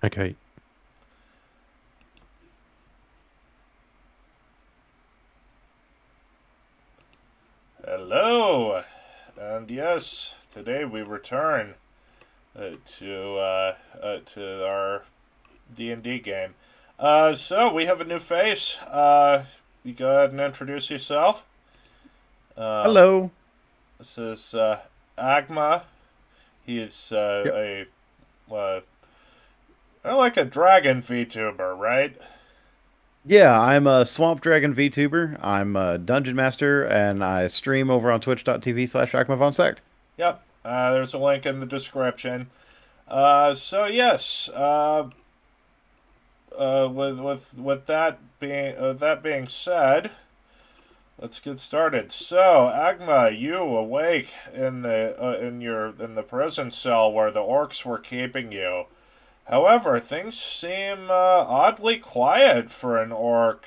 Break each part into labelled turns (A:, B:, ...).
A: Okay.
B: Hello, and yes, today we return to our D&D game. So we have a new face. You go ahead and introduce yourself. Um,
A: Hello.
B: this is Agma. He is
A: Yep.
B: uh, like a dragon VTuber, right?
A: Yeah, I'm a Swamp Dragon VTuber. I'm a Dungeon Master, and I stream over on twitch.tv/AkmaVonSect.
B: Yep. There's a link in the description. So yes. With that being said, let's get started. So, Agma, you awake in the prison cell where the orcs were keeping you. However, things seem oddly quiet for an orc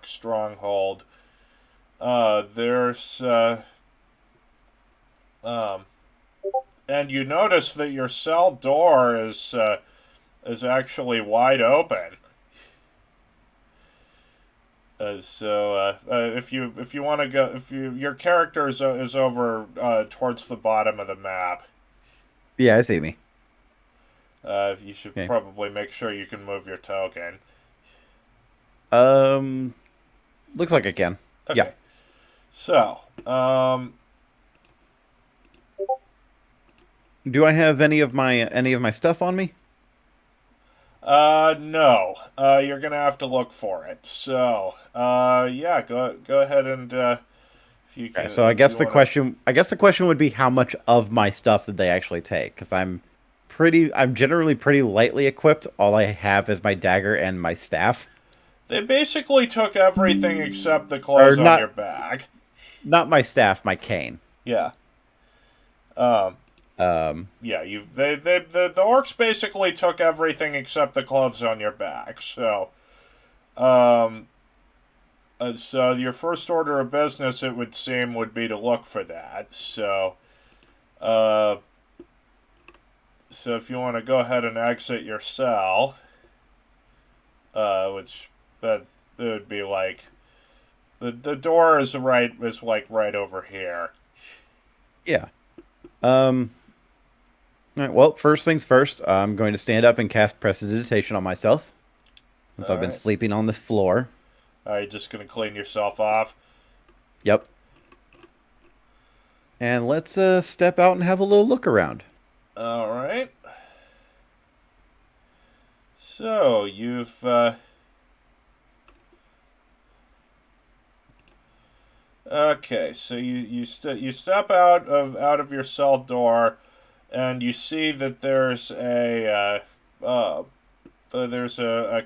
B: stronghold. There's um, and you notice that your cell door is actually wide open. If you want to go, if you your character is over towards the bottom of the map,
A: Yeah, I see me.
B: you should
A: Okay.
B: probably make sure you can move your token.
A: Um, Looks like I can. Yeah.
B: Okay, so
A: Do I have any of my stuff on me?
B: no, you're gonna have to look for it. So yeah, go ahead and if you
A: Okay,
B: can,
A: so I
B: if
A: guess
B: you
A: the
B: want to.
A: question I guess the question would be how much of my stuff did they actually take? Because I'm generally pretty lightly equipped. All I have is my dagger and my staff.
B: They basically took everything except the
A: Or
B: clothes on your
A: not
B: back.
A: not my staff, my cane.
B: Yeah. Um,
A: Um,
B: Yeah, the orcs basically took everything except the clothes on your back. Um, so your first order of business, it would seem, would be to look for that. Uh, so if you want to go ahead and exit your cell, which that it would be like the door is like right over here.
A: yeah. Um, all right, well, first things first, I'm going to stand up and cast Prestidigitation on myself, since
B: All
A: I've been
B: right.
A: sleeping on this floor.
B: Are you just gonna clean yourself off?
A: Yep. And let's step out and have a little look around.
B: All right. So you've Okay, so you step out of your cell door, and you see that there's a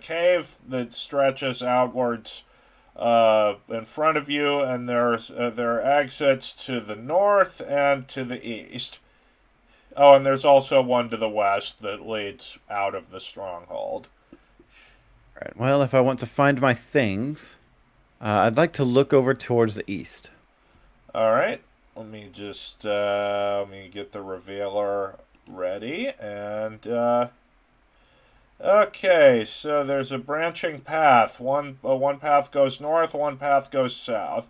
B: cave that stretches outwards in front of you, and there are exits to the north and to the east. Oh, and there's also one to the west that leads out of the stronghold.
A: All right. Well, if I want to find my things, I'd like to look over towards the east.
B: All right, let me get the revealer ready and. Okay, so there's a branching path. One path goes north, one path goes south.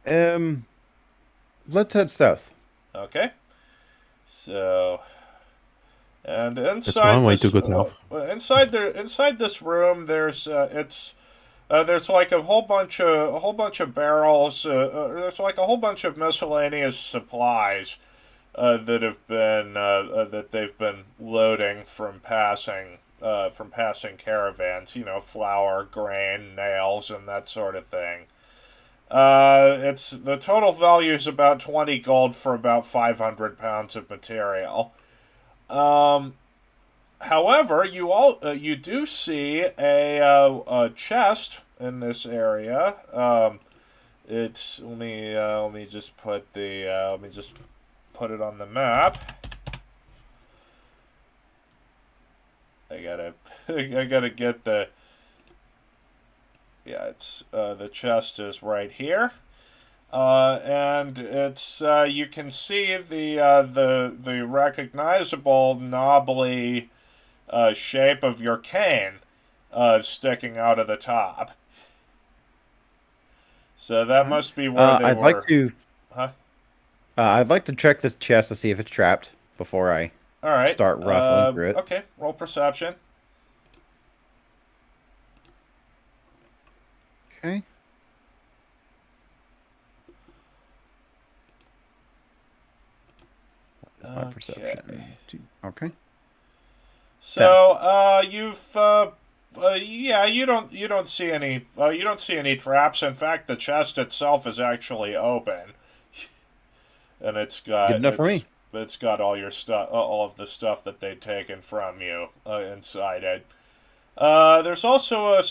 A: Um, let's head south.
B: Okay, so and
A: That's one way to go south.
B: inside this room, there's like a whole bunch of barrels. There's like a whole bunch of miscellaneous supplies that they've been loading from passing caravans. You know, flour, grain, nails, and that sort of thing. It's the total value is about 20 gold for about 500 pounds of material. Um, However, you do see a chest in this area. It's let me just put it on the map. I gotta I gotta get the yeah it's the chest is right here. And it's you can see the recognizable knobbly shape of your cane sticking out of the top. So that
A: Alright.
B: must be where they
A: I'd like
B: were.
A: to
B: Huh?
A: I'd like to check this chest to see if it's trapped before I
B: All right.
A: start ruffling through it.
B: Okay. Roll perception.
A: Okay. What is my
B: Okay.
A: perception? Okay. 10.
B: So you've yeah, you don't see any you don't see any traps. In fact, the chest itself is actually open, and
A: Good enough for me.
B: it's got all your stuff, all of the stuff that they'd taken from you inside it. There's also a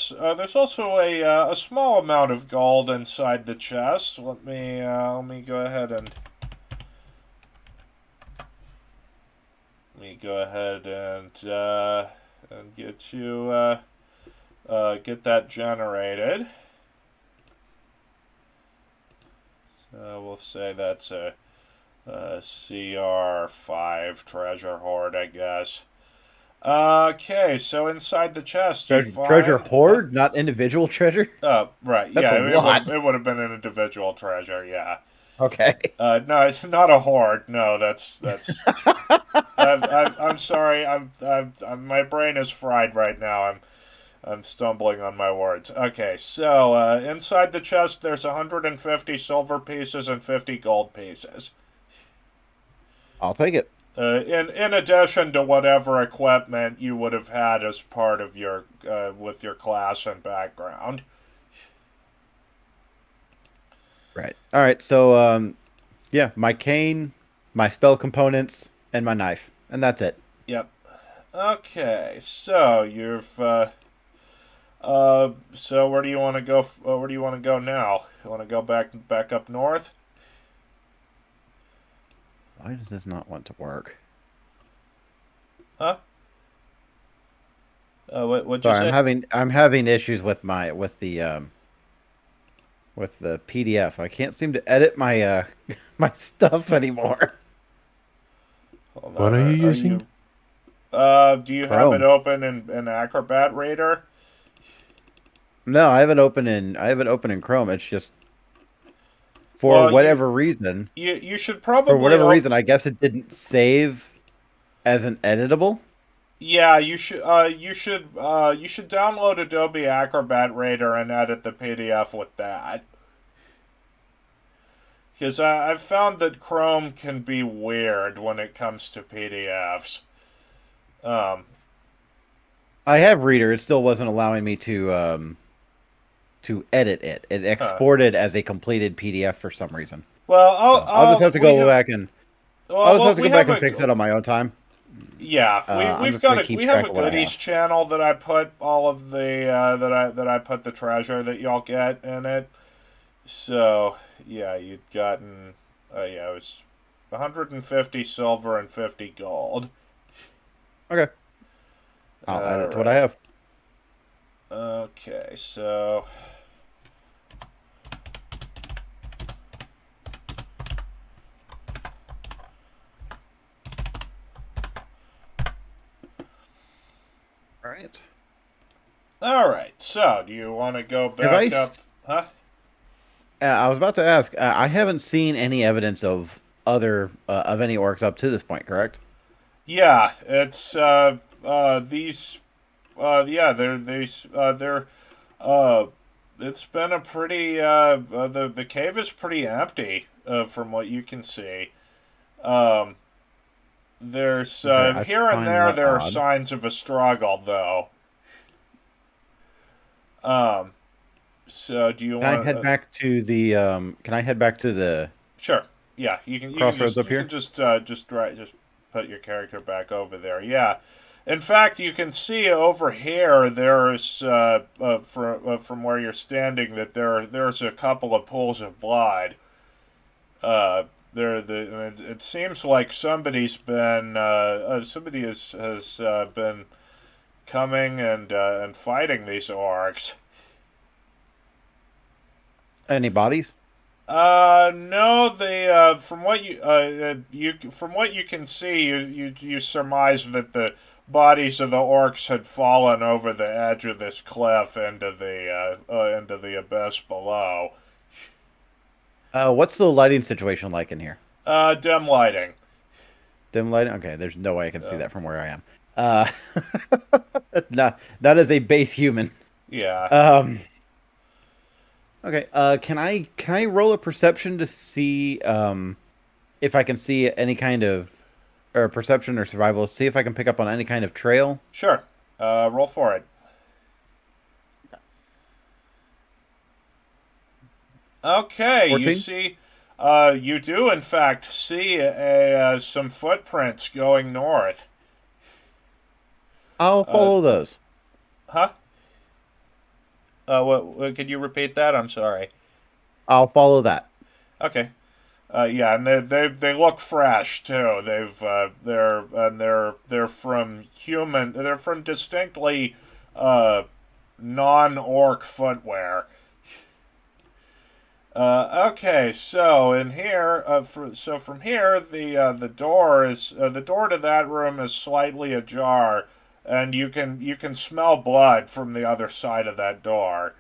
B: small amount of gold inside the chest. Let me go ahead and get you get that generated. So we'll say that's a CR5 treasure hoard, I guess. Okay, so inside the chest you
A: Treasure
B: find, huh?
A: hoard, not individual treasure.
B: Right,
A: That's a
B: yeah,
A: lot.
B: it would have been an individual treasure, yeah.
A: Okay.
B: No, it's not a hoard. No, that's. I'm sorry. My brain is fried right now. I'm stumbling on my words. Okay, so inside the chest there's 150 silver pieces and 50 gold pieces.
A: I'll take it.
B: In addition to whatever equipment you would have had as part of your with your class and background.
A: Right. All right. So yeah, my cane, my spell components, and my knife, and that's it.
B: Yep. Okay, so so where do you want to go? Where do you want to go now? You want to go back up north?
A: Why does this not want to work?
B: Huh? What'd you
A: Sorry,
B: say?
A: I'm having issues with my with the PDF. I can't seem to edit my my stuff anymore.
B: Hold
C: What
B: on.
C: are you
B: Are
C: using?
B: you do you have it
A: Chrome.
B: open in Acrobat Reader?
A: No, I have it open in Chrome. It's just for
B: Well,
A: whatever reason.
B: you should
A: For
B: probably
A: whatever reason, I guess it didn't save as an editable.
B: yeah, you should download Adobe Acrobat Reader and edit the PDF with that. Because I've found that Chrome can be weird when it comes to PDFs. Um,
A: I have Reader. It still wasn't allowing me to edit it. It
B: huh.
A: exported as a completed PDF for some reason.
B: Well,
A: So I'll just have to go back and I'll just have to
B: we
A: go back
B: have
A: and fix
B: a
A: that on my own time.
B: yeah,
A: I'm just gonna keep
B: we have
A: track
B: a
A: of what I
B: goodies
A: have.
B: channel that I put all of the that I put the treasure that y'all get in it. So yeah, you'd gotten yeah, it was 150 silver and 50 gold.
A: Okay, I'll add
B: All
A: it to what I
B: right.
A: have.
B: Okay, so
A: All right.
B: all right. So do you want to go
A: Have I?
B: back up? Huh?
A: I was about to ask. I haven't seen any evidence of other of any orcs up to this point. Correct?
B: Yeah, it's these yeah, they're uh it's been a pretty the cave is pretty empty from what you can see. Um there's
A: Okay, I
B: here and
A: find
B: there
A: that
B: there are
A: odd.
B: signs of a struggle though. Um so do you
A: Can I
B: want
A: head back to the Can I head back to the
B: sure. Yeah,
A: crossroads up
B: you can
A: here?
B: just put your character back over there. Yeah. In fact, you can see over here there's from where you're standing that there's a couple of pools of blood. It seems like somebody has been coming and fighting these orcs.
A: Any bodies?
B: No, they from what you can see, you surmise that the bodies of the orcs had fallen over the edge of this cliff into the abyss below.
A: What's the lighting situation like in here?
B: Dim lighting.
A: Dim lighting? Okay, there's no way I can see
B: So
A: that from where I am. Uh, not as a base human.
B: yeah,
A: Um, okay. Can I roll a perception to see if I can see any kind of or perception or survival? See if I can pick up on any kind of trail.
B: sure. Roll for it. Okay,
A: 14.
B: you do in fact see some footprints going north.
A: I'll
B: Uh,
A: follow those.
B: huh? What? Could you repeat that? I'm sorry.
A: I'll follow that.
B: Okay. Yeah, and they look fresh too. They're from human. They're from distinctly non-orc footwear. Okay, so in here, so from here, the door to that room is slightly ajar, and you can smell blood from the other side of that door.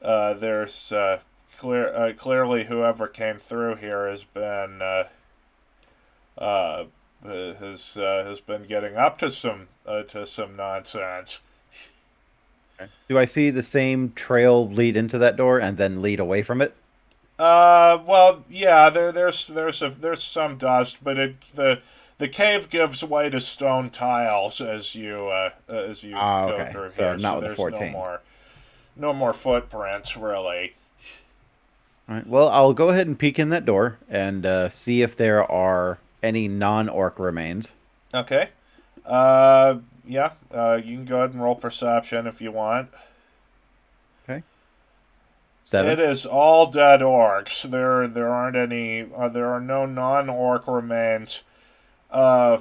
B: There's clearly whoever came through here uh, has been getting up to some nonsense.
A: Do I see the same trail lead into that door and then lead away from it?
B: Well, yeah, there's some dust, but the cave gives way to stone tiles as you
A: Ah,
B: go
A: okay.
B: through
A: So
B: here.
A: not
B: So
A: with the
B: there's
A: 14.
B: no more footprints really.
A: All right. Well, I'll go ahead and peek in that door and see if there are any non-orc remains.
B: Okay. Yeah. You can go ahead and roll perception if you want.
A: Okay.
B: It
A: 7.
B: is all dead orcs. There aren't any. There are no non-orc remains. Uh,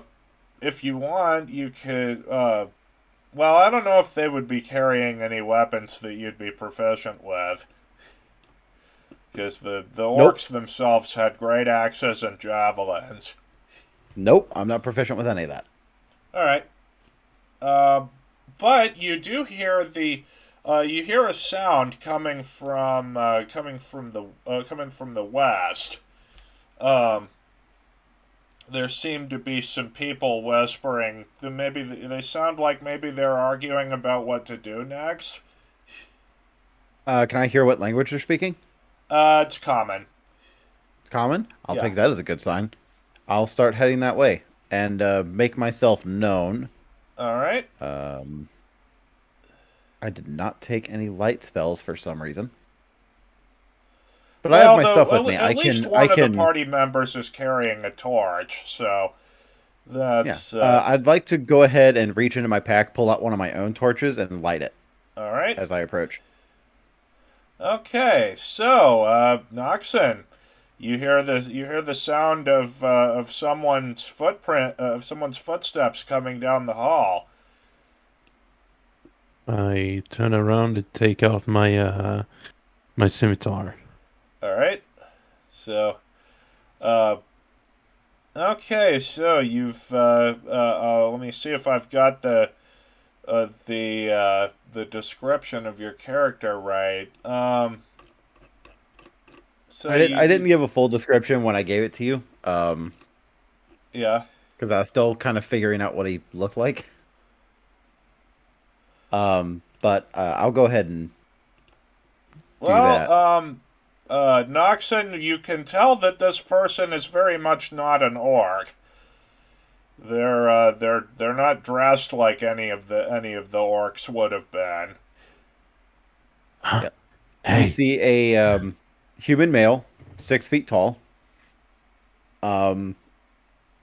B: if you want, you could. Well, I don't know if they would be carrying any weapons that you'd be proficient with, because the
A: Nope.
B: orcs themselves had great axes and javelins.
A: Nope. I'm not proficient with any of that.
B: All right. Uh, but you do hear you hear a sound coming from the west. Um, there seem to be some people whispering. Maybe they sound like maybe they're arguing about what to do next.
A: Can I hear what language they're speaking?
B: It's common.
A: It's common. I'll
B: Yeah.
A: take that as a good sign. I'll start heading that way and make myself known.
B: All right.
A: Um, I did not take any light spells for some reason, but I have
B: Well,
A: my stuff with me.
B: at
A: I
B: least
A: can.
B: one
A: I
B: of the
A: can.
B: party members is carrying a torch, so
A: Yeah.
B: that's
A: I'd like to go ahead and reach into my pack, pull out one of my own torches, and light it
B: all right.
A: as I approach.
B: Okay, so Noxon, you hear the sound of someone's footsteps coming down the hall.
C: I turn around and take out my scimitar.
B: All right, so uh, okay, so you've let me see if I've got the description of your character right. So
A: I didn't give a full description when I gave it to you,
B: yeah.
A: because I was still kind of figuring out what he looked like. But I'll go ahead and do
B: Well,
A: that.
B: Noxon, you can tell that this person is very much not an orc. They're not dressed like any of the orcs would have been.
A: Yep. You
C: Hey,
A: see a human male, 6 feet tall, um,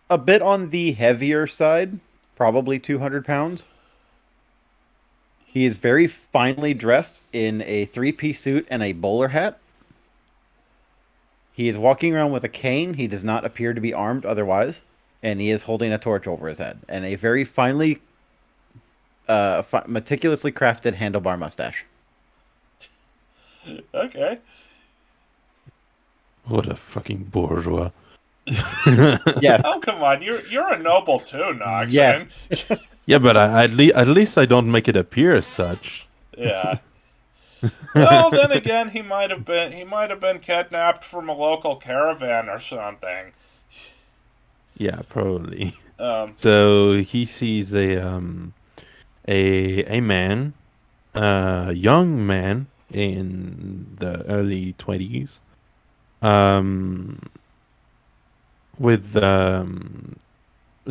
A: a bit on the heavier side, probably 200 pounds. He is very finely dressed in a three-piece suit and a bowler hat. He is walking around with a cane. He does not appear to be armed otherwise, and he is holding a torch over his head and a very finely, meticulously crafted handlebar mustache.
B: Okay.
C: What a fucking bourgeois.
A: Yes,
B: Oh, come on, you're a noble too,
A: yes.
B: Noxon.
C: Yeah, but at least I don't make it appear as such.
B: Yeah. Well, then again, he might have been kidnapped from a local caravan or something.
C: Yeah, probably.
B: Um,
C: So he sees a man, a young man in the early 20s, um, with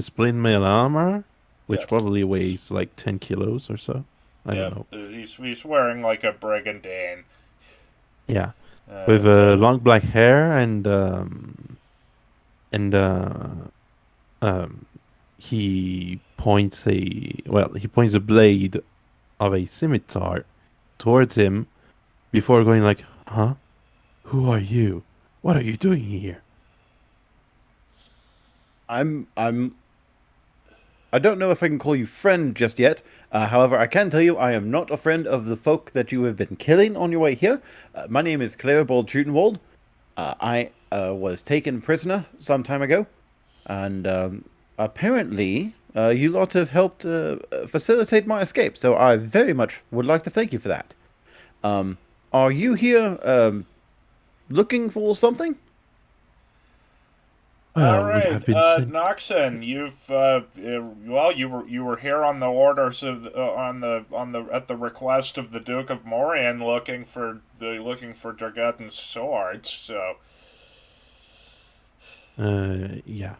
C: split mail armor,
B: yeah,
C: which probably weighs like 10 kilos or so. I don't
B: yeah.
C: know.
B: He's wearing like a brigandine.
C: Yeah, with
B: And
C: long black hair and um, he points a blade of a scimitar towards him before going like, "Huh? Who are you? What are you doing here?"
A: I'm I don't know if I can call you friend just yet. However, I can tell you I am not a friend of the folk that you have been killing on your way here. My name is Claribald Schutenwald. I was taken prisoner some time ago, and apparently you lot have helped facilitate my escape. So I very much would like to thank you for that. Um, are you here looking for something?
B: all
C: Well, we
B: right,
C: have been sent.
B: Noxon, well, you were here on the orders of on the at the request of the Duke of Morian, looking for Dragon's swords. So,
C: Yeah.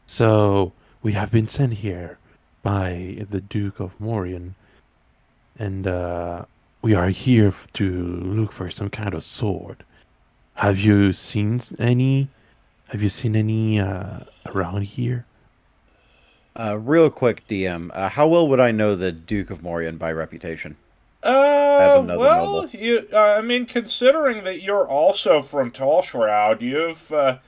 C: So we have been sent here by the Duke of Morian, and we are here to look for some kind of sword. Have you seen any? Have you seen any around here?
A: Real quick, DM. How well would I know the Duke of Morian by reputation as another
B: well,
A: noble?
B: I mean, considering that you're also from Tall Shroud, yeah,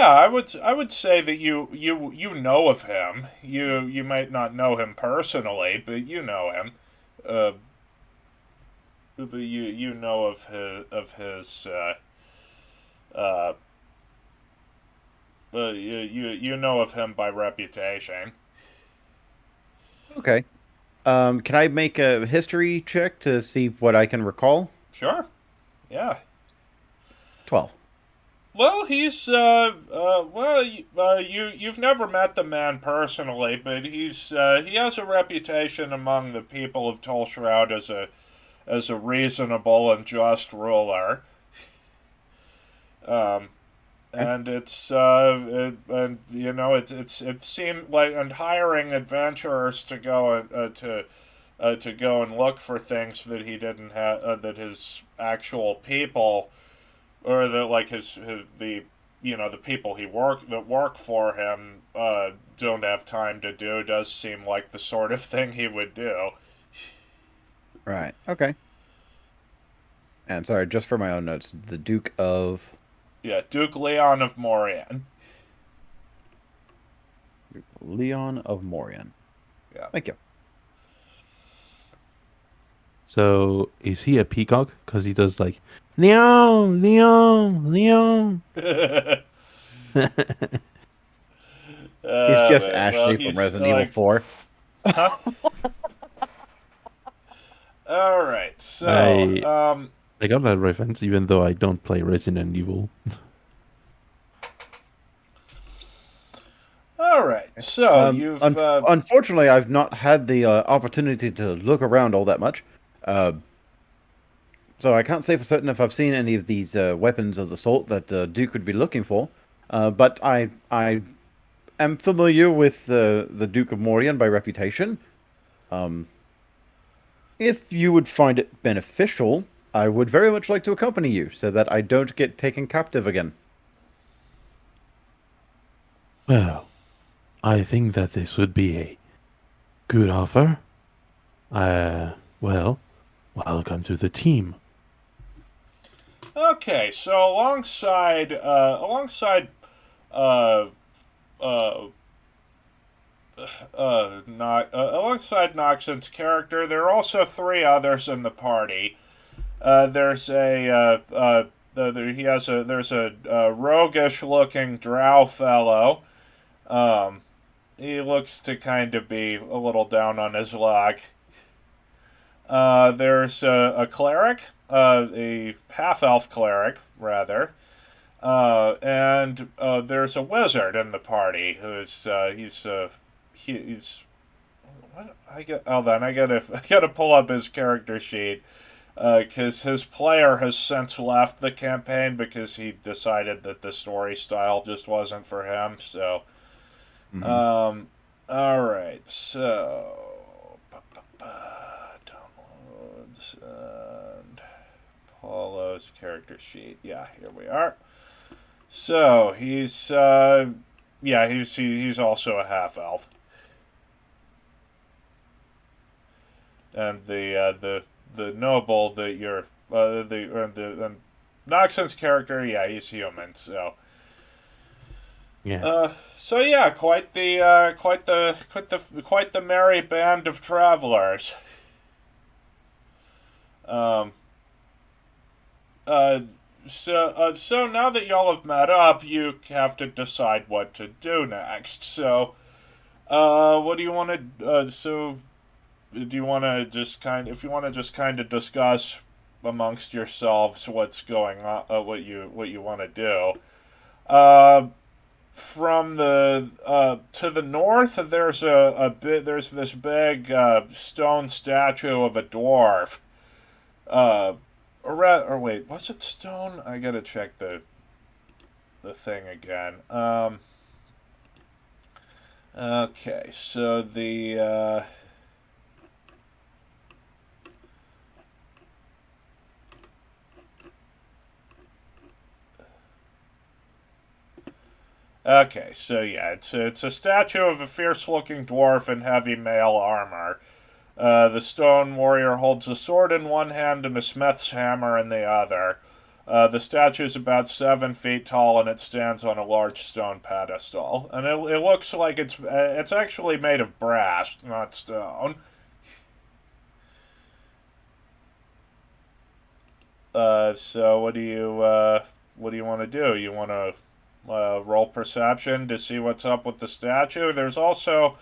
B: I would say that you know of him. You might not know him personally, but you know him. Uh, but you know uh, you know of him by reputation.
A: Okay. Can I make a history check to see what I can recall?
B: Sure. Yeah.
A: 12.
B: Well, you've never met the man personally, but he has a reputation among the people of Tall Shroud as a reasonable and just ruler. Um,
A: Okay.
B: and and you know it seemed like and hiring adventurers to go and look for things that he didn't have that his actual people or the like his the you know the people he work for him don't have time to do does seem like the sort of thing he would do.
A: Right. Okay. And sorry, just for my own notes, the Duke of
B: Yeah, Duke Leon of Morian.
A: Leon of Morian.
B: Yeah.
A: Thank you.
C: So is he a peacock? Because he does like Leon, Leon, Leon.
A: He's just
B: Well,
A: Ashley from
B: he's
A: Resident Evil
B: like,
A: 4.
B: huh? All right. So,
C: I I got that reference, even though I don't play Resident Evil.
B: all right. So
A: Unfortunately, I've not had the opportunity to look around all that much. Uh, so I can't say for certain if I've seen any of these weapons of the sort that Duke would be looking for. But I am familiar with the Duke of Morian by reputation. Um, if you would find it beneficial, I would very much like to accompany you so that I don't get taken captive again.
C: Well, I think that this would be a good offer. Well, welcome to the team.
B: okay. So uh uh alongside Noxon's character, there are also three others in the party. There's he has a there's a roguish looking drow fellow. Um, he looks to kind of be a little down on his luck. There's a cleric, a half elf cleric rather. And there's a wizard in the party who's he's what I get. Hold on, I gotta pull up his character sheet because his player has since left the campaign because he decided that the story style just wasn't for him. So,
A: Hmm.
B: um, all right, so downloads and Paulo's character sheet. Yeah, here we are. So he's also a half elf, and the noble that you're the Noxon's character, yeah, he's human. So
C: Yeah.
B: so yeah, quite the merry band of travelers. Um, uh, so now that y'all have met up, you have to decide what to do next. So, what do you want to? Do you want to just if you want to just kind of discuss amongst yourselves what's going on, what you want to do. Uh, from the to the north, there's this big stone statue of a dwarf. Uh, or wait, was it stone? I gotta check the thing again. Okay, so okay, so yeah, it's a statue of a fierce-looking dwarf in heavy mail armor. The stone warrior holds a sword in one hand and a smith's hammer in the other. The statue is about 7 feet tall and it stands on a large stone pedestal. And it looks like it's actually made of brass, not stone. So what do you want to do? You want to roll perception to see what's up with the statue? There's also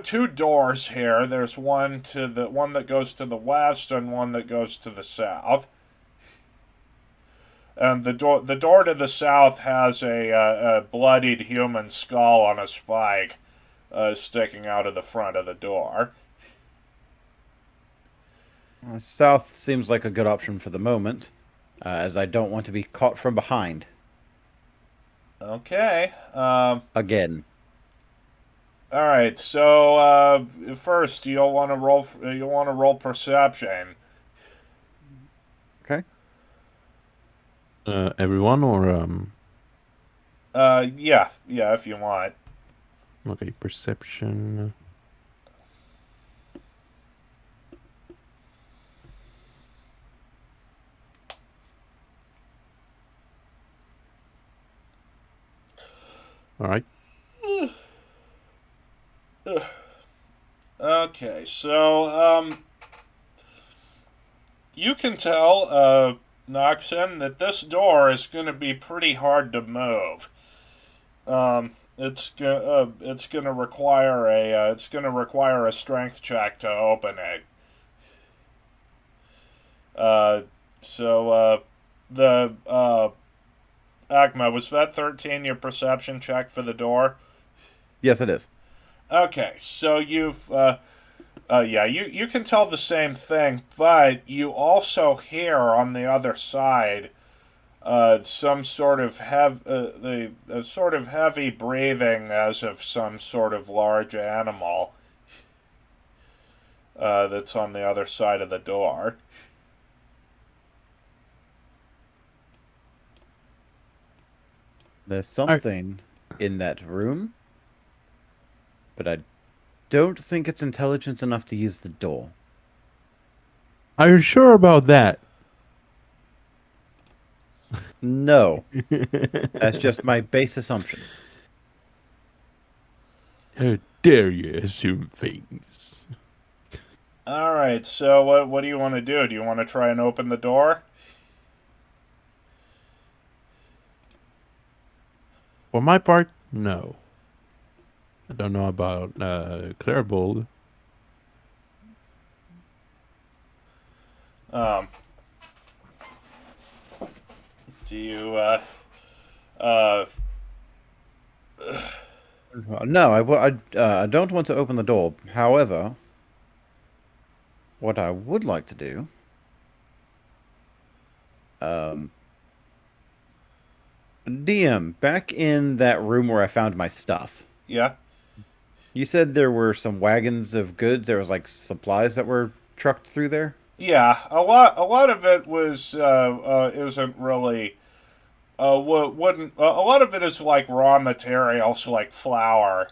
B: two doors here. There's one that goes to the west and one that goes to the south. And the door to the south has a bloodied human skull on a spike sticking out of the front of the door.
A: South seems like a good option for the moment, as I don't want to be caught from behind
B: Okay.
A: again.
B: All right. So first, you'll want to roll perception.
A: Okay.
C: Everyone or
B: Yeah, if you want.
C: okay, perception. All right.
B: Okay. So you can tell Noxon that this door is going to be pretty hard to move. It's gonna require a strength check to open it. Uh, the Agma, was that 13 your perception check for the door?
A: Yes, it is.
B: Okay, so yeah, you can tell the same thing, but you also hear on the other side some sort of sort of heavy breathing as of some sort of large animal that's on the other side of the door.
A: There's
C: All right.
A: something in that room, but I don't think it's intelligence enough to use the door.
C: Are you sure about that?
A: No, that's just my base assumption.
C: How dare you assume things?
B: All right, so what do you want to do? Do you want to try and open the door?
C: For my part, no. I don't know about Clairbold.
B: Um, do you uh
A: No, I don't want to open the door. However, what I would like to do, um, DM, back in that room where I found my stuff,
B: yeah?
A: you said there were some wagons of goods. There was like supplies that were trucked through there.
B: Yeah, a lot of it was isn't really wouldn't a lot of it is like raw materials like flour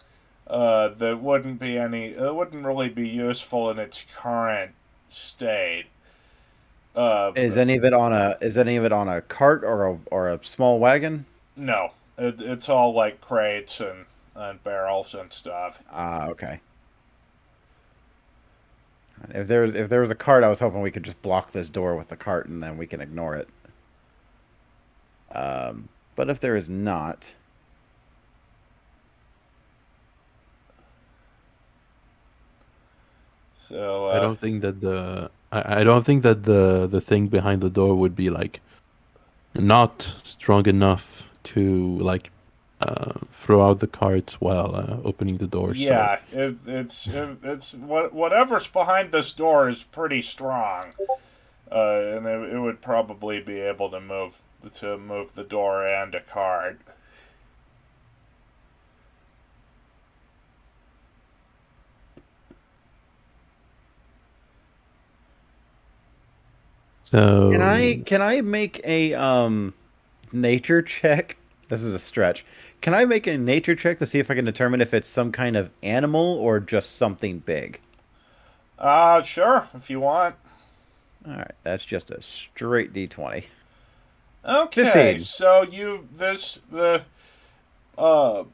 B: that wouldn't be any it wouldn't really be useful in its current state.
A: Is any of it on a cart or a small wagon?
B: No, it's all like crates and barrels and stuff.
A: Ah, okay. If there was a cart, I was hoping we could just block this door with the cart and then we can ignore it. But if there is not,
B: So
C: I don't think that I don't think that the thing behind the door would be like not strong enough to like throw out the carts while opening the door. So
B: yeah, it's whatever's behind this door is pretty strong, and it would probably be able to move the door and a cart.
C: so
A: can I make a nature check? This is a stretch. Can I make a nature check to see if I can determine if it's some kind of animal or just something big?
B: Sure, if you want.
A: All right, that's just a straight D20.
B: Okay,
A: 15.
B: so you this the uh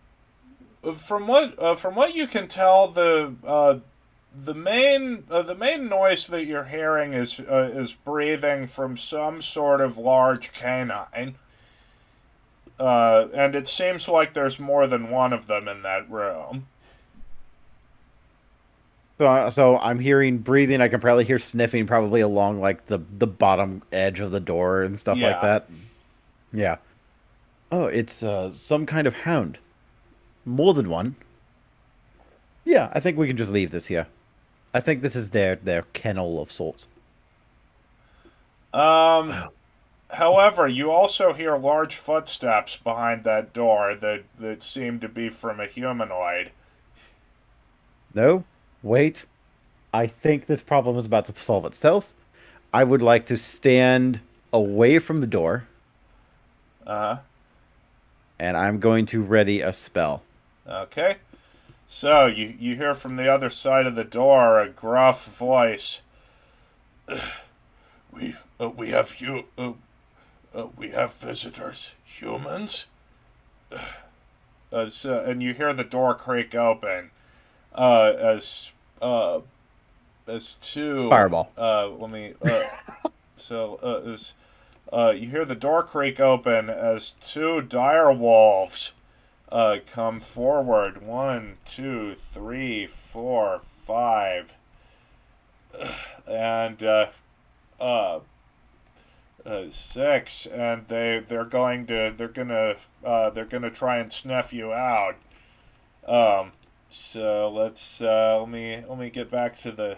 B: from what you can tell, the main noise that you're hearing is breathing from some sort of large canine, and it seems like there's more than one of them in that room.
A: So I'm hearing breathing. I can probably hear sniffing probably along like the bottom edge of the door and stuff like
B: Yeah.
A: that. Yeah. Oh, it's some kind of hound. More than one. Yeah, I think we can just leave this here. I think this is their kennel of sorts.
B: Um. However, you also hear large footsteps behind that door that seem to be from a humanoid.
A: No, wait. I think this problem is about to solve itself. I would like to stand away from the door,
B: Uh
A: and I'm going to ready a spell.
B: huh. Okay. So you hear from the other side of the door a gruff voice. We have visitors. Humans. And you hear the door creak open. Uh, as uh, as two.
A: Fireball.
B: Let me. As you hear the door creak open as two dire wolves come forward. One, two, three, four, five, and uh, six, and they're gonna try and snuff you out. Um, so let me get back to the.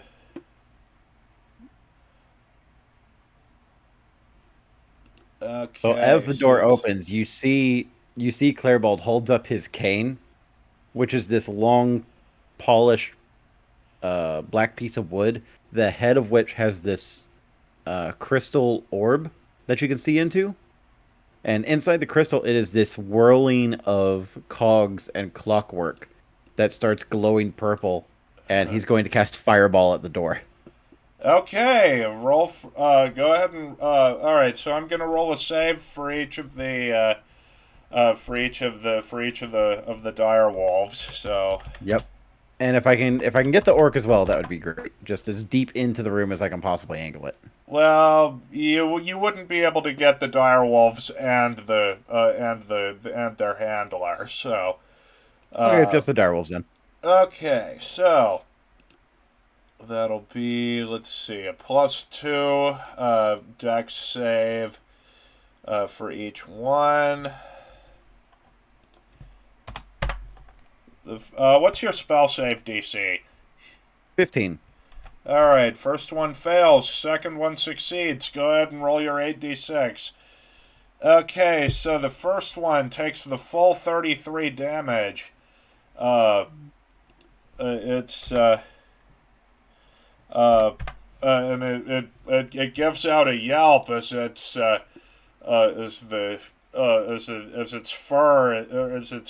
A: So as
B: Okay,
A: the door
B: so it's
A: opens, you see Clairbold holds up his cane, which is this long, polished black piece of wood, the head of which has this crystal orb that you can see into. And inside the crystal, it is this whirling of cogs and clockwork that starts glowing purple. And he's going to cast Fireball at the door.
B: okay. Go ahead and all right. So I'm gonna roll a save for each of the for each of the dire wolves. So
A: Yep. And if I can get the orc as well, that would be great. Just as deep into the room as I can possibly angle it.
B: Well, you wouldn't be able to get the direwolves and their handler. So,
A: Okay,
B: uh,
A: just the direwolves then.
B: okay, so that'll be, let's see, a +2 dex save for each one. What's your spell save DC?
A: 15.
B: All right, first one fails, second one succeeds. Go ahead and roll your 8d6. Okay, so the first one takes the full 33 damage. Uh, it's and it gives out a yelp as its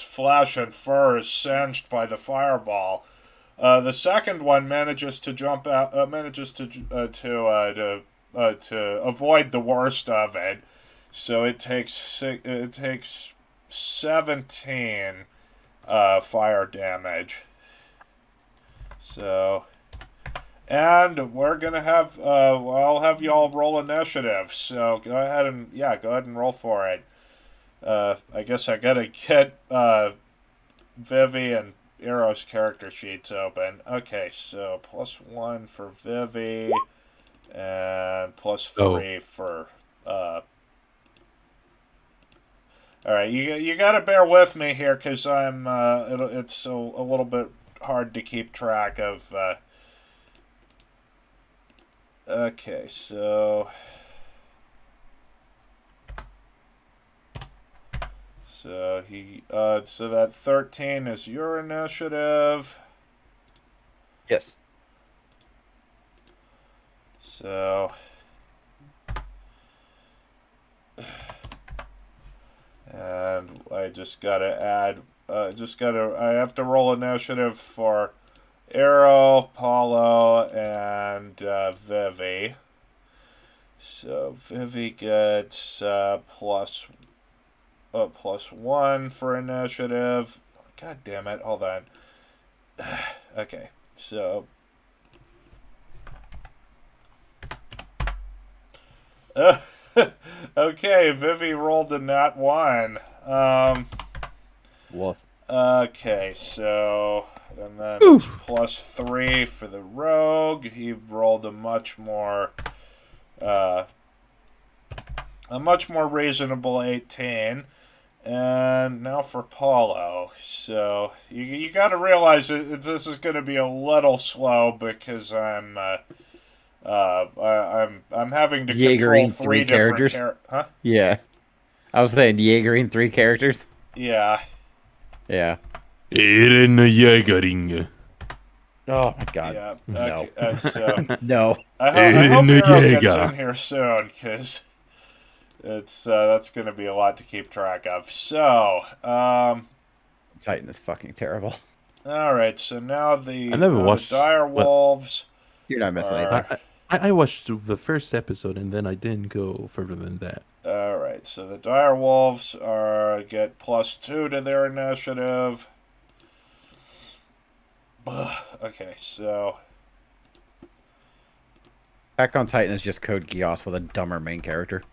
B: flesh and fur is singed by the fireball. The second one manages to jump out, to avoid the worst of it. So it takes 17 fire damage. So, and we're gonna have I'll have y'all roll initiative. So go ahead and roll for it. I guess I gotta get Vivi and Eros character sheets open. Okay, so +1 for Vivi and +3 for all right, you got to bear with me here because it's a little bit hard to keep track of. Okay, so that 13 is your initiative.
A: Yes.
B: So. And I just gotta add, I have to roll initiative for Arrow, Paulo, and Vivi. So Vivi gets +1 for initiative. God damn it, hold on. Okay, so. Okay, Vivi rolled a nat 1.
A: Woof.
B: Okay, so and then
C: Oof.
B: it's +3 for the rogue. He rolled uh, a much more reasonable 18. And now for Paulo. So you got to realize this is going to be a little slow because I'm having to control
A: Jaegering
B: three
A: three
B: different
A: characters.
B: Huh?
A: Yeah. I was saying Jaegering 3 characters.
B: Yeah.
A: Yeah.
C: Eren Jägering.
A: Oh my god.
B: Yeah.
A: No.
B: Okay. So
A: No.
B: I hope
C: Eren
B: Hero gets in
C: Jäger.
B: here soon because it's that's going to be a lot to keep track of. So
A: Titan is fucking terrible.
B: all right. So now
C: I never
B: the
C: watched.
B: dire
C: Well,
B: wolves
A: You're not missing anything.
B: are
C: I watched the first episode and then I didn't go further than that.
B: all right. So the dire wolves are get +2 to their initiative. Okay, so
A: Attack on Titan is just Code Geass with a dumber main character.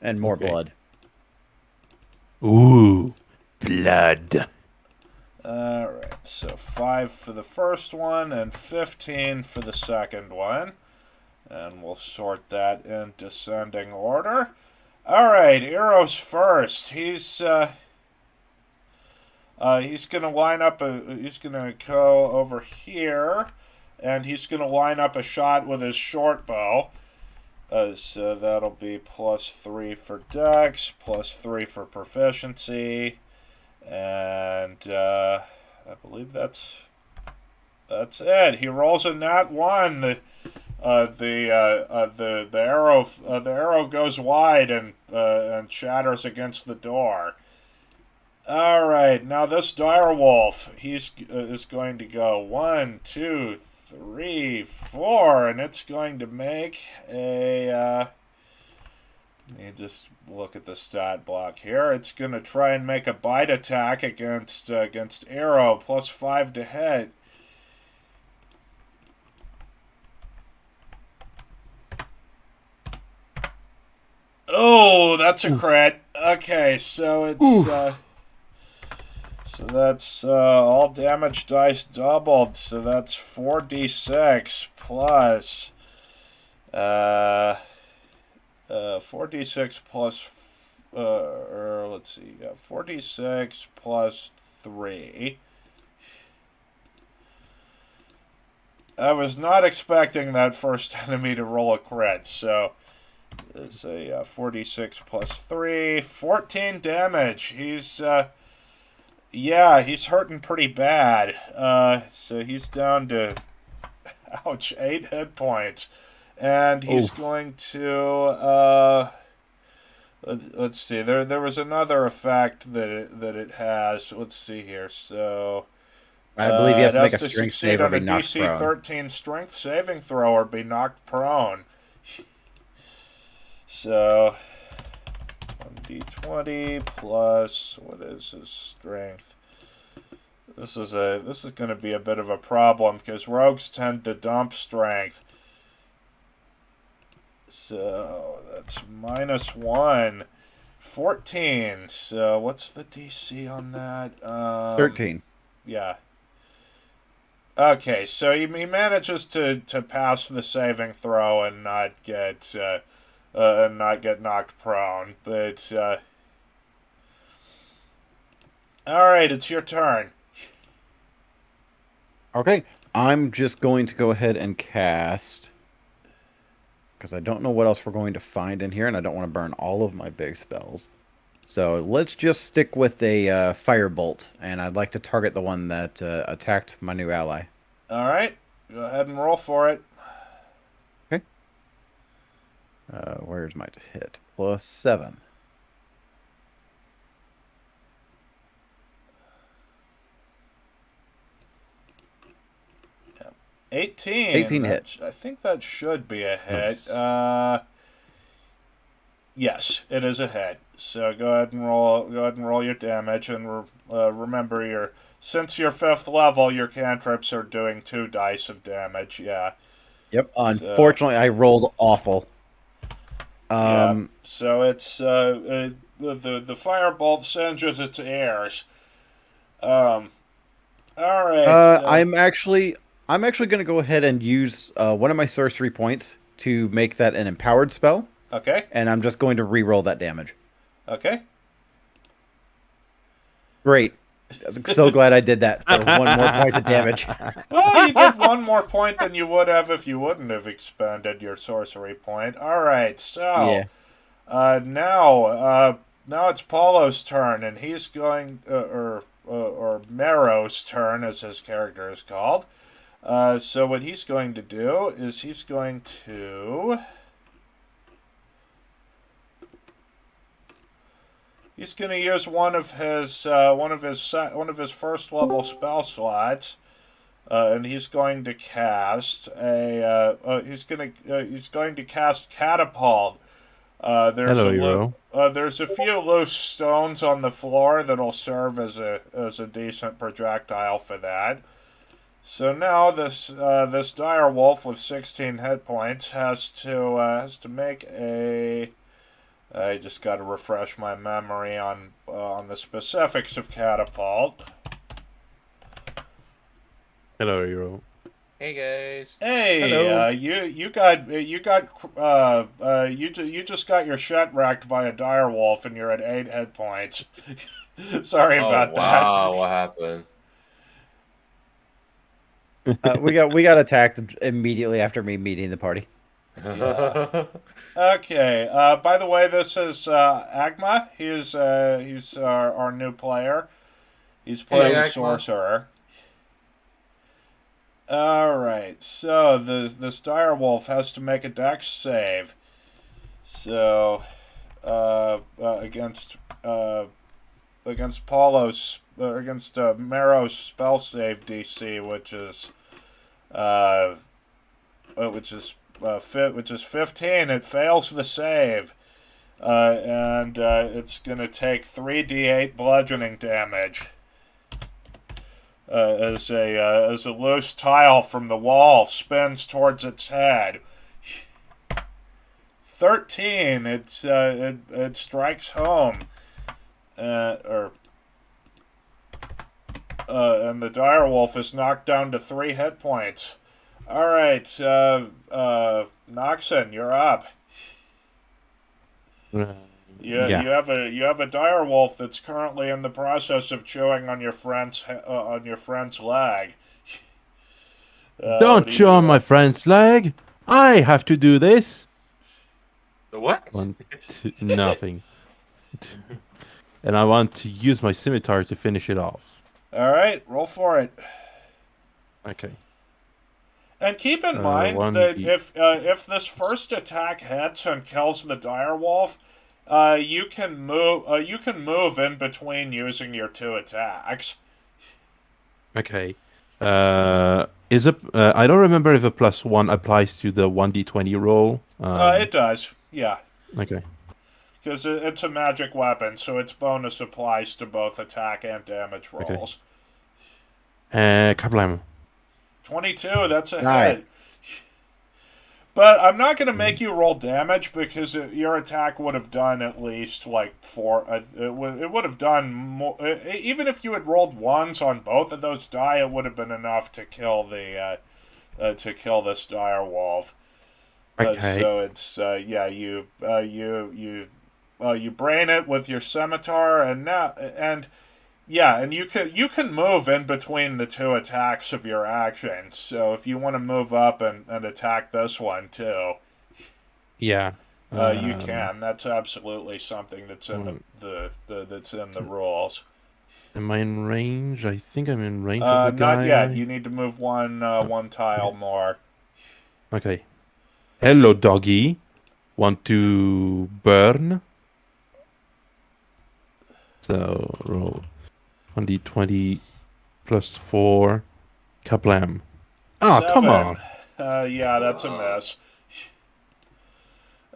A: And more
C: Okay.
A: blood.
C: Ooh, blood.
B: alright, so 5 for the first one and 15 for the second one. And we'll sort that in descending order. Alright, Eros first. He's gonna line up he's gonna go over here and he's gonna line up a shot with his short bow. So that'll be +3 for dex, +3 for proficiency, and I believe that's it. He rolls a nat 1. The arrow goes wide and shatters against the door. All right, now this direwolf, is going to go 1, 2, 3, 4, and it's going to make a Let me just look at the stat block here. It's gonna try and make a bite attack against arrow, +5 to hit. Oh, that's a crit. Okay, so it's so that's all damage dice doubled. So that's 4d6 plus 4d6 plus or let's see, 4d6 plus 3. I was not expecting that first enemy to roll a crit, so it's a 4d6 plus 3, 14 damage. He's hurting pretty bad. So he's down to, ouch, 8 hit points. And he's going to, let's see, there was another effect that it has. Let's see here, so...
A: I believe he has
B: it
A: to make a
B: to
A: strength
B: succeed
A: save or
B: on
A: be
B: a
A: knocked
B: DC
A: prone.
B: 13 strength saving throw or be knocked prone. So, 1d20 plus, what is his strength? This is going to be a bit of a problem because rogues tend to dump strength. So that's -1, 14. So what's the DC on that?
A: 13.
B: Yeah. Okay, so he manages to pass the saving throw and not get knocked prone. But all right, it's your turn.
A: Okay, I'm just going to go ahead and cast, because I don't know what else we're going to find in here, and I don't want to burn all of my big spells. So let's just stick with a firebolt, and I'd like to target the one that attacked my new ally.
B: All right, go ahead and roll for it.
A: Okay. Where's my hit? +7.
B: 18.
A: 18 hit.
B: I think that should be a hit.
A: Nice.
B: Yes, it is a hit. So go ahead and roll your damage, and remember since you're 5th level, your cantrips are doing 2 dice of damage. Yeah.
A: Yep. Unfortunately, I rolled awful.
B: Yeah. So it's the firebolt singes its ears. All right.
A: I'm actually going to go ahead and use one of my sorcery points to make that an empowered spell,
B: Okay.
A: and I'm just going to re-roll that damage.
B: Okay.
A: Great. I'm so glad I did that for 1 more point of damage.
B: Well, you get 1 more point than you would have if you wouldn't have expended your sorcery point. All right. So,
A: Yeah.
B: now it's Paulo's turn, and he's going or Marrow's turn, as his character is called. So what he's going to do is he's going to use one of his first level spell slots, and he's going to cast he's going to cast catapult.
C: Hello, Euro.
B: There's a few loose stones on the floor that'll serve as a decent projectile for that. So now this dire wolf with 16 hit points has to make a. I just got to refresh my memory on the specifics of catapult.
C: Hello, Euro.
D: Hey guys.
B: Hey,
A: Hello.
B: you just got your shit wrecked by a dire wolf and you're at 8 hit points. Sorry about
D: Wow, what happened?
A: We got attacked immediately after me meeting the party.
B: that. Okay. By the way, this is Agma. He's our new player. He's playing
D: Hey,
B: the
D: Agma.
B: sorcerer. All right. So this dire wolf has to make a dex save. So against Paulo's against Marrow's spell save DC, which is 15. It fails the save. and it's going to take 3d8 bludgeoning damage as a loose tile from the wall spins towards its head. 13. It strikes home, or and the direwolf is knocked down to 3 hit points. All right, Noxon, you're up.
C: Yeah.
B: You have a direwolf that's currently in the process of chewing on your friend's leg.
C: Don't
B: What do
C: chew
B: you
C: on my friend's leg. I have to do this.
D: The what?
C: Nothing. And I want to use my scimitar to finish it off.
B: All right, roll for it.
C: Okay.
B: And keep in mind that if this first attack hits and kills the direwolf, you can move in between using your 2 attacks.
C: Okay. Is a I don't remember if a +1 applies to the 1d20 roll.
B: It does, yeah,
C: Okay.
B: because it's a magic weapon, so its bonus applies to both attack and damage rolls.
C: Kablam.
B: 22, that's a
A: Nice.
B: hit. But I'm not going to make you roll damage because your attack would have done at least like 4. It would have done more. Even if you had rolled 1s on both of those die, it would have been enough to kill this direwolf.
C: Okay.
B: So it's you brain it with your scimitar, and you can move in between the 2 attacks of your action. So if you want to move up and attack this one too,
C: Yeah.
B: you can. That's absolutely something that's in that's in the rules.
C: Am I in range? I think I'm in range of the guy.
B: Not yet. You need to move one tile more.
C: Okay. Hello, doggy. Want to burn? So roll 1d20 +4. Kablam. Oh, come
B: 7.
C: on.
B: Yeah, that's a miss.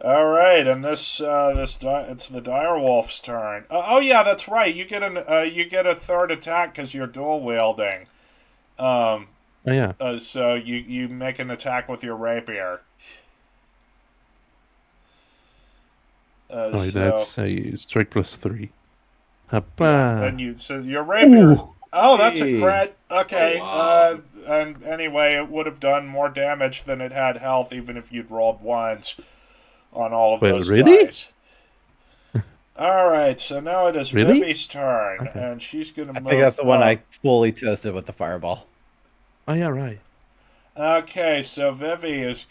B: All right, and it's the direwolf's turn. Oh yeah, that's right. You get a third attack because you're dual wielding.
C: Oh, yeah.
B: So you make an attack with your rapier.
C: That's a straight +3.
B: So your rapier.
C: Ooh.
B: Oh, that's a
A: Hey.
B: crit. Okay.
D: Oh, wow.
B: And anyway, it would have done more damage than it had health, even if you'd rolled 1s on all of
C: Well,
B: those
C: really?
B: dice. All right, so now it is
C: Really?
B: Vivi's turn,
C: Okay.
B: and she's gonna
A: I
B: move.
A: think that's the one
B: up.
A: I fully toasted with the fireball.
C: Oh, yeah, right.
B: Okay, so Vivi is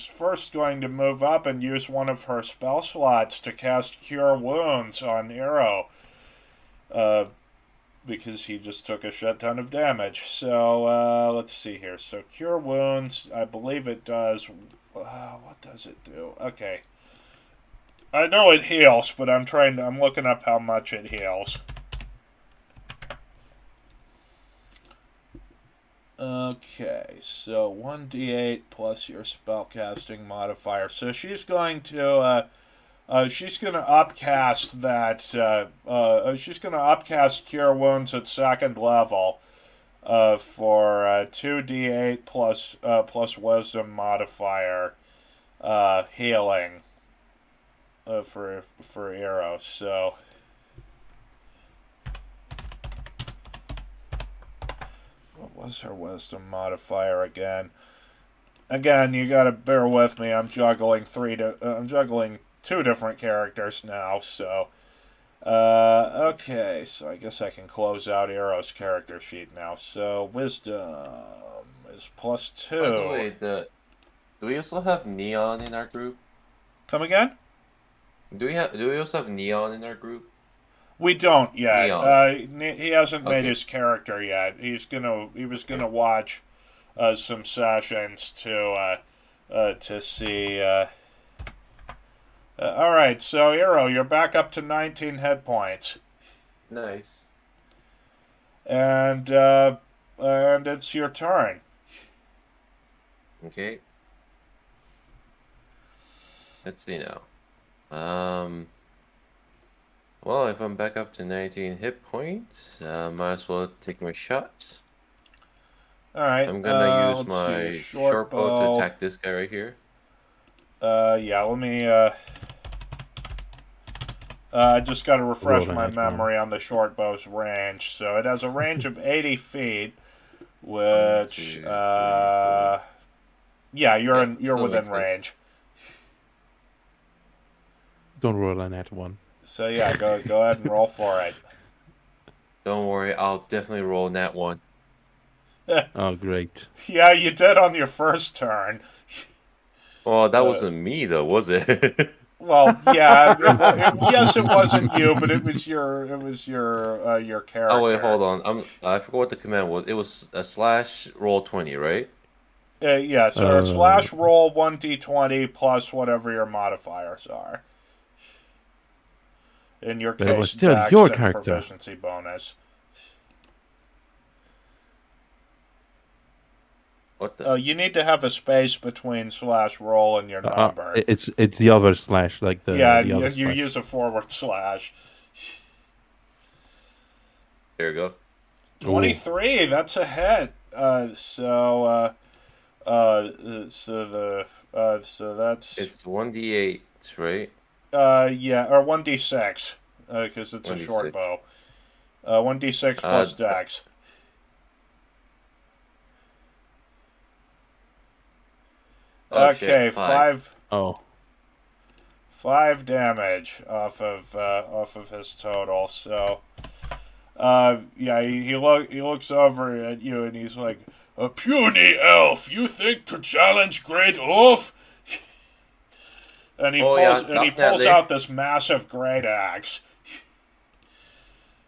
B: first going to move up and use one of her spell slots to cast Cure Wounds on Eero. Because he just took a shit ton of damage. So let's see here. So Cure Wounds, I believe it does. What does it do? Okay, I know it heals, but I'm looking up how much it heals. Okay, so 1d8 plus your spellcasting modifier. So she's going to upcast that. She's going to upcast Cure Wounds at 2nd level, for 2d8 plus Wisdom modifier, healing, for Eero. So. What was her wisdom modifier again? Again, you gotta bear with me. I'm juggling 2 different characters now. So, okay. So I guess I can close out Eero's character sheet now. So wisdom is +2.
D: By the way, do we also have Neon in our group?
B: Come again?
D: Do we also have Neon in our group?
B: We don't yet.
D: Neon.
B: He hasn't made
D: Okay.
B: his character yet. He was gonna watch some sessions to see. All right, so Eero, you're back up to 19 hit points,
D: Nice.
B: and it's your turn.
D: Okay. Let's see now. Um. Well, if I'm back up to 19 hit points, might as well take my shots.
B: All right.
D: I'm gonna use
B: Let's see.
D: my
B: Short
D: short bow to
B: bow.
D: attack this guy right here.
B: Yeah. Let me. I just got to refresh
C: Roll a
B: my
C: nat one.
B: memory on the short bow's range. So it has a range of 80 feet,
D: One,
B: which,
D: 2, 3, 4.
B: yeah,
D: Yeah,
B: you're
D: still
B: within
D: makes sense.
B: range.
C: Don't roll a nat one.
B: So yeah, go ahead and roll for it.
D: Don't worry, I'll definitely roll nat 1.
C: Oh, great.
B: Yeah, you did on your first turn.
D: Well, that
B: Uh,
D: wasn't me though, was it?
B: well, yeah, yes, it wasn't you, but your
D: Oh wait,
B: character.
D: hold on. I forgot what the command was. It was a slash roll 20, right?
B: Yeah, so it's
C: Uh,
B: slash roll 1d20 plus whatever your modifiers are. In your
C: but it was
B: case,
C: still
B: dex
C: your
B: and
C: character.
B: proficiency bonus.
D: What the?
B: Oh, you need to have a space between slash roll and your number.
C: It's the other slash, like
B: Yeah,
C: the other
B: and you
C: slash.
B: use a forward slash.
D: There you go.
C: Ooh.
B: 23, that's a hit. So that's
D: It's 1d8, right?
B: yeah, or 1d6, because it's a short
D: 1d6.
B: bow. 1d6 plus dex.
D: Oh
B: Okay,
D: shit, 5.
C: Oh,
B: five damage off of his total. So yeah, he looks over at you and he's like, "A puny elf, you think to challenge great Ulf?" And
D: Oh yeah,
B: he pulls
D: definitely.
B: out this massive great axe.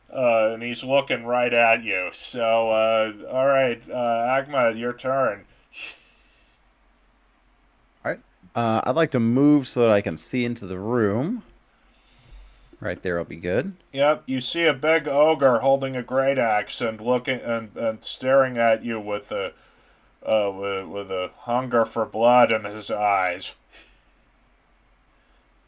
B: And he's looking right at you. So, all right, Agma, your turn.
A: All right. I'd like to move so that I can see into the room. Right there will be good.
B: Yep, you see a big ogre holding a great axe and looking and staring at you with with a hunger for blood in his eyes.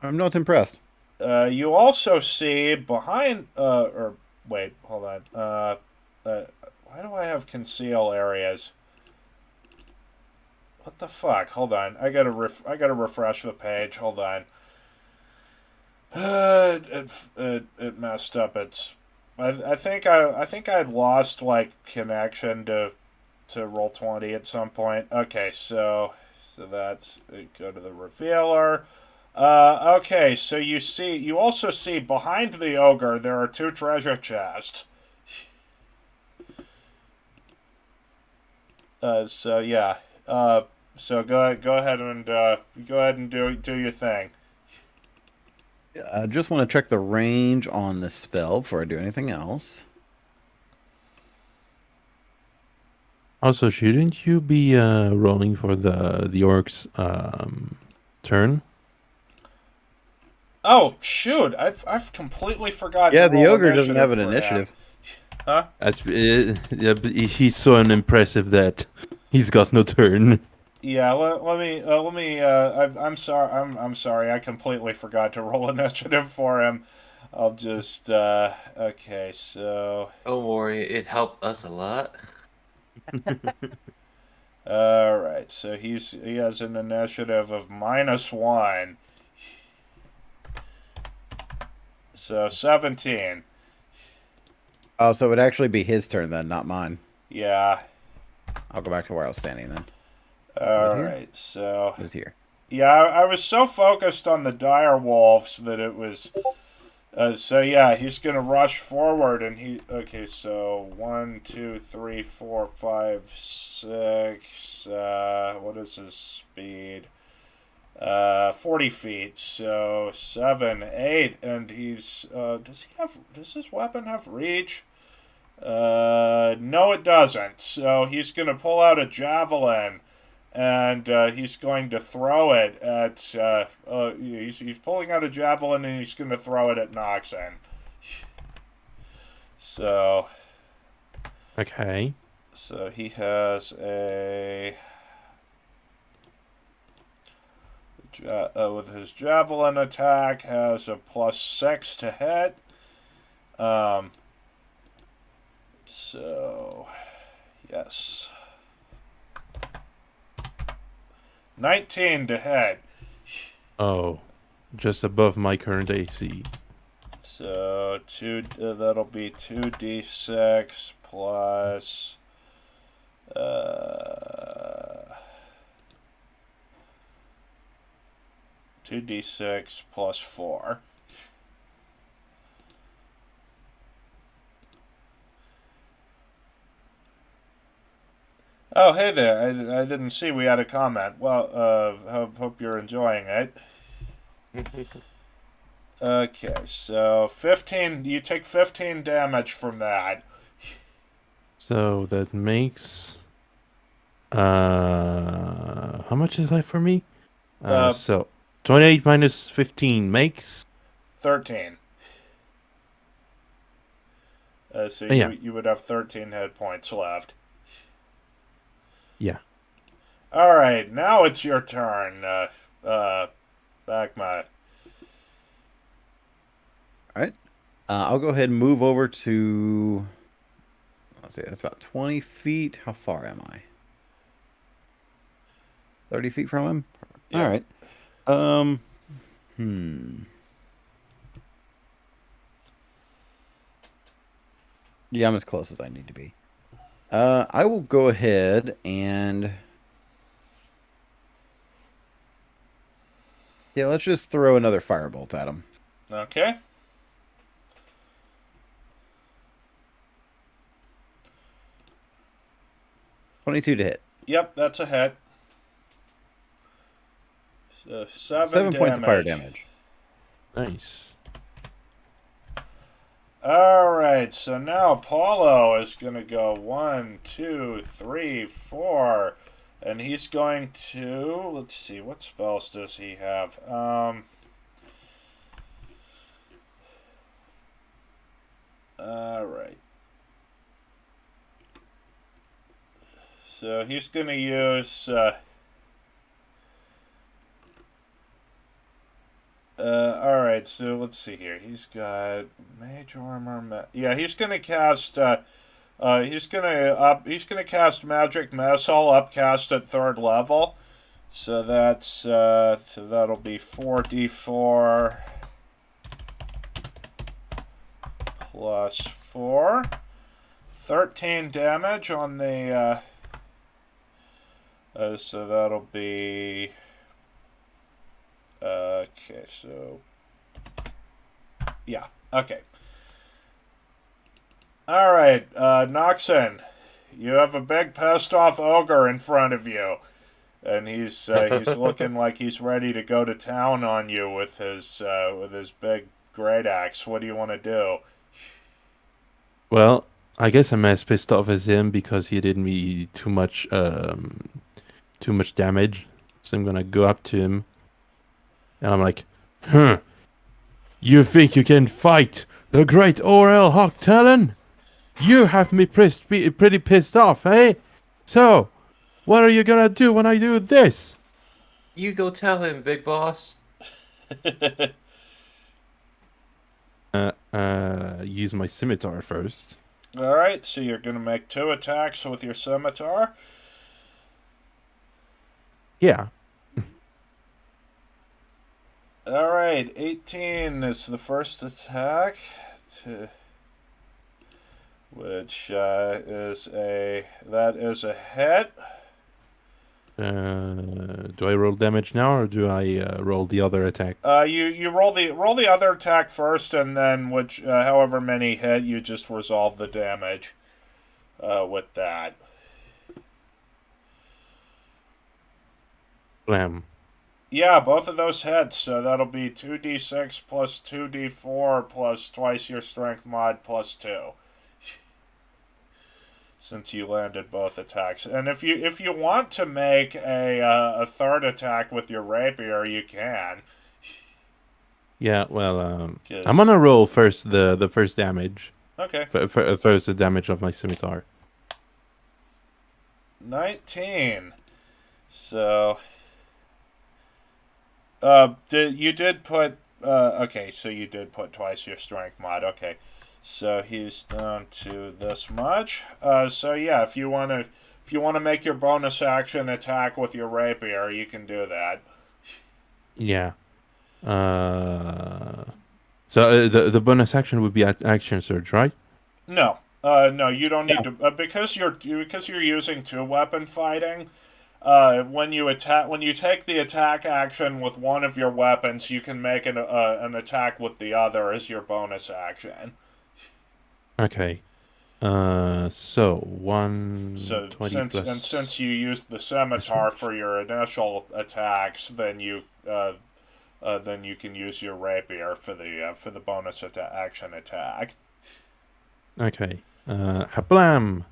A: I'm not impressed.
B: You also see behind, or wait, hold on. Why do I have conceal areas? What the fuck? Hold on. I gotta refresh the page. Hold on. It messed up. I think I lost like connection to Roll20 at some point. Okay, so that's go to the revealer. Okay, so you also see behind the ogre there are two treasure chests. So yeah. So go ahead and do your thing.
A: I just want to check the range on the spell before I do anything else.
C: also, shouldn't you be rolling for the orc's turn?
B: Oh shoot! I've completely forgot to
A: Yeah, the
B: roll
A: ogre doesn't have
B: initiative
A: an
B: for him.
A: initiative.
B: Huh?
C: That's yeah, but he's so unimpressive that he's got no turn.
B: Yeah, let me I'm sorry I'm sorry I completely forgot to roll initiative for him. I'll just okay, so
D: Don't worry, it helped us a lot.
B: all right. So he has an initiative of -1. So 17.
A: Oh, so it would actually be his turn then, not mine.
B: Yeah.
A: I'll go back to where I was standing then.
B: All
A: Here?
B: right. So
A: It was here.
B: yeah, I was so focused on the dire wolves that it was. So yeah, he's gonna rush forward, and he. Okay, so 1, 2, 3, 4, 5, 6. What is his speed? 40 feet. So 7, 8, and he's. Does he have? Does his weapon have reach? No, it doesn't. So he's gonna pull out a javelin and he's going to throw it at. He's pulling out a javelin and he's going to throw it at Noxon. So
C: Okay.
B: he has a with his javelin attack, has a +6 to hit. So, yes. 19 to hit.
C: Oh, just above my current AC.
B: So, that'll be 2d6 plus... 2d6 plus 4. Oh, hey there. I didn't see we had a comment. Well, hope you're enjoying it. Okay, so 15. You take 15 damage from that.
C: So that makes how much is left for me? So 28 minus 15 makes
B: 13. So
C: yeah.
B: you would have 13 hit points left.
C: Yeah.
B: All right, now it's your turn, Bagma.
A: All right. I'll go ahead and move over to. Let's see. That's about 20 feet. How far am I? 30 feet from him.
B: Yep.
A: All right. Yeah, I'm as close as I need to be. I will go ahead and. Yeah, let's just throw another firebolt at him.
B: Okay.
A: $22 to hit.
B: Yep, that's a hit. So
A: 7 points of fire damage.
C: Nice.
B: All right, so now Paulo is going to go 1, 2, 3, 4, and he's going to, let's see, what spells does he have? All right. So he's going to use all right, so let's see here. He's got mage armor. Yeah, he's gonna cast. He's gonna cast magic missile upcast at 3rd level. So that'll be 4d4 plus 4, 13 damage on the. So that'll be. Okay, so yeah, okay. All right, Noxon, you have a big pissed off ogre in front of you, and he's looking like he's ready to go to town on you with his big great axe. What do you want to do?
C: Well, I guess I'm as pissed off as him because he did me too much damage. So I'm gonna go up to him, and I'm like, you think you can fight the great Orel Hawk Talon? You have me pretty pissed off, eh? So, what are you gonna do when I do this?
D: You go tell him, big boss.
C: Use my scimitar first.
B: All right, so you're gonna make 2 attacks with your scimitar.
C: Yeah.
B: All right, 18 is the first attack, which is a hit.
C: Do I roll damage now, or do I roll the other attack?
B: You roll the other attack first, and then however many hit, you just resolve the damage with that.
C: Blam.
B: Yeah, both of those hits, so that'll be 2d6 plus 2d4 plus twice your strength mod plus 2. Since you landed both attacks. And if you want to make a third attack with your rapier, you can.
C: Yeah, well, I'm gonna roll first the first damage.
B: Okay.
C: First the damage of my scimitar.
B: 19. So You did put okay, so you did put twice your strength mod. Okay, so he's down to this much. So yeah, if you wanna make your bonus action attack with your rapier, you can do that.
C: Yeah. So the bonus action would be action surge, right?
B: No, no, you don't need
A: Yeah.
B: to because you're using two weapon fighting. When you take the attack action with one of your weapons, you can make an attack with the other as your bonus action.
C: Okay. So
B: So
C: 120
B: since
C: plus.
B: you used the
C: This one?
B: scimitar for your initial attacks, then you can use your rapier for the bonus action attack.
C: Okay. Hablam!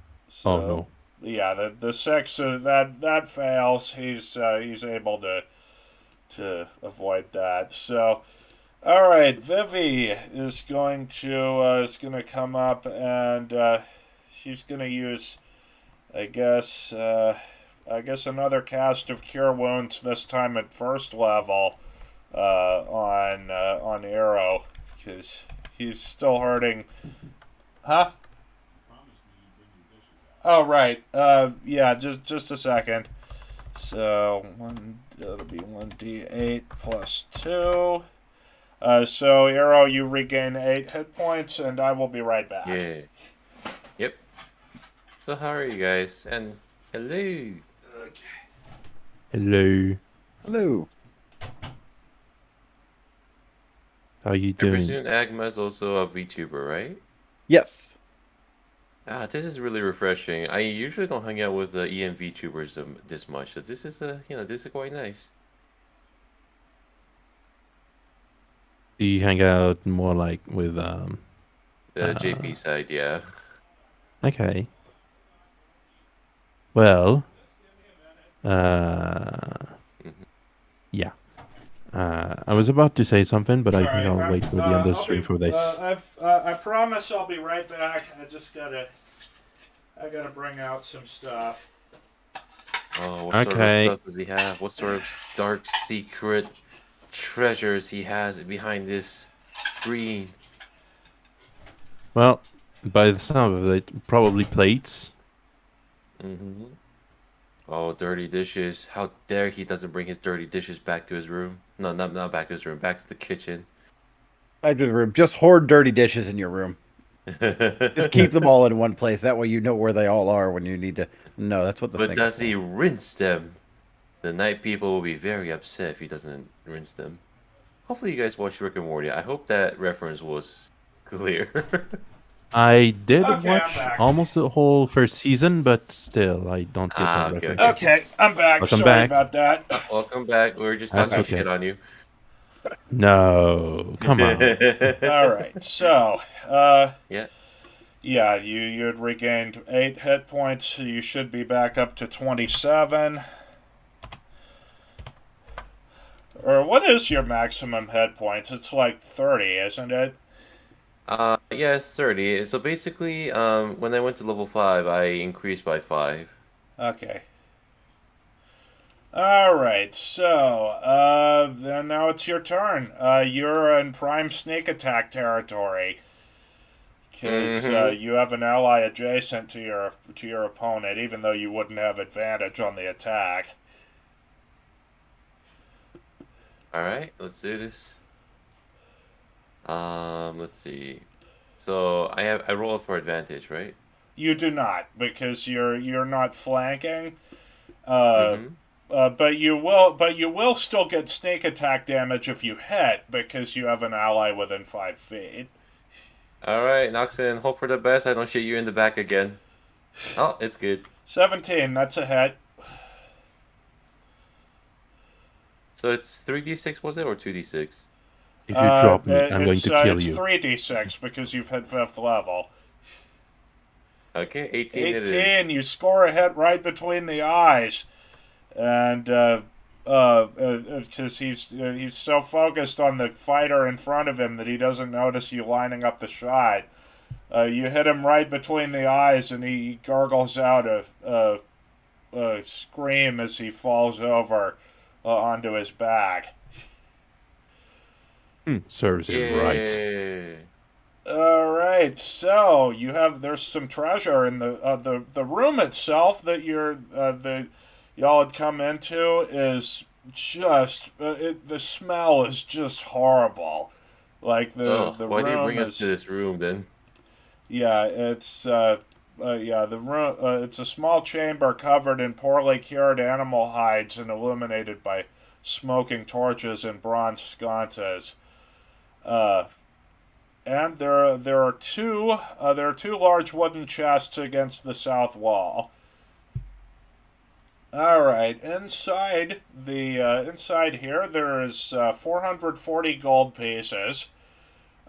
C: Oh
B: So
C: no.
B: yeah, the six that fails. He's able to avoid that. So all right, Vivi is going to come up and she's going to use I guess another cast of Cure Wounds this time at first level on Arrow because he's still hurting. Huh? Oh right. Yeah. Just a second. So that'll be 1d8 plus 2. So Arrow, you regain 8 hit points, and I will be right back.
D: Yeah. Yep. So how are you guys? And hello.
C: Hello.
A: Hello.
C: How you
D: I
C: doing?
D: presume Agma is also a VTuber, right?
A: Yes.
D: Ah, this is really refreshing. I usually don't hang out with the EM VTubers this much, so this is quite nice.
C: Do you hang out more like with
D: The JP side, yeah.
C: okay. Well, uh
D: Mhm.
C: yeah. I was about to say something, but
B: All
C: I think
B: right,
C: I'll wait for the other
B: I'll
C: stream
B: be.
C: for this.
B: I promise I'll be right back. I gotta bring out some stuff.
D: Oh, what sort of
C: Okay.
D: stuff does he have? What sort of dark secret treasures he has behind this screen?
C: Well, by the sound of it, probably plates.
D: Mm-hmm. Oh, dirty dishes. How dare he doesn't bring his dirty dishes back to his room? No, not back to his room, back to the kitchen.
A: Back to the room. Just hoard dirty dishes in your room. Just keep them all in one place. That way you know where they all are when you need to. No, that's what the
D: But
A: sink is
D: does
A: for.
D: he rinse them? The night people will be very upset if he doesn't rinse them. Hopefully you guys watch Rick and Morty. I hope that reference was clear.
C: I did
B: Okay, I'm
C: watch
B: back.
C: almost the whole first season, but still, I don't get that
D: Ah, okay,
C: reference.
D: okay.
B: Okay, I'm back.
C: Welcome
B: Sorry
C: back.
B: about that.
D: Welcome back. We were just
C: That's
D: talking
A: Okay.
D: shit
C: okay.
D: on you.
C: No, come on.
B: All right, so
D: Yeah.
B: yeah, you had regained 8 hit points. So you should be back up to 27. Or what is your maximum hit points? It's like 30, isn't it?
D: Yeah, it's 30. So basically, when I went to level 5, I increased by 5.
B: Okay. All right. So, then now it's your turn. You're in prime sneak attack territory because
D: Mm-hmm.
B: you have an ally adjacent to your opponent, even though you wouldn't have advantage on the attack.
D: Alright, let's do this. Let's see. So I roll for advantage, right?
B: You do not because you're not flanking. Uh,
D: Mm-hmm.
B: but you will still get sneak attack damage if you hit because you have an ally within 5 feet.
D: Alright, Noxon, hope for the best. I don't shoot you in the back again. Oh, it's good.
B: 17, that's a hit.
D: So it's 3d6, was it, or 2d6?
C: If you drop me, I'm going
B: It's
C: to kill
B: it's
C: you.
B: 3d6 because you've hit fifth level.
D: Okay, 18 it is.
B: 18, you score a hit right between the eyes, and because he's so focused on the fighter in front of him that he doesn't notice you lining up the shot. You hit him right between the eyes, and he gargles out a scream as he falls over onto his back.
C: Serves him right.
D: Yay!
B: All right, so there's some treasure in the room itself that y'all had come into is just the smell is just horrible. Like
D: Oh,
B: the
D: why did you
B: room
D: bring us to
B: is
D: this room then?
B: yeah yeah the room it's a small chamber covered in poorly cured animal hides and illuminated by smoking torches and bronze sconces. Uh, and there are two large wooden chests against the south wall. All right, inside here there is 440 gold pieces,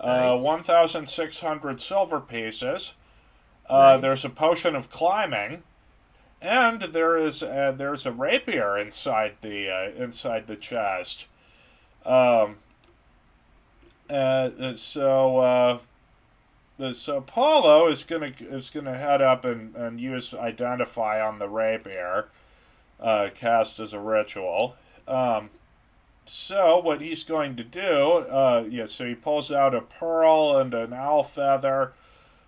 D: Nice,
B: 1,600 silver pieces. There's
D: nice.
B: a potion of climbing, and there's a rapier inside the chest. Um, so So Paulo is gonna head up and use identify on the rapier, cast as a ritual. Um, so what he's going to do, so he pulls out a pearl and an owl feather,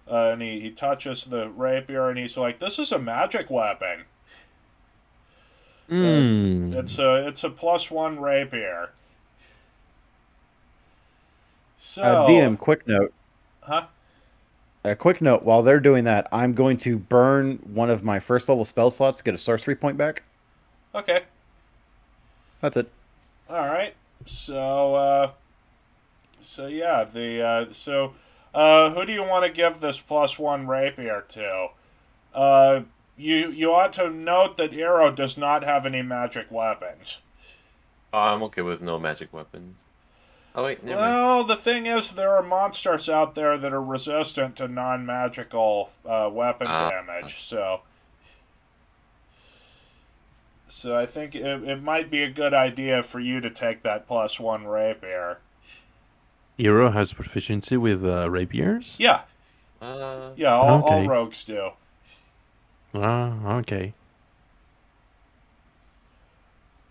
B: and he touches the rapier, and he's like, "This is a magic weapon. Uh,
C: Hmm.
B: it's a +1 rapier."
A: DM,
B: So,
A: quick note.
B: huh?
A: A quick note. While they're doing that, I'm going to burn one of my first level spell slots to get a sorcery point back.
B: Okay,
A: That's it.
B: all right. So, yeah, who do you want to give this +1 rapier to? Uh, you ought to note that Arrow does not have any magic weapons.
D: Oh, I'm okay with no magic weapons. Oh wait, never mind.
B: Well, the thing is, there are monsters out there that are resistant to non-magical weapon
D: Ah,
B: damage. So I think it might be a good idea for you to take that +1 rapier.
C: Hero has proficiency with rapiers.
B: Yeah,
D: uh,
B: yeah, all
C: Okay.
B: rogues do.
C: Okay.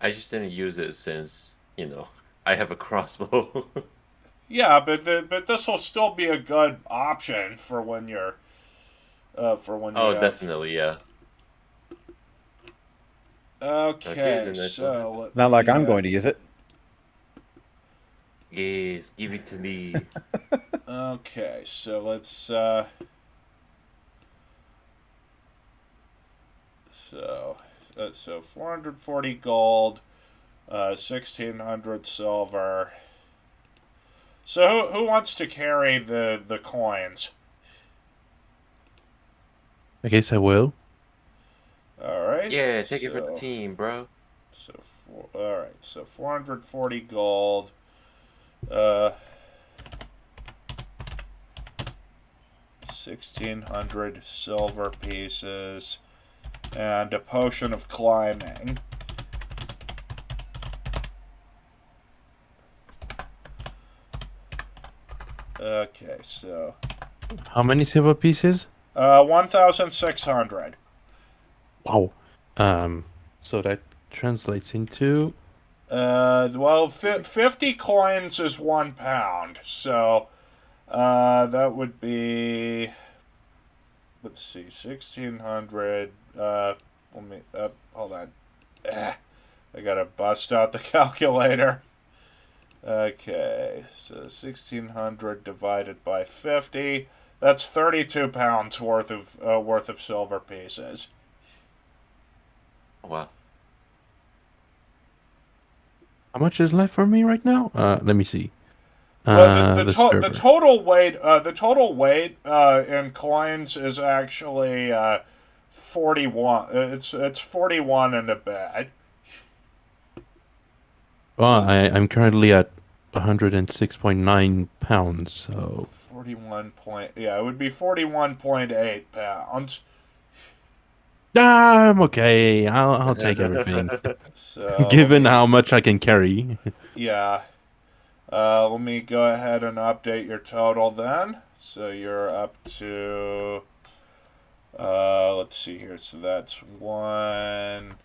D: I just didn't use it since I have a crossbow.
B: Yeah, but this will still be a good option for when you
D: Oh,
B: have.
D: definitely, yeah. Okay,
B: Okay,
D: then let's go ahead.
B: so let
A: Not like
B: me.
A: I'm going to use it.
D: Yes, give it to me.
B: Okay, so let's. So, so 440 gold, 1,600 silver. So who wants to carry the coins?
C: I guess I will.
B: All right,
D: Yeah, take it for the team, bro.
B: all right, so 440 gold. Uh, 1,600 silver pieces, and a potion of climbing. Okay, so
C: How many silver pieces?
B: 1,600.
C: Wow. Um. So that translates into.
B: Well, 50 coins is £1, so that would be, let's see, 1,600. Hold on. I gotta bust out the calculator. Okay, so 1,600 divided by 50. That's £32 worth of silver pieces.
D: Wow.
C: How much is left for me right now? Let me see.
B: Well,
C: The server.
B: the total weight in coins is actually 41. It's 41 and a bit.
C: Well,
B: So
C: I'm currently at 106.9 pounds. So
B: 41 point. Yeah, it would be 41.8 pounds.
C: I'm okay. I'll take everything,
B: So let
C: given
B: me.
C: how much I can carry.
B: Yeah. Let me go ahead and update your total then. So you're up to. Let's see here. So that's 147.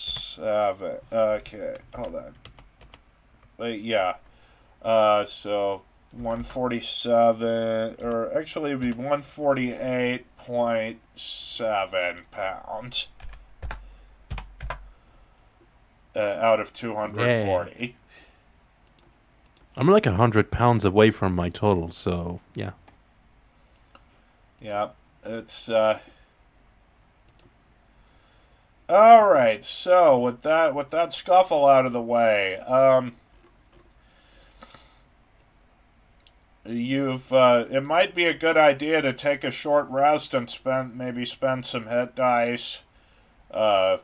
B: 7. Okay, hold on. Wait, yeah. So 147, or actually it'd be 148.7 pounds out of
C: Yeah.
B: 240.
C: I'm like 100 pounds away from my total, so yeah.
B: Yeah, it's all right. So with that scuffle out of the way, it might be a good idea to take a short rest and spend some hit dice. Uh,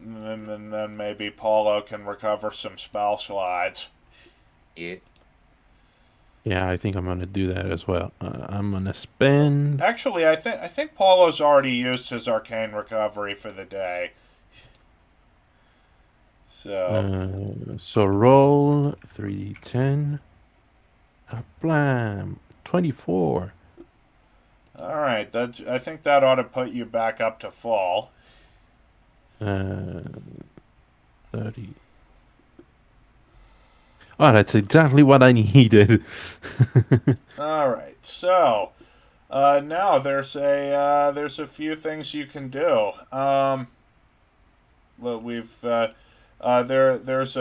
B: and then maybe Paulo can recover some spell slides.
D: Yeah.
C: Yeah, I think I'm gonna do that as well. I'm gonna spend.
B: Actually, I think Paulo's already used his arcane recovery for the day. So
C: So roll 3d10. Blam. 24.
B: all right, I think that ought to put you back up to full.
C: Uh, 30. Oh, that's exactly what I needed.
B: All right, so now there's a few things you can do. Well, there's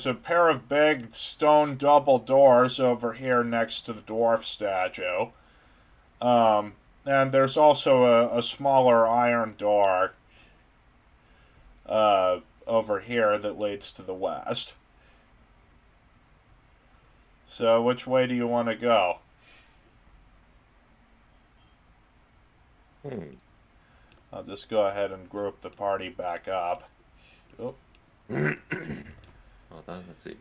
B: a pair of big stone double doors over here next to the dwarf statue. And there's also a smaller iron door over here that leads to the west. So which way do you want to go?
D: Hmm.
B: I'll just go ahead and group the party back up. Oh,
D: Hold on, let's see.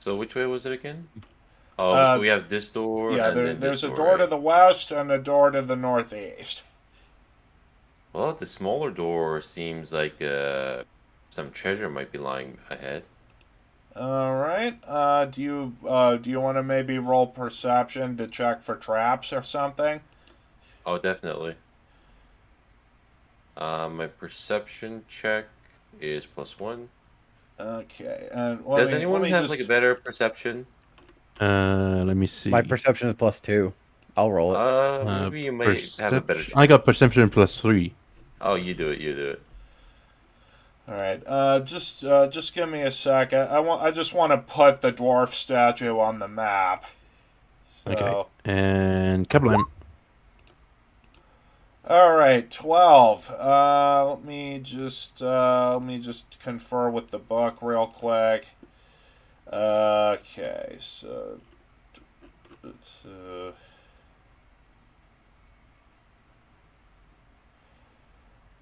D: So which way was it again? Oh,
B: uh,
D: we have this door
B: yeah,
D: and then this
B: there's a
D: door,
B: door to
D: right?
B: the west and a door to the northeast.
D: Well, the smaller door seems like some treasure might be lying ahead.
B: All right. Do you want to maybe roll perception to check for traps or something?
D: Oh, definitely. My perception check is +1.
B: Okay. And
D: Does
B: let
D: anyone
B: me
D: have like a
B: just
D: better perception?
C: Let me
A: My
C: see.
A: perception is +2. I'll roll it.
D: Maybe you might have a better
C: Perception. I
D: chance.
C: got perception +3.
D: Oh, you do it. You do it.
B: All right. Just give me a sec. I just want to put the dwarf statue on the map.
C: Okay.
B: So,
C: And kablam.
B: all right, 12. Let me just confer with the book real quick. Okay, so it's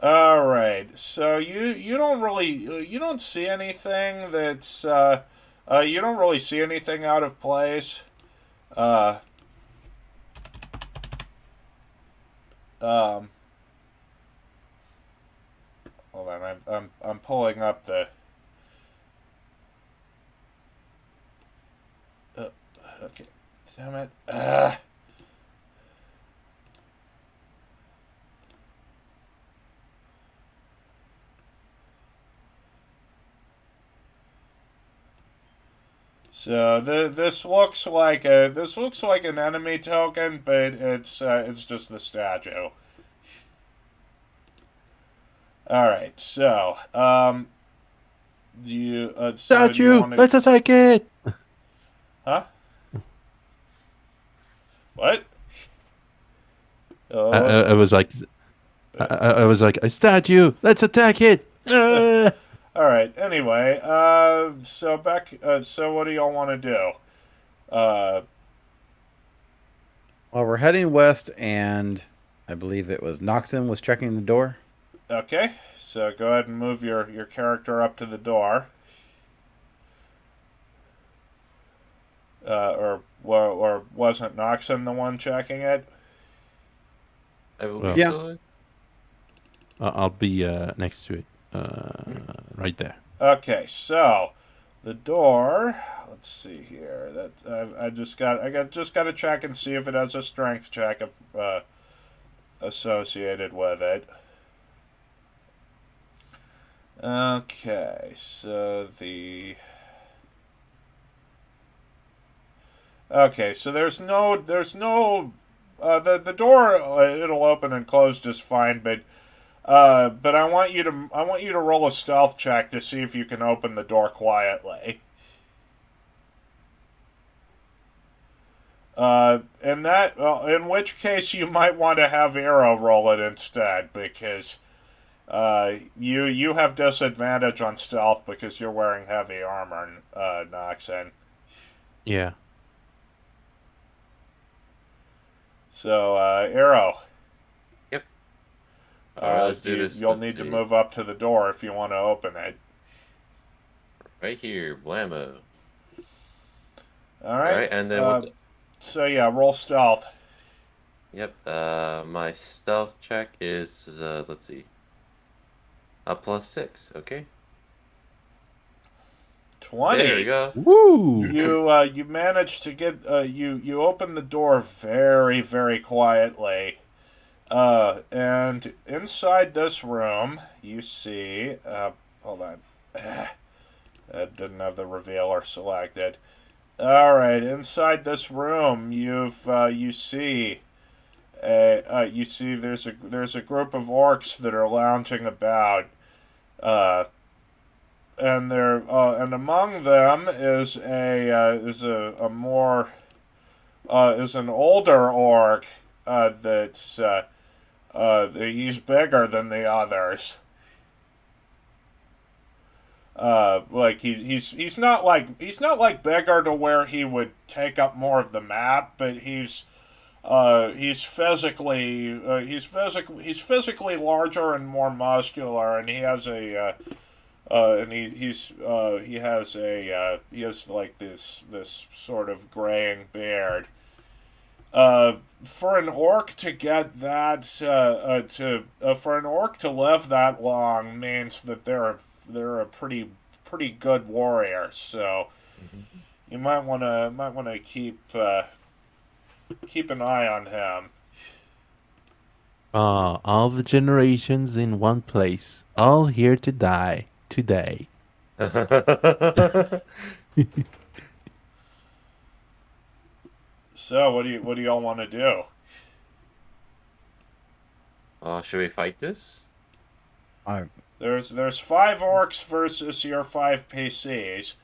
B: all right. So you don't really you don't see anything that's you don't really see anything out of place. Uh, um, Hold on. I'm pulling up the. Okay. Damn it. So this looks like an enemy token, but it's just the statue. All right, so do you
C: Statue!
B: want to?
C: Let's attack it!
B: Huh? What?
C: I,
B: Oh,
C: I, I was like, I was like, a statue! Let's attack it!
B: all right. Anyway, so back. So what do y'all want to do? Uh,
A: Well, we're heading west, and I believe it was Noxon was checking the door.
B: okay. So go ahead and move your character up to the door. Or wasn't Noxon the one checking it?
D: I
C: Well,
D: believe
A: Yeah.
D: so.
C: I'll be next to it. Right there.
B: Okay, so the door. Let's see here. That I just got to check and see if it has a strength check. associated with it. Okay, so there's no the door, it'll open and close just fine, but I want you to roll a stealth check to see if you can open the door quietly. In which case you might want to have Arrow roll it instead, because you have disadvantage on stealth because you're wearing heavy armor, Noxon.
C: Yeah.
B: So Arrow.
D: Yep. All right, let's do this.
B: You'll
D: Let's
B: need to
D: see.
B: move up to the door if you want to open it.
D: Right here, blammo.
B: All right.
D: All right, and then what?
B: So yeah, roll stealth.
D: Yep. My stealth check is let's see. A +6. Okay.
B: 20.
D: There we go.
C: Woo!
B: You managed to get you open the door very very quietly, and inside this room you see hold on, I didn't have the revealer selected. All right, inside this room you see there's a group of orcs that are lounging about. And among them is an older orc that's he's bigger than the others. Like he's not like bigger to where he would take up more of the map, but he's physically larger and more muscular, and he has a he has like this sort of graying beard. For an orc to get that for an orc to live that long means that they're a pretty good warrior. So you might wanna keep an eye on him.
C: All the generations in one place, all here to die today.
B: So what do y'all want to do?
D: Should we fight this?
A: I
B: There's 5 orcs versus your 5 PCs.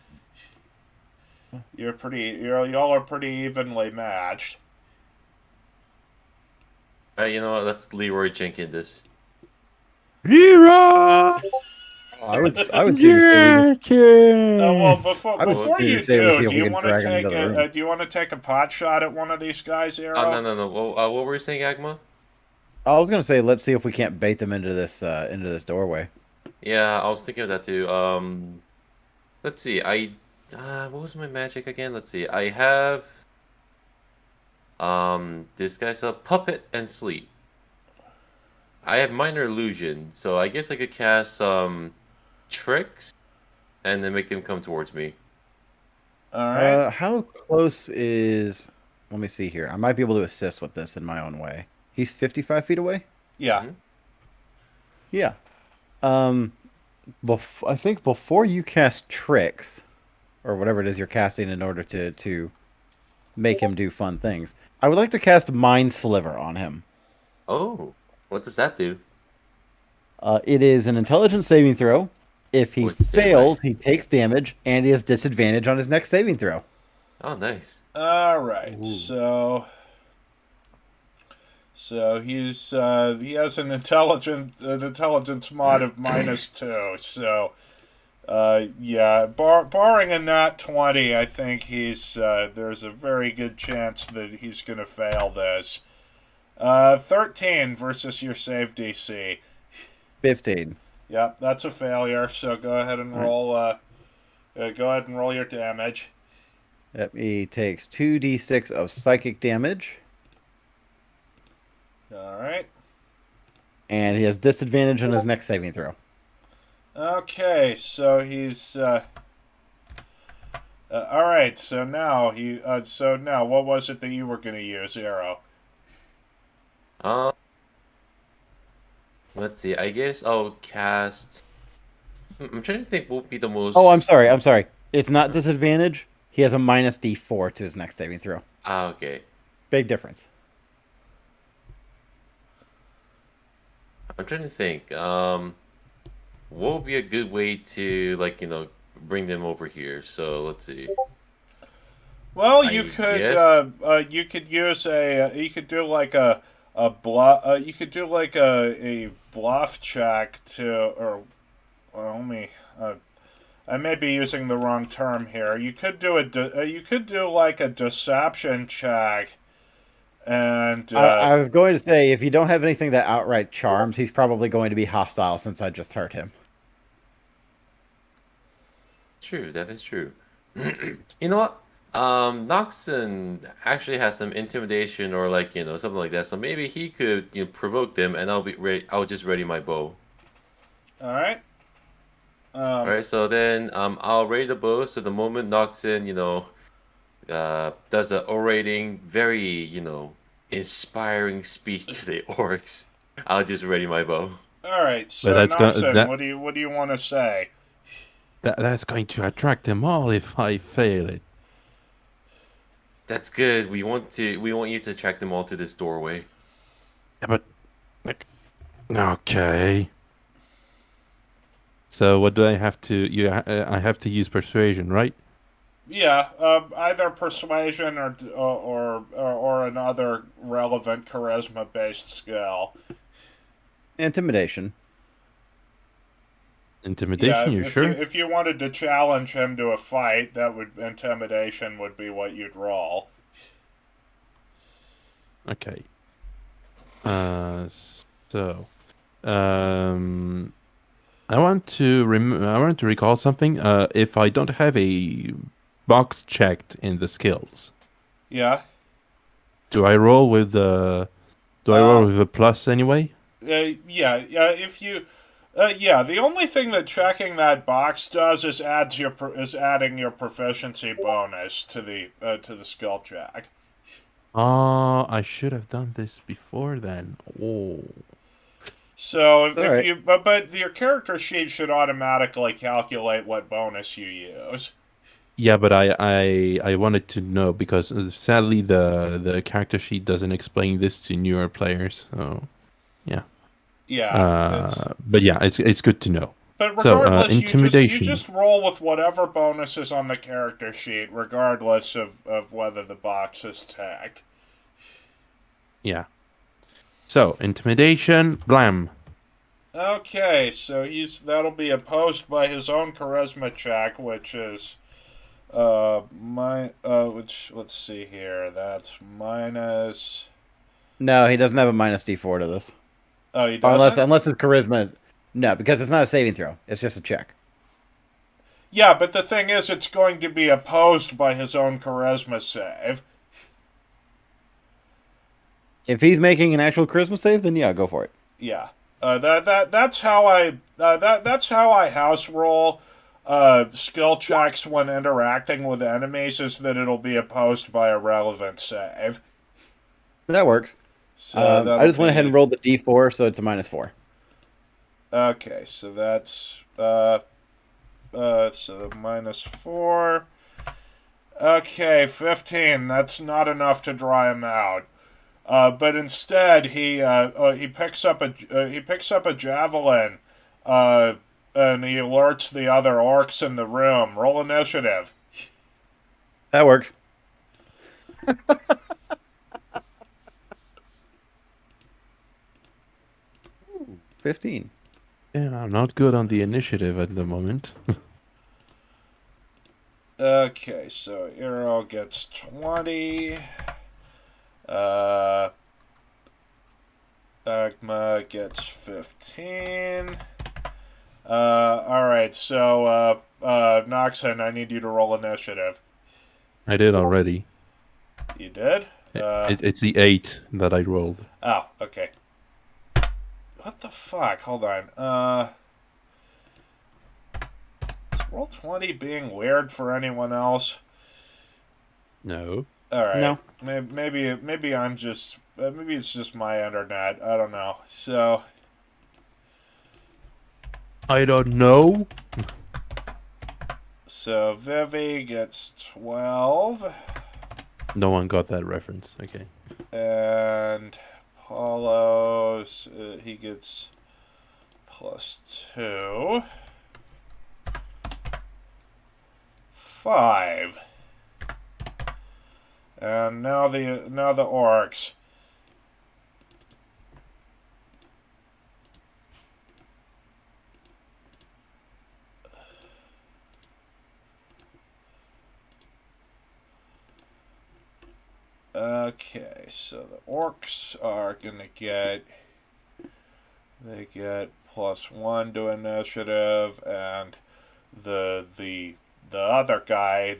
B: Y'all are pretty evenly matched.
D: You know what? Let's Leroy Jenkins this.
C: Leroy
A: I would see you say we can,
B: Well,
C: Jenkins!
A: I would
B: before
A: see
B: you
A: say we see
B: do,
A: if we can drag him into the room.
B: do you want to take a pot shot at one of these guys,
D: Oh
B: Arrow?
D: no. What were you saying, Agma?
A: I was gonna say let's see if we can't bait them into this doorway.
D: Yeah, I was thinking of that too. Let's see. What was my magic again? Let's see. I have this guy's a puppet and sleep. I have minor illusion, so I guess I could cast some tricks and then make them come towards me.
B: All right.
A: How close is? Let me see here. I might be able to assist with this in my own way. He's 55 feet away.
B: Yeah.
D: Mhm.
A: Yeah. I think before you cast tricks, or whatever it is you're casting in order to make him do fun things, I would like to cast Mind Sliver on him.
D: Oh, what does that do?
A: It is an intelligence saving throw. If he
D: With
A: fails, he takes damage, and he has disadvantage on his next saving throw.
D: Oh, nice.
B: All right.
C: Ooh.
B: So he has an intelligence mod of -2. So yeah, barring a nat 20, I think there's a very good chance that he's gonna fail this. 13 versus your save DC.
A: 15.
B: Yep, that's a failure. So go ahead and roll. Go ahead and roll your damage.
A: Yep, he takes 2d6 of psychic damage,
B: All right.
A: and he has disadvantage on his next saving throw.
B: Okay, so he's. All right, so now what was it that you were going to use, Arrow?
D: Uh, Let's see. I guess I'll cast. I'm trying to think what would be the
A: Oh, I'm
D: most.
A: sorry. I'm sorry. It's not disadvantage. He has a minus D4 to his next saving throw.
D: Ah, okay.
A: Big difference.
D: I'm trying to think. What would be a good way to bring them over here? So let's see.
B: Well,
D: I guess.
B: you could use you could do like you could do like a bluff check to or well, let me I may be using the wrong term here. You could do you could do like a deception check and
A: I was going to say, if you don't have anything that outright charms, he's probably going to be hostile since I just hurt him.
D: True. That is true. You know what? Noxon actually has some intimidation or something like that. So maybe he could provoke them, and I'll be ready. I'll just ready my bow.
B: all right.
D: All right. So then I'll ready the bow. So the moment Noxon does a orating, very inspiring speech to the orcs, I'll just ready my bow.
B: All right.
C: But
B: So Noxon, what do you want to say?
C: that's going to attract them all if I fail it.
D: That's good. We want you to attract them all to this doorway.
C: Yeah, but like, okay. So what do I have to? I have to use persuasion, right?
B: Yeah, either persuasion or another relevant charisma based skill.
A: Intimidation.
B: Yeah,
C: Intimidation. You sure?
B: if you wanted to challenge him to a fight, that would intimidation would be what you'd roll.
C: Okay. So, um, I want to recall something. If I don't have a box checked in the skills,
B: Yeah.
C: do I roll with the? Do I roll
B: Uh,
C: with a plus anyway?
B: yeah. If you, yeah. The only thing that checking that box does is adding your proficiency bonus to the skill check.
C: Oh, I should have done this before then. Oh.
B: So
A: All
B: if
A: right.
B: you, but your character sheet should automatically calculate what bonus you use.
C: Yeah, but I wanted to know because sadly the character sheet doesn't explain this to newer players. So yeah.
B: Yeah, it's.
C: But yeah, it's good to know.
B: But
C: So
B: regardless, you
C: intimidation.
B: just roll with whatever bonus is on the character sheet, regardless of whether the box is tagged.
C: Yeah. So intimidation. Blam.
B: Okay, so that'll be opposed by his own charisma check, which is which let's see here. That's minus.
A: No, he doesn't have a minus D4 to this.
B: Oh, he
A: Unless
B: doesn't.
A: his charisma. No, because it's not a saving throw. It's just a check.
B: Yeah, but the thing is, it's going to be opposed by his own charisma save.
A: If he's making an actual charisma save, then yeah, go for it.
B: Yeah. That's how that's how I house roll skill checks when interacting with enemies is that it'll be opposed by a relevant save.
A: That works.
B: So
A: I
B: that'll
A: just went ahead and
B: be
A: rolled the D4, so it's a -4.
B: okay. So that's so -4. Okay, 15. That's not enough to dry him out. But instead, he picks up a javelin, and he alerts the other orcs in the room. Roll initiative.
A: That works. 15.
C: Yeah, I'm not good on the initiative at the moment.
B: Okay, so Eero gets 20. Uh, Agma gets 15. All right. So, Noxon, I need you to roll initiative.
C: I did already.
B: You did?
C: It's the 8 that I rolled.
B: Oh, okay. What the fuck? Hold on. Is roll 20 being weird for anyone else?
C: No.
B: All right.
A: No.
B: Maybe I'm just maybe it's just my internet. I don't know. So
C: I don't know.
B: So Vivi gets 12.
C: No one got that reference. Okay.
B: And Paulo's, he gets +2. 5. And now the orcs. Okay, so the orcs are gonna get, they get +1 to initiative, and the other guy,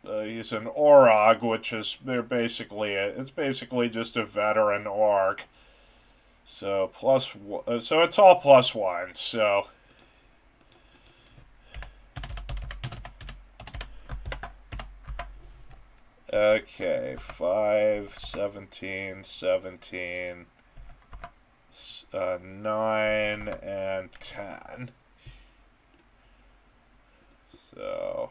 B: he's an Orog, which is it's basically just a veteran orc. So so it's all +1. So okay, 5, 17, 17, 9, and 10. So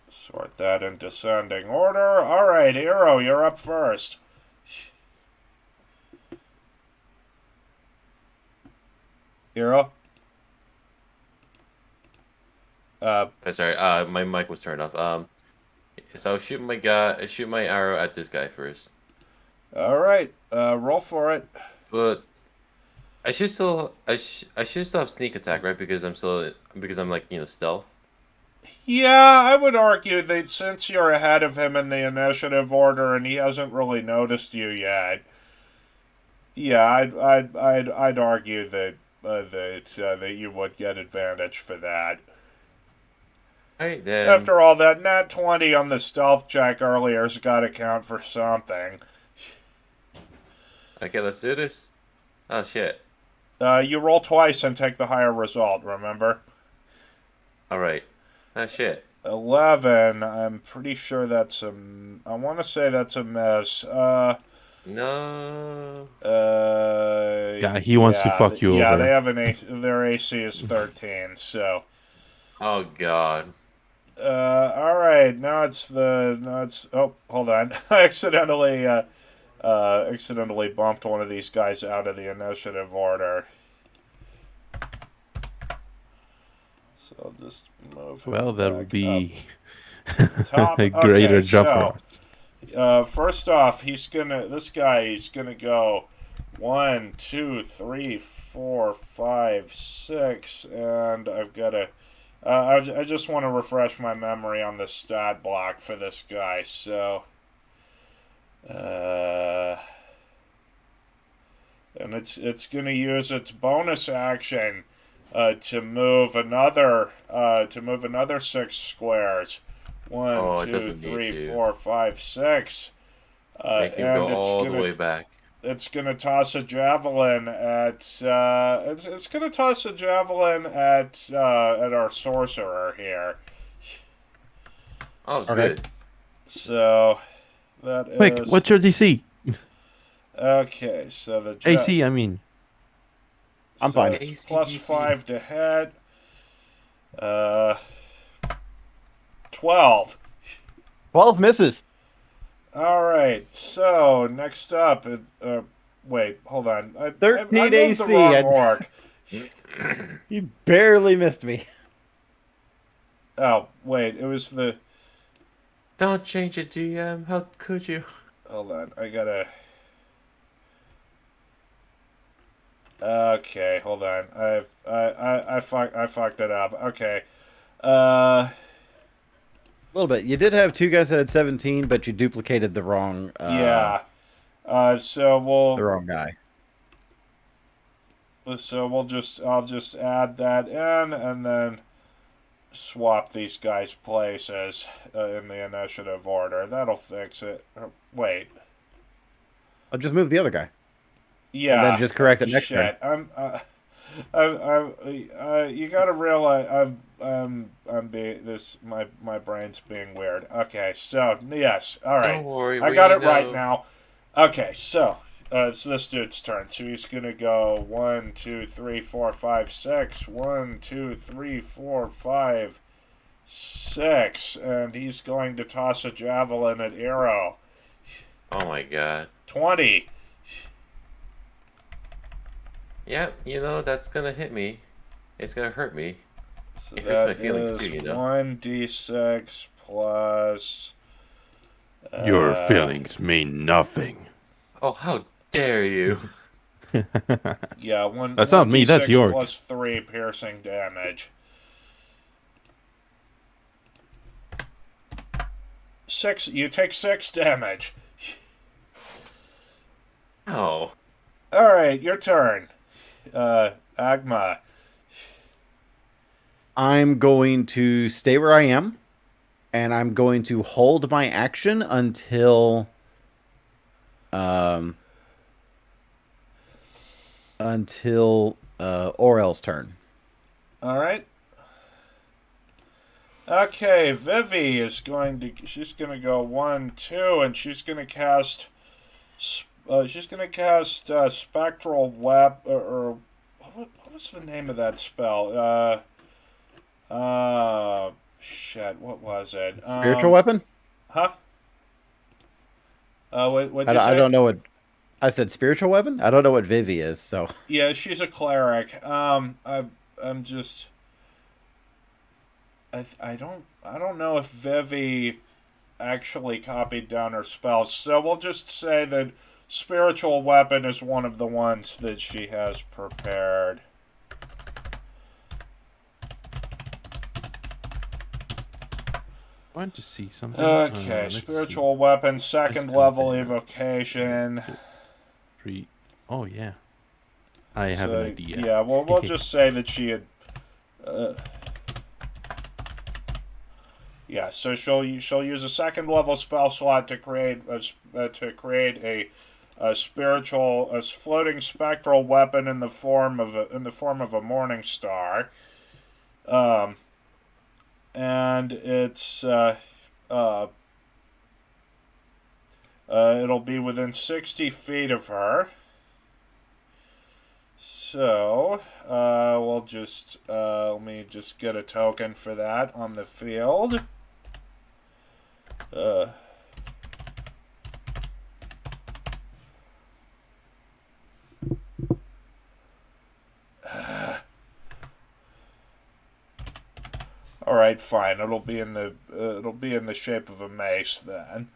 B: sort that in descending order. All right, Hero, you're up first. Hero?
D: Sorry, my mic was turned off. So I'll shoot my arrow at this guy first.
B: All right, roll for it.
D: But I should still have sneak attack, right? Because I'm like, stealth.
B: Yeah, I would argue that since you're ahead of him in the initiative order and he hasn't really noticed you yet, yeah, I'd argue that that you would get advantage for that.
D: Alright, then.
B: After all, that nat 20 on the stealth check earlier's got to count for something.
D: Okay, let's do this. Oh shit.
B: You roll twice and take the higher result, remember?
D: Alright. Oh shit.
B: 11, I'm pretty sure that's a... I want to say that's a miss.
D: No.
C: Yeah, he wants to fuck you
B: yeah,
C: over.
B: they have their AC is 13, so...
D: Oh god.
B: Alright, now it's... Oh, hold on. I accidentally bumped one of these guys out of the initiative order. So I'll just move him
C: Well, that
B: back
C: would be
B: Top.
C: a greater
B: Okay,
C: job
B: so,
C: for us.
B: first off, he's gonna go 1, 2, 3, 4, 5, 6, and I've got to. I just want to refresh my memory on the stat block for this guy. So, and it's gonna use its bonus action to move another 6 squares.
D: Oh,
B: 1,
D: it
B: 2,
D: doesn't need
B: 3,
D: to.
B: 4, 5, 6.
D: Make him go
B: And
D: all the way back.
B: it's gonna toss a javelin at it's gonna toss a javelin at our sorcerer here.
D: Oh, it's
A: Okay.
D: good.
B: So that is
C: Quick, what's your DC?
B: okay. So the
C: AC, I mean.
A: I'm fine.
B: It's +5 to hit. 12.
A: 12 misses.
B: All right. So next up, wait, hold on. I
A: 13
B: moved
A: AC.
B: the wrong orc.
A: You barely missed me.
B: Oh wait, it was the.
D: Don't change it, DM. How could you?
B: Hold on, I gotta. Okay, hold on. I fucked it up. Okay.
A: A little bit. You did have two guys that had 17, but you duplicated the wrong.
B: Yeah. So
A: The wrong guy.
B: I'll just add that in and then swap these guys' places in the initiative order. That'll fix it. Wait.
A: I'll just move the other guy.
B: Yeah.
A: And then just correct it next
B: Shit.
A: turn.
B: You gotta realize I'm being this. My brain's being weird. Okay, so yes, all right,
D: Don't worry,
B: I got
D: we
B: it right
D: know.
B: now. Okay, so it's this dude's turn. So he's gonna go 1, 2, 3, 4, 5, 6. 1, 2, 3, 4, 5, 6, and he's going to toss a javelin at Arrow.
D: Oh my god.
B: 20.
D: Yep, that's gonna hit me. It's gonna hurt me.
B: So
D: It hurts my
B: that
D: feelings too,
B: is 1d6 plus.
C: Your
B: Uh,
C: feelings mean nothing.
D: Oh, how dare you?
B: yeah, one
C: That's not
B: one
C: me, that's
B: d6
C: York.
B: plus 3 piercing damage. 6. You take 6 damage.
D: Oh.
B: All right, your turn. Agma.
A: I'm going to stay where I am, and I'm going to hold my action um until Orel's turn.
B: All right. Okay, Vivi is going to. She's going to go 1, 2, and she's going to cast. She's going to cast spectral web or what was the name of that spell? Shit. What was it?
A: Spiritual weapon?
B: Huh? What'd you
A: I
B: say?
A: don't know what I said. Spiritual weapon? I don't know what Vivi is. So
B: Yeah, she's a cleric. I'm just. I don't know if Vivi actually copied down her spells, so we'll just say that spiritual weapon is one of the ones that she has prepared.
C: I want to see something.
B: Okay,
C: Let's
B: spiritual weapon, second level
C: compare.
B: evocation.
C: 3. Oh yeah, I have an
B: So
C: idea.
B: yeah, well, we'll just say that she had. Uh, yeah, so she'll use a second level spell slot to create a spiritual a floating spectral weapon in the form of a morning star. Um, and uh, it'll be within 60 feet of her. So we'll just let me just get a token for that on the field. Uh, all right, fine. It'll be in the shape of a mace then.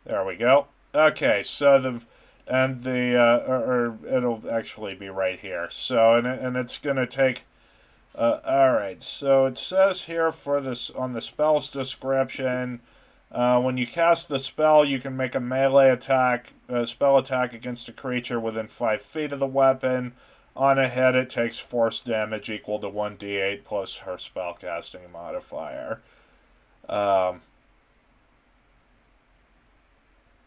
B: There we go. Okay, so or it'll actually be right here. So and it's gonna take. All right. So it says here for this on the spell's description. When you cast the spell, you can make a melee attack, spell attack against a creature within 5 feet of the weapon. On a hit, it takes force damage equal to 1d8 plus her spellcasting modifier. Um,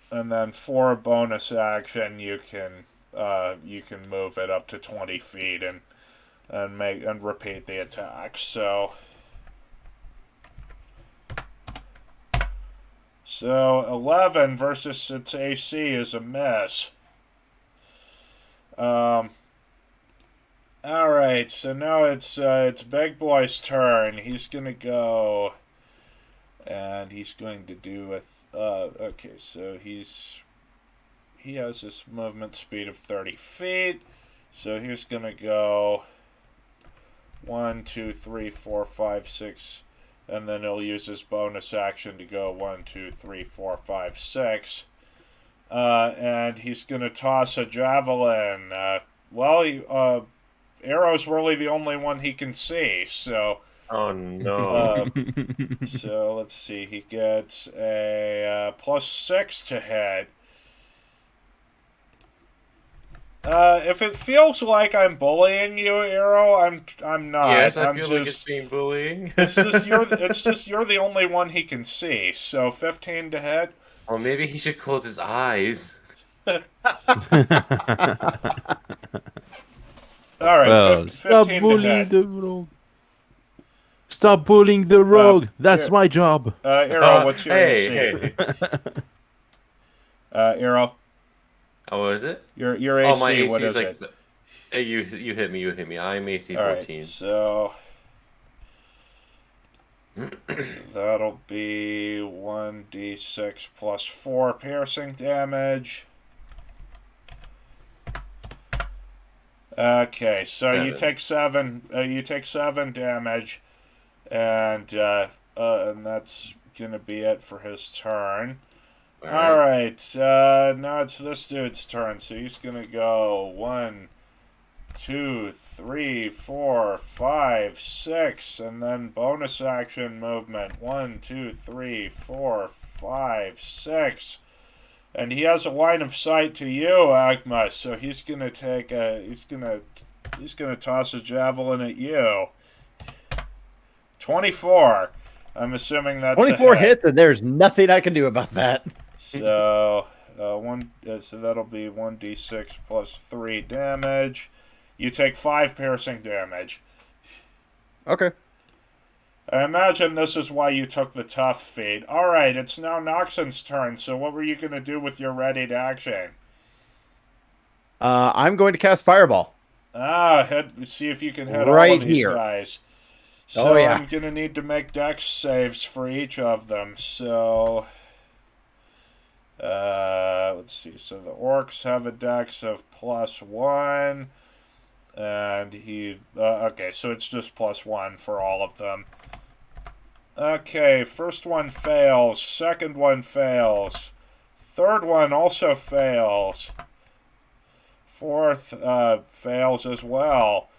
B: and then for a bonus action, you can move it up to 20 feet and repeat the attack. So 11 versus its AC is a miss. All right, so now it's Big Boy's turn. He's gonna go, and he's going to do with. Okay, so he has this movement speed of 30 feet. So he's gonna go 1, 2, 3, 4, 5, 6, and then he'll use his bonus action to go 1, 2, 3, 4, 5, 6. And he's gonna toss a javelin. Arrow's really the only one he can see, so.
D: Oh no.
B: So let's see. He gets a +6 to hit. If it feels like I'm bullying you, Arrow, I'm
D: Yes,
B: not.
D: I
B: I'm
D: feel like it's
B: just.
D: being bullying.
B: It's just you're the only one he can see. So 15 to hit.
D: Or maybe he should close his eyes.
B: All right,
C: Well, stop
B: 15 to
C: bullying
B: hit.
C: the rogue. Stop bullying the rogue. That's
B: Here,
C: my job.
B: Arrow, what's your
D: Hey,
B: AC?
D: hey.
B: Arrow,
D: Oh, what is it?
B: your
D: Oh, my
B: AC. What
D: AC is
B: is
D: like.
B: it?
D: Hey, you hit me. You hit me. I'm AC
B: All right,
D: 14.
B: so that'll be 1d6 plus 4 piercing damage. Okay, so you
D: 7.
B: take 7. You take 7 damage, and that's gonna be it for his turn.
D: All
B: All
D: right.
B: right, now it's this dude's turn. So he's gonna go 1, 2, 3, 4, 5, 6, and then bonus action movement. 1, 2, 3, 4, 5, 6. And he has a line of sight to you, Agma, so he's gonna take a he's gonna toss a javelin at you. 24. I'm assuming that's a
A: 24
B: hit.
A: hits, and there's nothing I can do about that.
B: So so that'll be 1d6 plus 3 damage. You take 5 piercing damage.
A: Okay.
B: I imagine this is why you took the tough feat. Alright, it's now Noxon's turn, so what were you going to do with your readied action?
A: I'm going to cast Fireball.
B: See if you can hit all
A: Right
B: of these
A: here.
B: guys. So
A: Oh, yeah.
B: I'm going to need to make dex saves for each of them. So, let's see. So the orcs have a dex of +1. And okay, so it's just +1 for all of them. Okay, first one fails. Second one fails. Third one also fails. Fourth fails as well.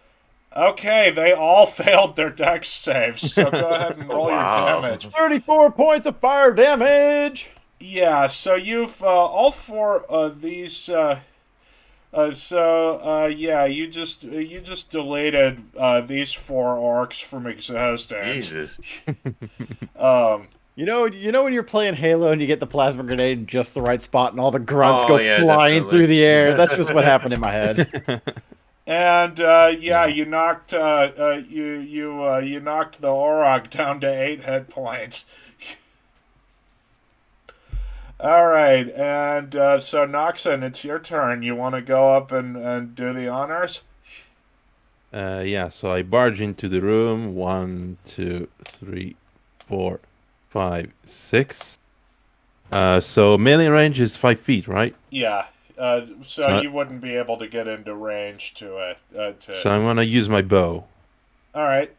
B: Okay, they all failed their dex saves, so go ahead and roll your damage.
A: 34 points of fire damage!
B: Yeah, so you've all 4 of these. Yeah, you just deleted these 4 orcs from existence.
D: Jesus.
A: You know when you're playing Halo and you get the plasma grenade in just the right spot and all the grunts go
D: yeah,
A: flying
D: definitely.
A: through the air? That's just what happened in my head.
B: And you knocked you knocked the Orog down to 8 hit points. All right, and so Noxon, it's your turn. You want to go up and do the honors?
C: Yeah, so I barge into the room. 1, 2, 3, 4, 5, 6. So melee range is 5 feet, right?
B: Yeah.
C: So-
B: You wouldn't be able to get into range to it.
C: So I'm gonna use my bow.
B: All right.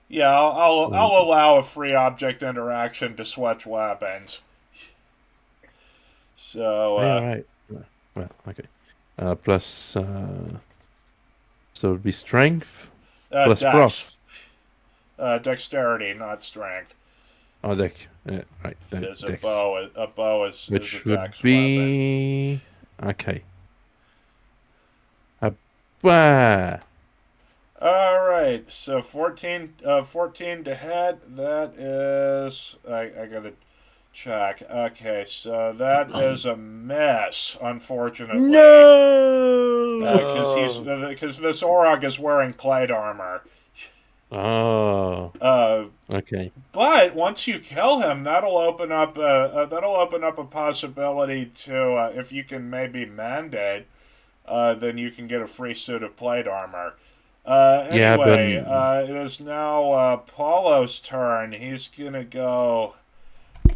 B: Yeah, I'll allow a free object interaction to switch weapons. So
C: Yeah, right. Well, okay. Plus, so it'd be strength plus
B: dex.
C: prof.
B: Dexterity, not strength.
C: Oh, deck. Right.
B: Because a
C: Dex.
B: bow is
C: Which
B: a
C: would
B: dex weapon.
C: be okay. Bah.
B: All right, so 14 to hit. That is I gotta check. Okay, so that is a miss, unfortunately.
C: No.
B: Because this Orog is wearing plate armor.
C: Oh. Okay.
B: But once you kill him, that'll open up a possibility to if you can maybe mend it, then you can get a free suit of plate armor. Anyway, it is now Paulo's turn. He's gonna go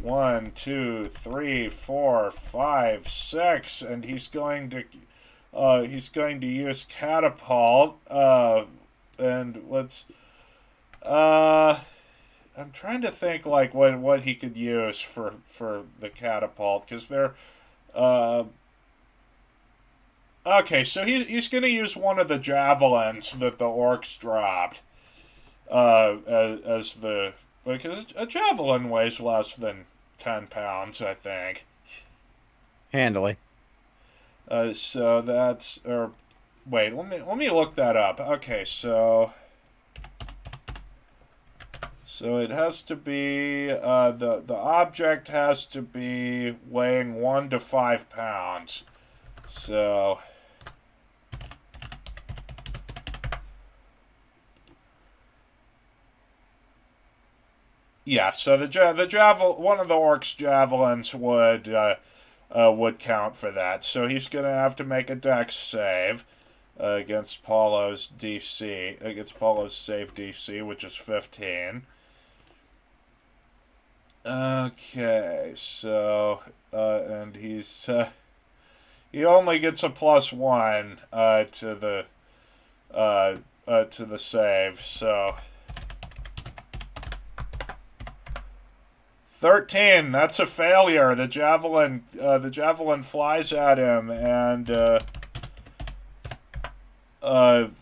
B: 1, 2, 3, 4, 5, 6, and he's going to use catapult. And let's I'm trying to think like what he could use for the catapult because they're okay, so he's going to use one of the javelins that the orcs dropped as the because a javelin weighs less than 10 pounds, I think.
A: Handily.
B: So that's or wait, let me look that up. Okay, so it has to be the object has to be weighing 1 to 5 pounds. So yeah, so the one of the orc's javelins would count for that. So he's gonna have to make a dex save against Paulo's DC, against Paulo's save DC, which is 15. Okay, so and he only gets a +1 to the save. So 13. That's a failure. The javelin flies at him, and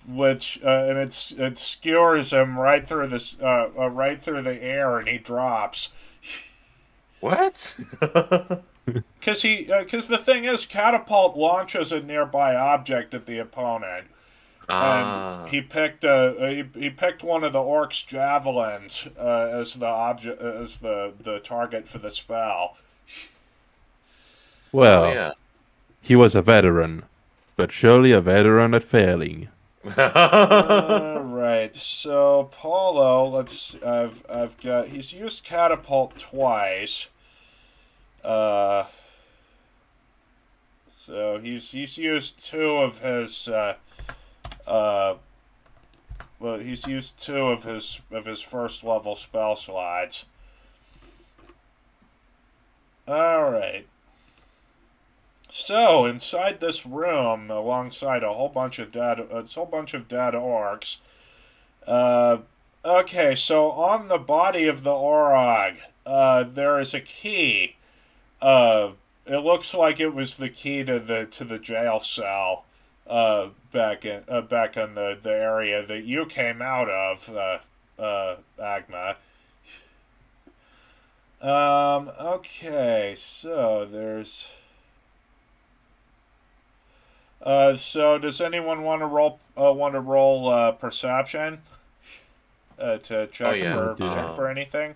B: which and it skewers him right through the air, and he drops.
D: What?
B: Because the thing is, catapult launches a nearby object at the opponent, and he picked one of the orc's javelins as the object as the target for the spell.
C: Well,
D: yeah.
C: he was a veteran, but surely a veteran at failing.
B: Right. So Paulo, I've got he's used catapult twice. So he's used two of his he's used two of his first level spell slots. All right. So inside this room, alongside a whole bunch of dead orcs. Okay, so on the body of the Orog, there is a key. It looks like it was the key to the jail cell. Back in the area that you came out of, Agma. Okay, so there's. So does anyone want to roll perception? To check for anything.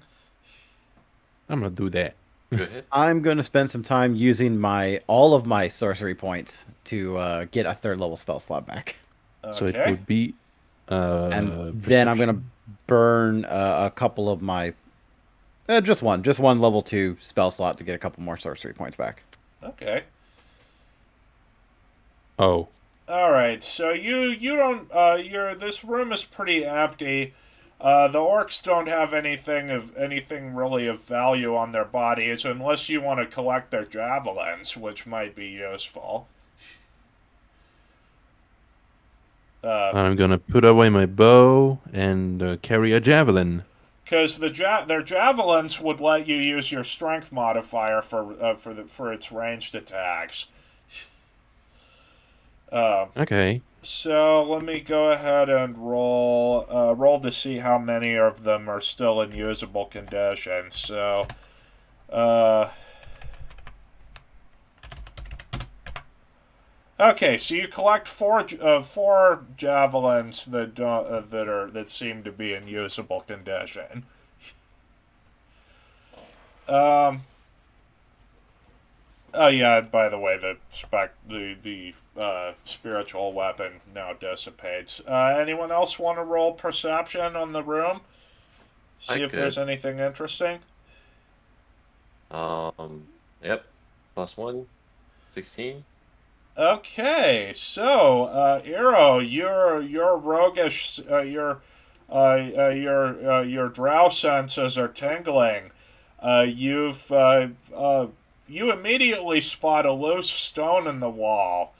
C: I'm gonna do that.
D: Go ahead.
A: I'm going to spend some time using all of my sorcery points to get a 3rd level spell slot back.
B: Okay.
C: So it would be.
A: And then I'm going to burn a couple of my. Just one level 2 spell slot to get a couple more sorcery points back.
B: Okay.
C: Oh.
B: All right. So you don't this room is pretty empty. The orcs don't have anything really of value on their bodies unless you want to collect their javelins, which might be useful.
C: I'm gonna put away my bow and carry a javelin.
B: Because their javelins would let you use your strength modifier for its ranged attacks.
C: Okay.
B: So let me go ahead and roll to see how many of them are still in usable condition. So, okay, so you collect four javelins that seem to be in usable condition. Oh yeah, by the way, the spiritual weapon now dissipates. Anyone else want to roll perception on the room? See if there's anything interesting.
D: Yep. +1, 16.
B: Okay, so Eero, your roguish, your drow senses are tingling. You immediately spot a loose stone in the wall,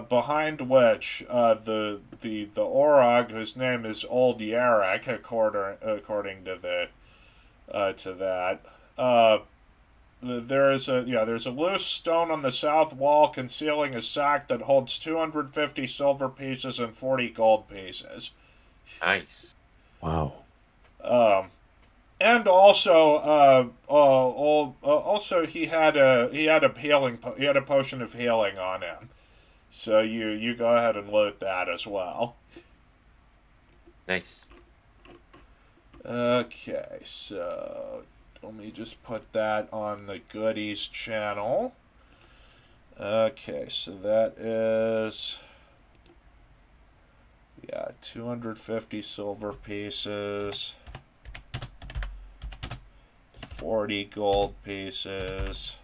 B: behind which the Orog, whose name is Old Yarrick, according to that, there's a loose stone on the south wall concealing a sack that holds 250 silver pieces and 40 gold pieces.
D: Nice.
C: Wow.
B: And also, he had a potion of healing on him. So you go ahead and loot that as well.
D: Nice.
B: Okay, so let me just put that on the goodies channel. Okay, so that is, yeah, 250 silver pieces, 40 gold pieces,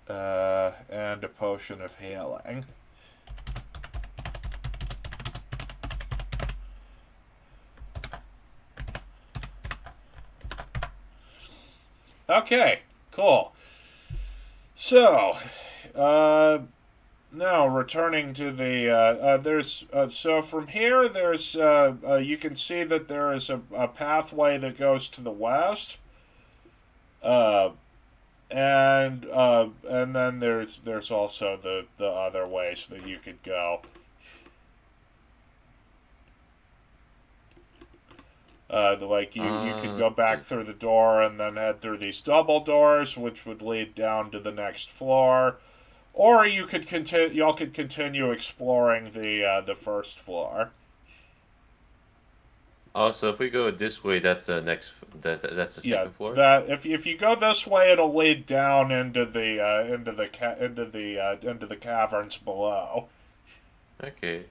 B: and a potion of healing. Okay, cool. So, now returning to the there's so from here there's you can see that there is a pathway that goes to the west, uh, and then there's also the other ways that you could go. Like you could go back
D: Okay.
B: through the door and then head through these double doors, which would lead down to the next floor, or you could continue. Y'all could continue exploring the first floor.
D: Also, if we go this way, that's that's the
B: Yeah,
D: second floor.
B: that if you go this way, it'll lead down into into the caverns below.
D: Okay.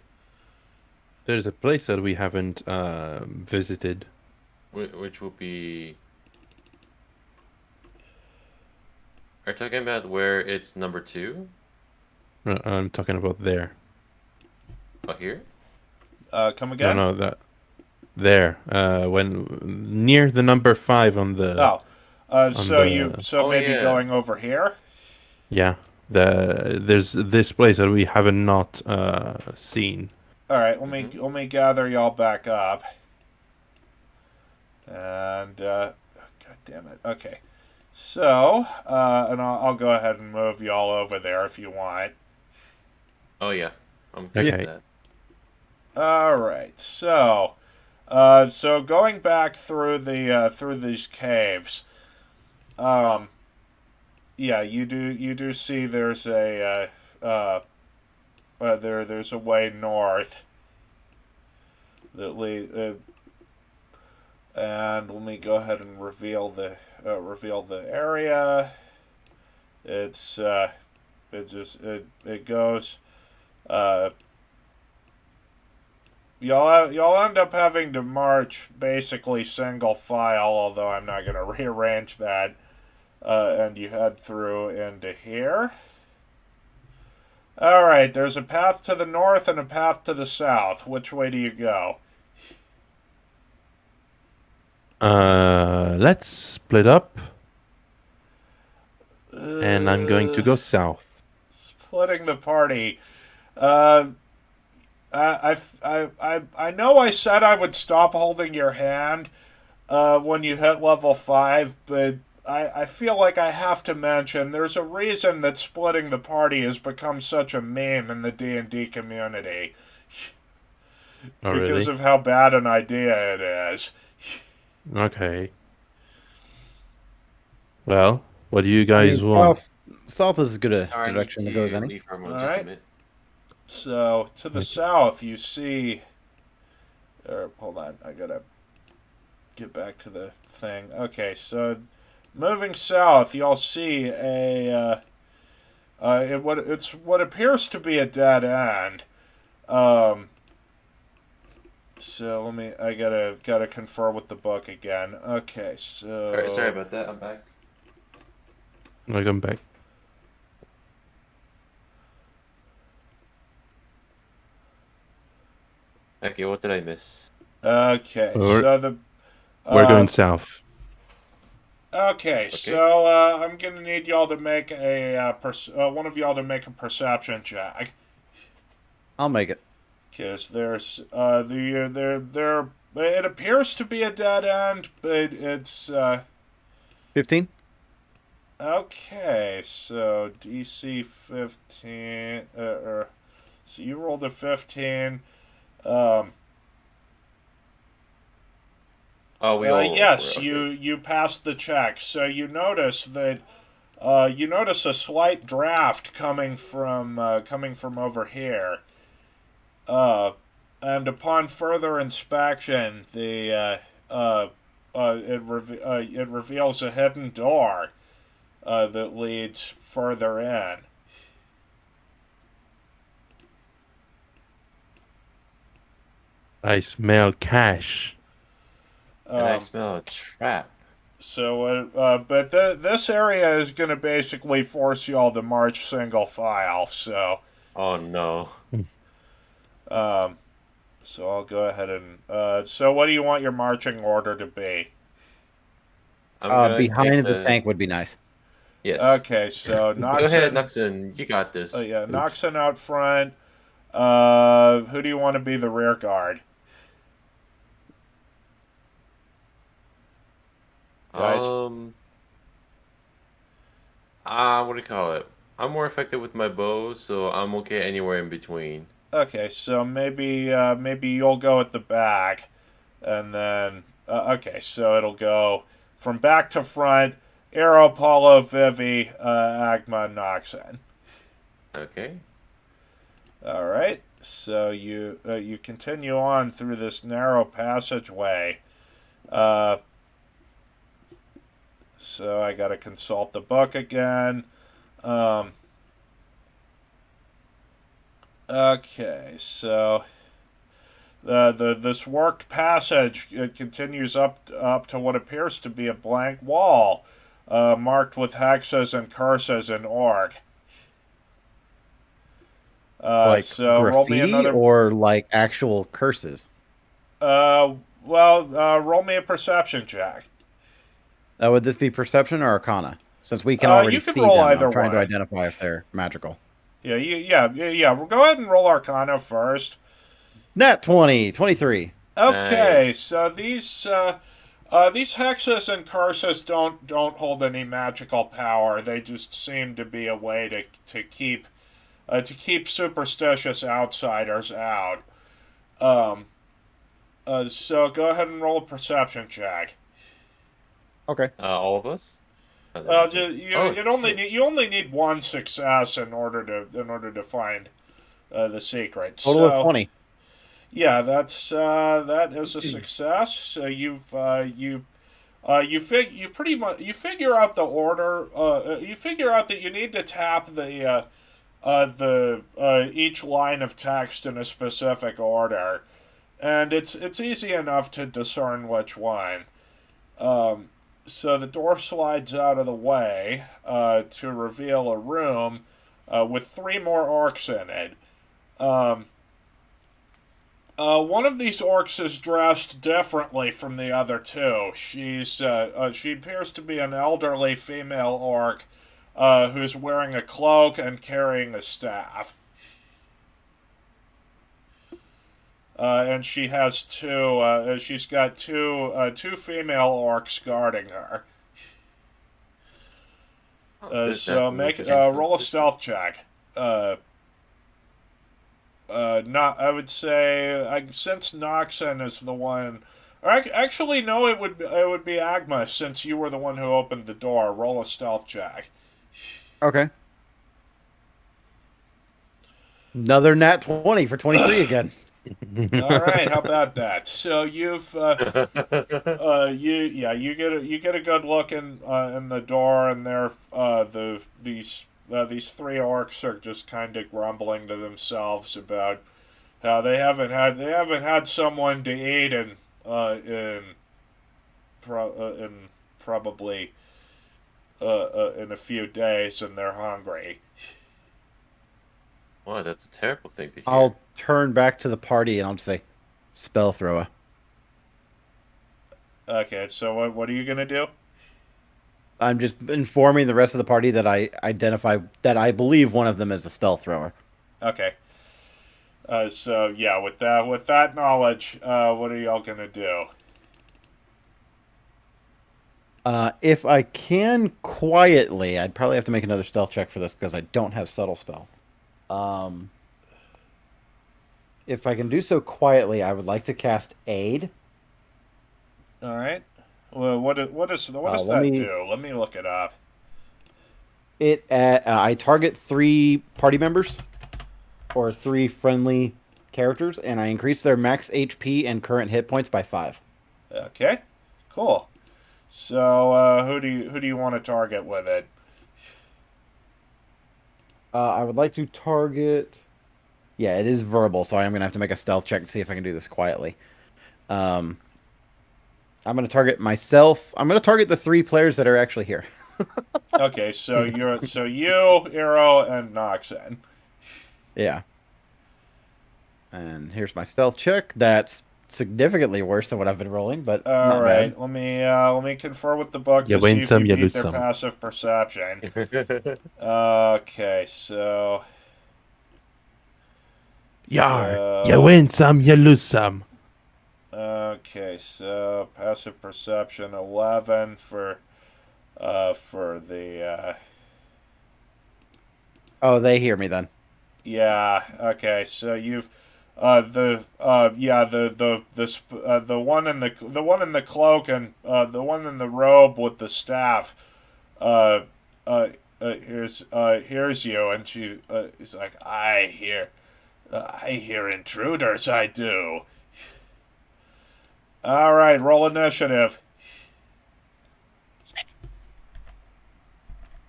C: There's a place that we haven't visited.
D: Which will be. Are you talking about where it's number 2?
C: I'm talking about there.
D: Oh, here?
B: Come
C: No,
B: again?
C: no, that there. When near the number 5 on the
B: Oh,
C: on the
B: so
D: Oh,
B: maybe
D: yeah.
B: going over here.
C: yeah. There's this place that we haven't not seen.
B: All right,
D: Mm-hmm.
B: let me gather y'all back up. And God damn it. Okay, so and I'll go ahead and move y'all over there if you want.
D: Oh, yeah. I'm good with
C: Okay.
D: that.
B: All right, so so going back through these caves, um, yeah, you do see there's a there's a way north that lead and let me go ahead and reveal the area. It's it goes uh y'all end up having to march basically single file, although I'm not gonna rearrange that. And you head through into here. All right, there's a path to the north and a path to the south. Which way do you go?
C: Let's split up, and I'm going to go south.
B: Splitting the party. Uh, I know I said I would stop holding your hand when you hit level 5, but I feel like I have to mention there's a reason that splitting the party has become such a meme in the D&D community
C: Oh,
B: because
C: really?
B: of how bad an idea it is.
C: Okay. Well, what do you
A: I
C: guys
A: mean,
C: want?
A: south is as good a
D: Sorry, I need
A: direction to go as
D: to
A: any.
D: leave for a
B: All
D: moment. Just a
B: right.
D: minute.
B: So to the
C: Okay.
B: south, you see. Hold on, I gotta get back to the thing. Okay, so moving south, you'll see it's what appears to be a dead end. Um, so let me. I gotta confer with the book again. Okay,
D: All right, sorry
B: so
D: about that. I'm back.
C: Welcome back.
D: Okay, what did I miss?
B: okay,
C: We're
B: so the
C: we're
B: uh,
C: going south.
B: okay,
D: Okay.
B: so I'm gonna need y'all to make one of y'all to make a perception check.
A: I'll make it.
B: Because there's there it appears to be a dead end, but it's
A: 15?
B: okay. So DC 15, so you rolled a 15. Um,
D: Oh, we all rolled for
B: yes,
D: it. Okay.
B: you passed the check. So you notice that You notice a slight draft coming from over here. Uh, and upon further inspection, it reveals a hidden door that leads further in.
C: I smell cash.
D: And I
B: Um,
D: smell a trap.
B: but this area is going to basically force y'all to march single file.
D: Oh no.
B: Um, so I'll go ahead and. So what do you want your marching order to be?
D: I'm gonna take
A: Behind the
D: the
A: tank would be nice.
D: yes.
B: Okay, so
D: Go ahead,
B: Noxon.
D: Nuxon. You got this.
B: Yeah, Noxon out front. Who do you want to be the rear guard, guys?
D: Um, what do you call it? I'm more effective with my bow, so I'm okay anywhere in between.
B: Okay, so maybe you'll go at the back, and then okay, so it'll go from back to front. Arrow, Paulo, Vivi, Agma, Noxon.
D: Okay.
B: All right. So you continue on through this narrow passageway. Uh, so I got to consult the book again. Um, okay, so the this worked passage, it continues up to what appears to be a blank wall, marked with hexes and curses in orc.
A: Like
B: So roll me
A: graffiti
B: another.
A: or like actual curses.
B: Uh, roll me a perception check.
A: Would this be perception or arcana? Since we can already
B: You can
A: see
B: roll
A: them,
B: either
A: I'm trying to
B: one.
A: identify if they're magical.
B: Yeah. Well, go ahead and roll Arcana first.
A: Nat 20, 23.
B: Okay,
D: Nice.
B: so these hexes and curses don't hold any magical power. They just seem to be a way to keep superstitious outsiders out. Um, so go ahead and roll a perception check.
A: Okay.
D: All of us? Oh, that was it. Oh shit.
B: You only need one success in order to find the secret.
A: Total of
B: So
A: 20.
B: yeah, that is a success. So you pretty much you figure out the order. You figure out that you need to tap the each line of text in a specific order, and it's easy enough to discern which one. Um, so the door slides out of the way to reveal a room with three more orcs in it. Um, one of these orcs is dressed differently from the other two. She appears to be an elderly female orc who's wearing a cloak and carrying a staff. And she has two. She's got two female orcs guarding her.
D: Oh, this
B: So
D: definitely
B: make
D: looks into
B: roll a
D: this.
B: stealth check. Not. I would say since Noxon is the one. Or actually, no. It would be Agma since you were the one who opened the door. Roll a stealth check.
A: Okay. Another nat 20 for 23 again.
B: All right. How about that? So you've you get a good look in the door, and they're these three orcs are just kind of grumbling to themselves about how they haven't had someone to eat in probably in a few days, and they're hungry.
D: Wow, that's a terrible thing to hear.
A: I'll turn back to the party and I'll just say, spell thrower.
B: Okay, so what are you gonna do?
A: I'm just informing the rest of the party that I identify that I believe one of them is a spell thrower.
B: Okay. So yeah, with that knowledge, what are y'all gonna do?
A: If I can quietly, I'd probably have to make another stealth check for this because I don't have subtle spell. Um, if I can do so quietly, I would like to cast aid.
B: All right. Well, what does
A: Let
B: that
A: me
B: do? Let me look it up.
A: I target 3 party members or 3 friendly characters, and I increase their max HP and current hit points by 5.
B: Okay, cool. So who do you want to target with it?
A: I would like to target. Yeah, it is verbal, so I'm gonna have to make a stealth check to see if I can do this quietly. Um, I'm gonna target myself. I'm gonna target the 3 players that are actually here.
B: Okay, so you, Hero, and Noxen.
A: Yeah. And here's my stealth check. That's significantly worse than what I've been rolling, but
B: All
A: not bad.
B: right, let me confer with the book
C: You
B: to see
C: win
B: if you
C: some, you
B: beat
C: lose
B: their
C: some.
B: passive perception. Okay, so
C: Yar, you
B: so
C: win some, you lose some.
B: okay, so passive perception 11 for the
A: Oh, they hear me then.
B: yeah, okay, so you've the one in the cloak and the one in the robe with the staff uh here's you, and she is like, I hear intruders, I do. All right, roll initiative.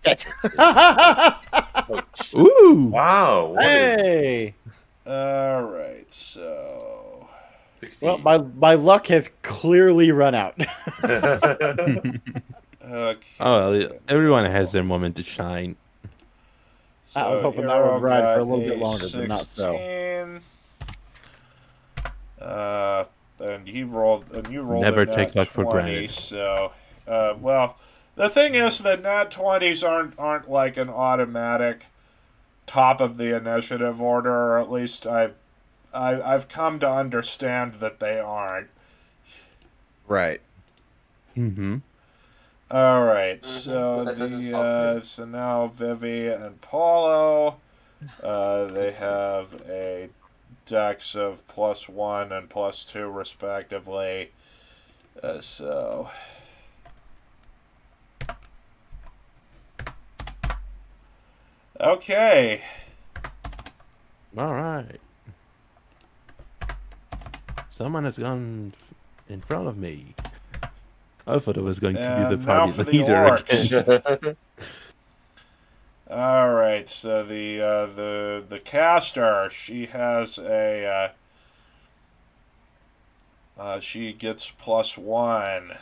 A: Shit.
C: Ooh.
D: Wow, what is
A: Hey.
B: All right, so
A: well,
D: 16?
A: my luck has clearly run out.
B: okay.
C: Oh, well, everyone has
B: roll.
C: their moment to shine.
A: I was
B: So
A: hoping that would
B: Hero
A: ride for a
B: got
A: little bit
B: a
A: longer, but not so.
B: 16. Uh, and you rolled a
C: Never take
B: nat
C: luck for
B: 20.
C: granted.
B: So, well, the thing is that nat 20s aren't like an automatic top of the initiative order, or at least I've come to understand that they aren't.
A: Right.
C: Mm-hmm.
B: All right,
D: But that doesn't stop you.
B: so now Vivi and Paulo, they
D: Let's see.
B: have a dex of +1 and +2 respectively. So okay,
C: All right. Someone has gone in front of me. I thought I was going to be the
B: and now
C: party
B: for the
C: leader
B: orcs.
C: again.
B: All right, so the caster, she has a she gets +1.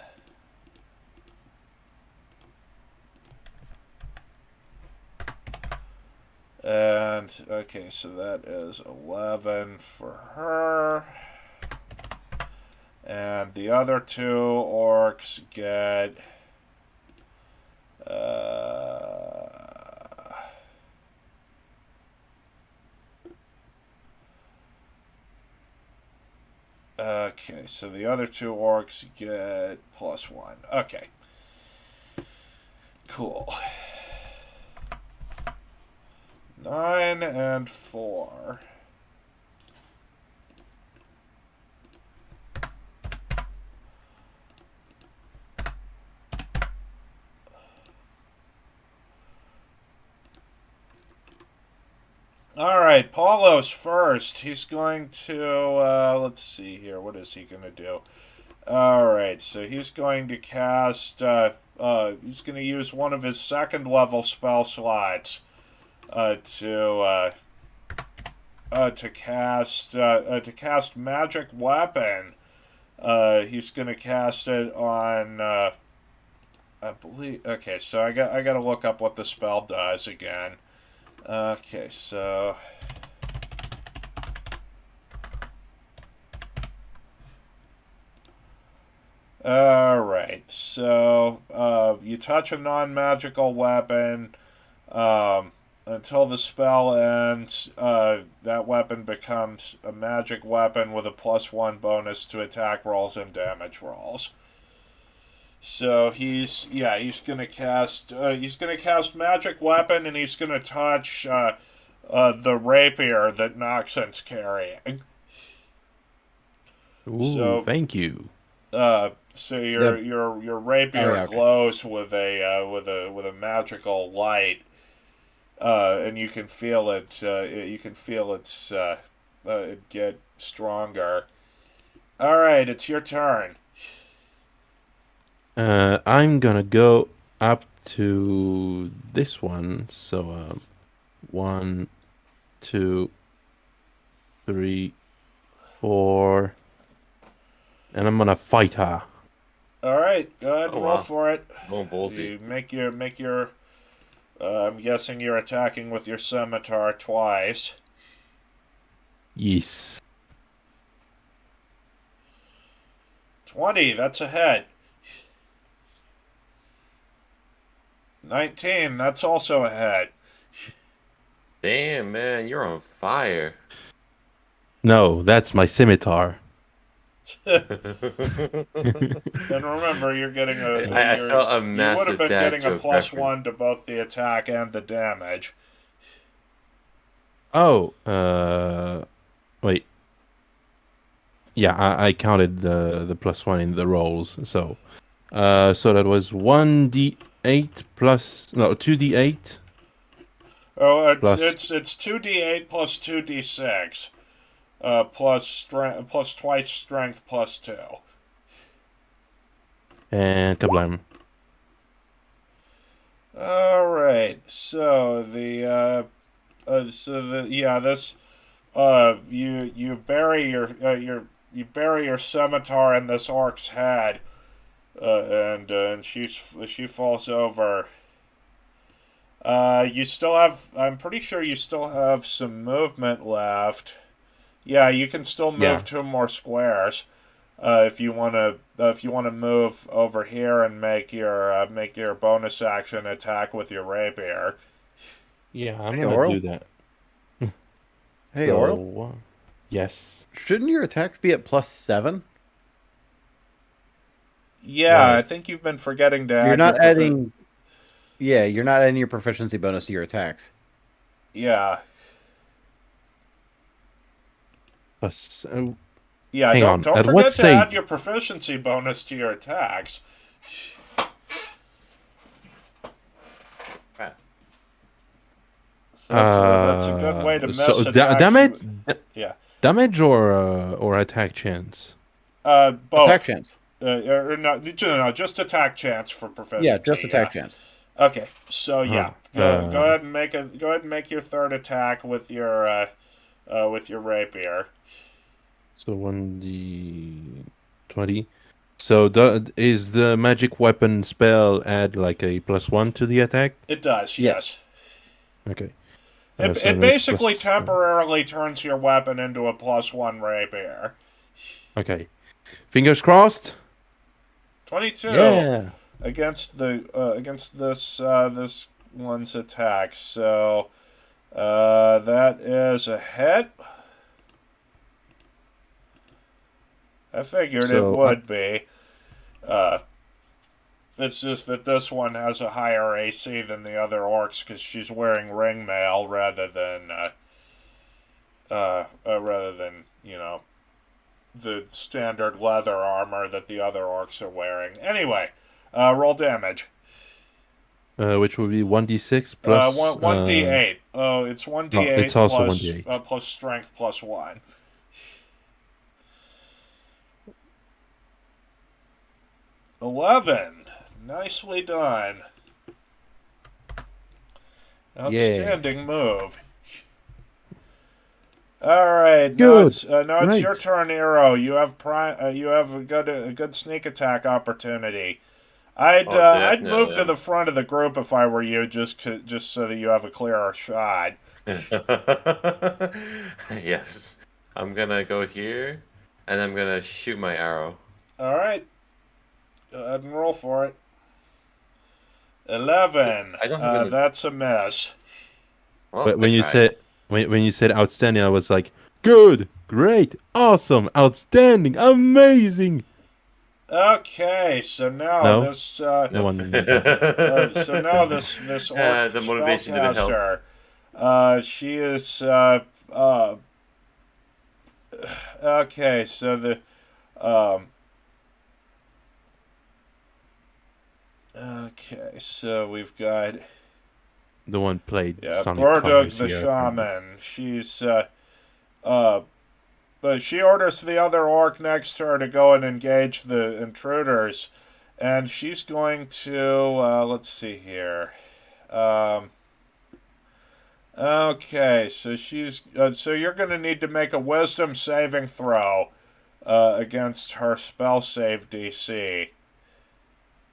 B: And okay, so that is 11 for her. And the other 2 orcs get okay, so the other 2 orcs get +1. Okay. Cool. 9 and 4. All right, Paulo's first. He's going to let's see here. What is he going to do? All right, so he's going to cast he's going to use one of his second level spell slots to cast magic weapon. He's gonna cast it on. I believe. Okay, so I got to look up what the spell does again. Okay, so. All right, so you touch a non-magical weapon. Until the spell ends, that weapon becomes a magic weapon with a +1 bonus to attack rolls and damage rolls. So he's gonna cast magic weapon, and he's gonna touch the rapier that Noxen's carrying.
C: Ooh,
B: So
C: thank you.
B: so
A: The
B: your rapier
A: okay.
B: glows with a magical light. and you can feel it. You can feel it get stronger. All right, it's your turn.
C: I'm gonna go up to this one. So, 1, 2, 3, 4, and I'm gonna fight her.
B: All right, go ahead
D: Oh
B: and roll
D: wow,
B: for it.
D: going ballsy.
B: You make your. I'm guessing you're attacking with your scimitar twice.
C: Yes.
B: 20. That's a hit. 19. That's also a hit.
D: Damn, man, you're on fire.
C: No, that's my scimitar.
B: And remember, you're getting
D: I felt a
B: you would have
D: massive
B: been
D: dad
B: getting a
D: joke
B: +1
D: reference.
B: to both the attack and the damage.
C: Oh, wait. Yeah, I counted the +1 in the rolls. So that was 1d8 plus, no, 2d8
B: Oh,
C: plus,
B: it's 2d8 plus 2d6, plus strength plus twice strength plus 2.
C: and kablam.
B: All right. This you bury you bury your scimitar in this orc's head, and she falls over. You still have. I'm pretty sure you still have some movement left. Yeah, you can still move
C: Yeah,
B: 2 more squares. If you wanna move over here and make your bonus action attack with your rapier.
C: yeah, I'm
A: Hey,
C: gonna
A: Oral.
C: do that.
A: Hey, Oral.
C: So, yes.
A: Shouldn't your attacks be at +7?
B: Yeah, I
C: Why?
B: think you've been forgetting to
A: You're
B: add your
A: not
B: profi-
A: adding. Yeah, you're not adding your proficiency bonus to your attacks.
B: Yeah,
C: Plus,
B: yeah.
C: hang
B: Don't
C: on.
B: don't
C: At what
B: forget to add
C: stage?
B: your proficiency bonus to your attacks.
D: Crap.
B: So that's a good way to miss
C: So
B: attacks. Yeah.
C: damage or attack chance.
A: Attack
B: Both.
A: chance.
B: No, just attack chance for
A: Yeah,
B: proficiency.
A: just
B: Yeah.
A: attack chance.
B: Okay. So
C: Huh.
B: yeah, go ahead and go ahead and make your third attack with your rapier.
C: So 1d20. So is the magic weapon spell add like a +1 to the attack?
B: It does.
A: Yes.
B: Yes.
C: Okay. So
B: It
C: that makes
B: basically
C: plus.
B: temporarily turns your weapon into a +1 rapier.
C: Okay. Fingers crossed.
B: 22
C: Yeah.
B: against this one's attack. So that is a hit. I figured it
C: So
B: would be. Uh, it's just that this one has a higher AC than the other orcs because she's wearing ring mail rather than the standard leather armor that the other orcs are wearing. Anyway, roll damage.
C: which would be 1d6 plus.
B: One d8. Oh, it's one
C: Oh, it's
B: d8
C: also 1d8.
B: plus strength +1. $11. Nicely done.
C: Yeah.
B: Outstanding move. All right,
C: Good.
B: now it's your
C: Great.
B: turn, Hero. You have a good sneak attack opportunity.
D: Oh,
B: I'd move to
D: definitely.
B: the front of the group if I were you, just so that you have a clearer shot.
D: Yes. I'm gonna go here, and I'm gonna shoot my arrow.
B: All right, go ahead and roll for it. 11.
D: I don't have any.
B: That's a miss.
D: Well,
C: But
D: I
C: when you
D: tried.
C: said when you said outstanding, I was like, good, great, awesome, outstanding, amazing.
B: Okay, so now
C: No,
B: this
C: no one. Okay.
B: this orc
D: The motivation didn't help.
B: spellcaster, she is okay. So um, okay, so we've got
C: the one played
B: Yeah,
C: Sonic
B: Burdug
C: Colors
B: the
C: here.
B: shaman. But she orders the other orc next to her to go and engage the intruders, and she's going to let's see here. Okay, so so you're going to need to make a Wisdom saving throw against her spell save DC.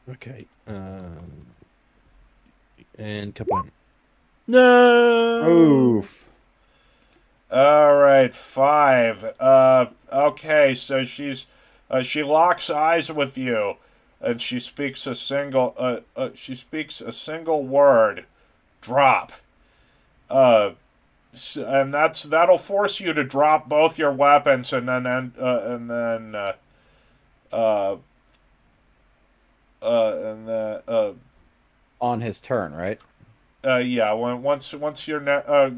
C: Okay. And Kaplan. No.
A: Oof.
B: All right, 5. Okay, so she locks eyes with you, and she speaks a single word, drop. And that'll force you to drop both your weapons, and then
A: On his turn, right?
B: yeah, once you're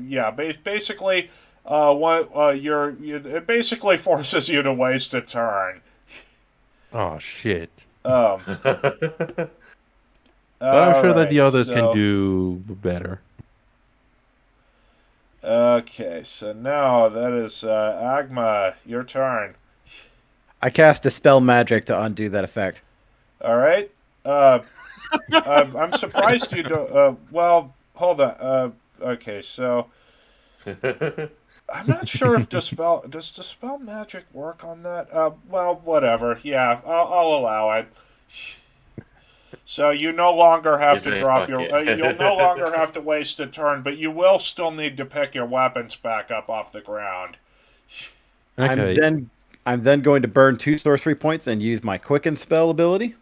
B: yeah, basically, it basically forces you to waste a turn.
C: Oh shit.
B: Um,
C: But I'm
B: all
C: sure that the
B: right,
C: others can
B: so
C: do better.
B: okay, so now that is Agma, your turn.
A: I cast Dispel Magic to undo that effect.
B: All right. I'm surprised you don't. Well, hold on. Okay, so I'm not sure if dispel magic work on that. Well, whatever. Yeah, I'll allow it. So you no longer have
D: It's
B: to
D: in his
B: drop your.
D: pocket.
B: You'll no longer have to waste a turn, but you will still need to pick your weapons back up off the ground.
C: Okay.
A: I'm then going to burn 2 sorcery points and use my Quicken spell ability.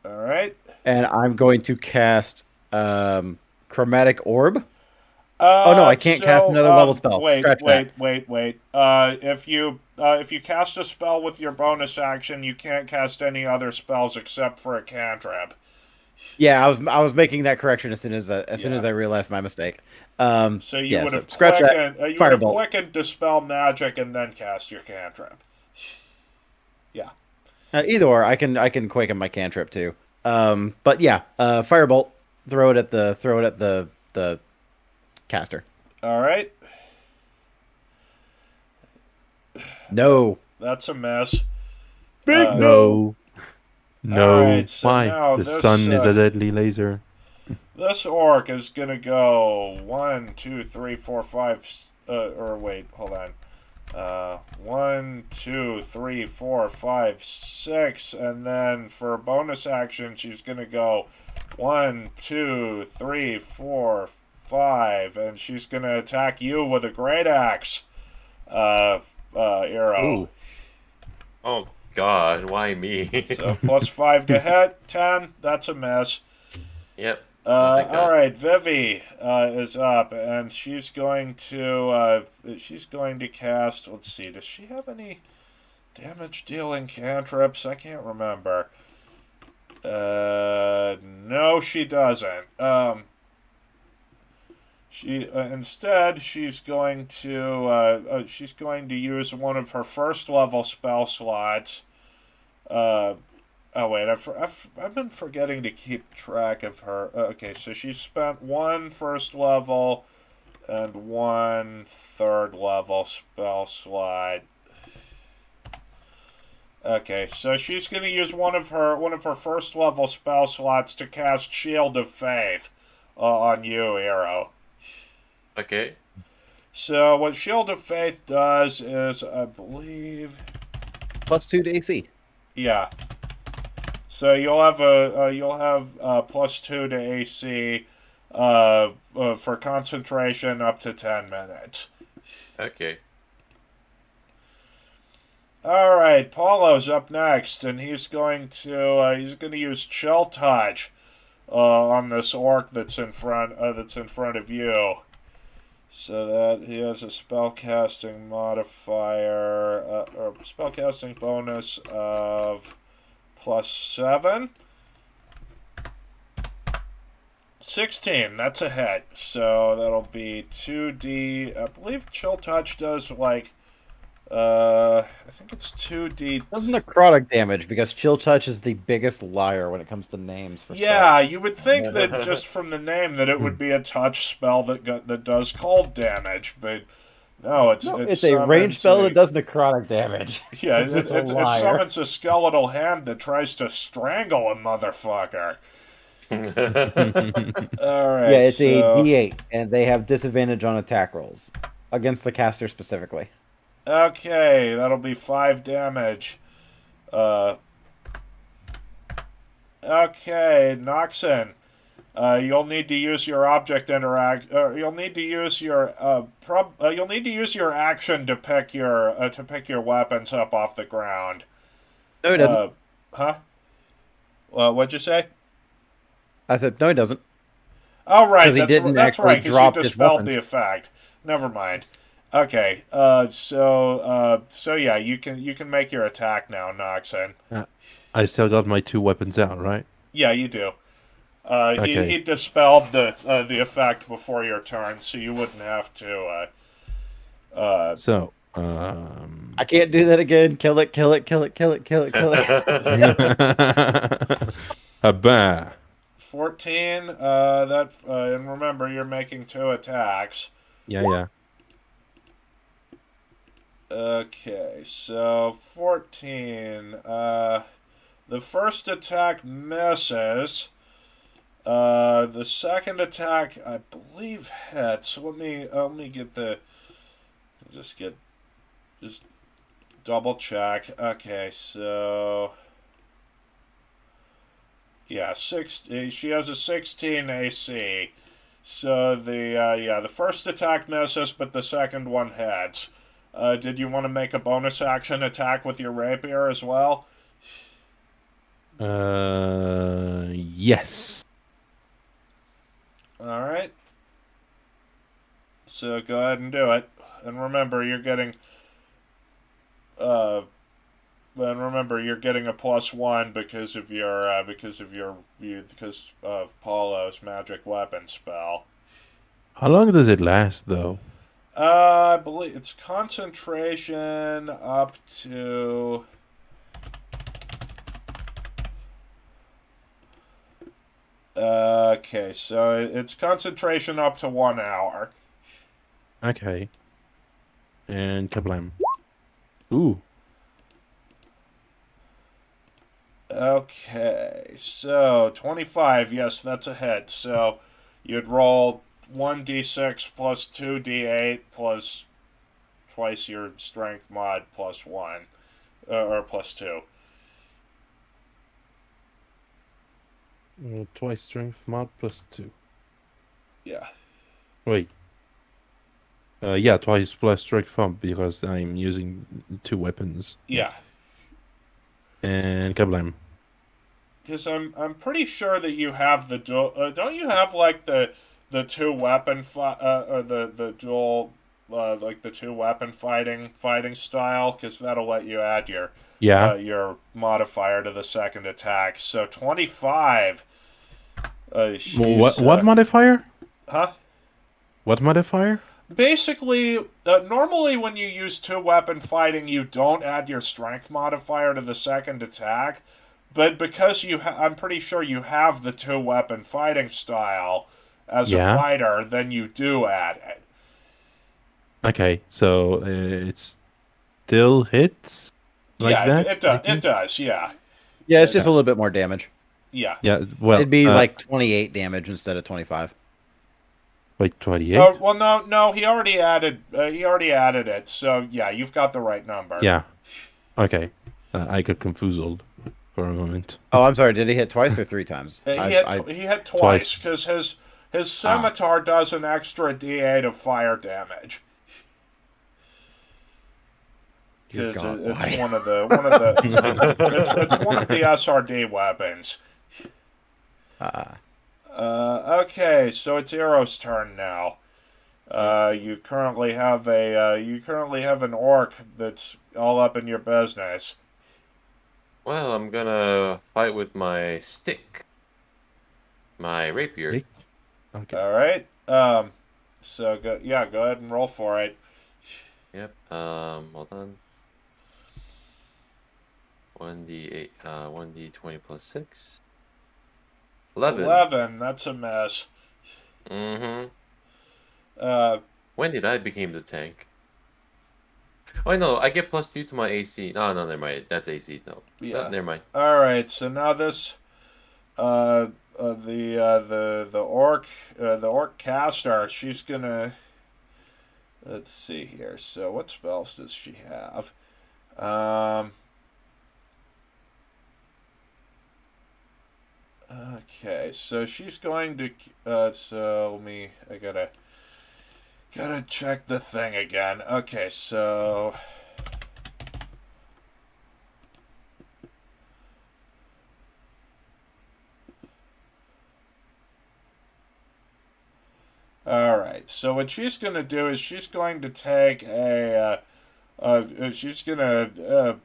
B: All right.
A: And I'm going to cast Chromatic Orb. Oh no, I can't cast another level spell.
B: Wait,
A: Scratch that.
B: wait. If you cast a spell with your bonus action, you can't cast any other spells except for a cantrip.
A: Yeah, I was making that correction as soon as I realized my mistake.
B: So you
A: Yeah,
B: would
A: so
B: have
A: scratch that.
B: you would have
A: Firebolt.
B: quickened dispel magic and then cast your cantrip. Yeah.
A: Either or, I can quicken my cantrip too. But yeah, Firebolt. Throw it at the caster.
B: All right.
A: No.
B: That's a miss.
A: Big
C: No. No.
B: Alright, so
C: Why?
B: now
C: The
B: this,
C: sun is a deadly laser.
B: This orc is gonna go 1, 2, 3, 4, 5. Or wait, hold on. 1, 2, 3, 4, 5, 6, and then for a bonus action, she's gonna go 1, 2, 3, 4, 5, and she's gonna attack you with a great axe. Arrow.
C: Ooh.
D: Oh God, why me?
B: So plus 5 to hit, 10. That's a miss.
D: Yep.
B: All right, Vivi is up, and she's going to cast. Let's see, does she have any damage dealing cantrips? I can't remember. No, she doesn't. Instead she's going to use one of her first level spell slots. Oh wait, I've been forgetting to keep track of her. Okay, so she spent 1 first level and 1 third level spell slot. Okay, so she's gonna use one of her first level spell slots to cast Shield of Faith on you, Arrow.
D: Okay.
B: So what Shield of Faith does is, I believe,
A: +2 to AC.
B: yeah. So you'll have +2 to AC for concentration up to 10 minutes.
D: Okay.
B: All right, Paulo's up next, and he's going to use Chill Touch on this orc that's in front of you. So that he has a spellcasting modifier or spellcasting bonus of +7. 16, that's a hit. So that'll be 2d. I believe Chill Touch does like I think it's 2d.
A: Does necrotic damage because Chill Touch is the biggest liar when it comes to names for
B: Yeah,
A: spells.
B: you would think that just from the name that it would be a touch spell that does cold damage, but no,
A: No,
B: it
A: it's a ranged
B: summons
A: spell that
B: a
A: does necrotic damage.
B: yeah,
A: It's just a
B: it
A: liar.
B: summons a skeletal hand that tries to strangle a motherfucker. All
A: Yeah,
B: right,
A: it's a
B: so
A: D8, and they have disadvantage on attack rolls against the caster specifically.
B: okay, that'll be 5 damage. Uh, okay, Noxon. You'll need to use your object interact. You'll need to use your you'll need to use your action to pick your weapons up off the ground.
A: No, he doesn't.
B: Uh, huh? What'd you say?
A: I said, no, he doesn't.
B: Oh,
A: Because
B: right.
A: he didn't
B: That's
A: actually
B: right. Because you
A: drop his
B: dispelled the
A: weapons.
B: effect. Never mind. Okay. So yeah, you can make your attack now, Noxon.
C: I still got my 2 weapons out, right?
B: Yeah, you do. He
C: Okay.
B: dispelled the effect before your turn, so you wouldn't have to.
C: So,
A: I can't do that again. Kill it, kill it, kill it, kill it, kill it, kill it.
C: Habba.
B: 14. And remember, you're making 2 attacks.
C: Yeah, yeah.
B: Okay, so 14. The first attack misses. The second attack, I believe, hits. Let me get the just double check. Okay, so yeah, she has a 16 AC. So the first attack misses, but the second one hits. Did you want to make a bonus action attack with your rapier as well?
C: Yes.
B: All right. So go ahead and do it. And remember, uh, you're getting a +1 because of because of Paulo's magic weapon spell.
C: How long does it last, though?
B: I believe it's concentration up to. Okay, so it's concentration up to 1 hour.
C: Okay. And kablam. Ooh.
B: Okay, so 25. Yes, that's a hit. So you'd roll 1d6 plus 2d8 plus twice your strength mod +1, or +2.
C: Twice strength mod +2.
B: Yeah.
C: Wait. Yeah, twice plus strength mod because I'm using 2 weapons.
B: Yeah.
C: And kablam.
B: Because I'm pretty sure that you have the dual. Don't you have like the two weapon or the dual like the two weapon fighting style? Because that'll let you add
C: Yeah.
B: your modifier to the second attack. So 25.
C: What modifier?
B: Huh?
C: What modifier?
B: Basically, normally when you use two weapon fighting, you don't add your strength modifier to the second attack. But because I'm pretty sure you have the two weapon fighting style as a
C: Yeah.
B: fighter, then you do add it.
C: Okay, so it still hits like
B: Yeah,
C: that?
B: it does. It does. Yeah.
A: Yeah, it's just a
B: It's,
A: little bit more damage.
B: yeah.
C: Yeah, well,
A: It'd be like 28 damage instead of 25.
C: like 28?
B: Well, no. He already added. He already added it. So yeah, you've got the right number.
C: Yeah. Okay. I got confused for a moment.
A: Oh, I'm sorry. Did he hit twice or 3 times?
B: He hit twice because his scimitar does an extra d8 of fire damage.
A: Dear
B: Because
A: God,
B: it's
A: why?
B: one of the it's one of the SRD weapons. Okay, so it's Ero's turn now. You currently have an orc that's all up in your business.
D: Well, I'm gonna fight with my stick, my rapier.
C: Stick? Okay.
B: All right. So go ahead and roll for it.
D: Yep. Hold on. 1d8, 1d20 plus 6. 11.
B: 11. That's a miss.
D: Mm-hmm.
B: Uh,
D: When did I become the tank? Oh, no, I get +2 to my AC. No, no, never mind. That's AC. No. No,
B: yeah.
D: never mind.
B: All right. So now this, the orc caster. She's gonna. Let's see here. So what spells does she have? Okay, so she's going to. So let me. I gotta check the thing again. Okay, so. All right. So what she's gonna do is she's going to take she's gonna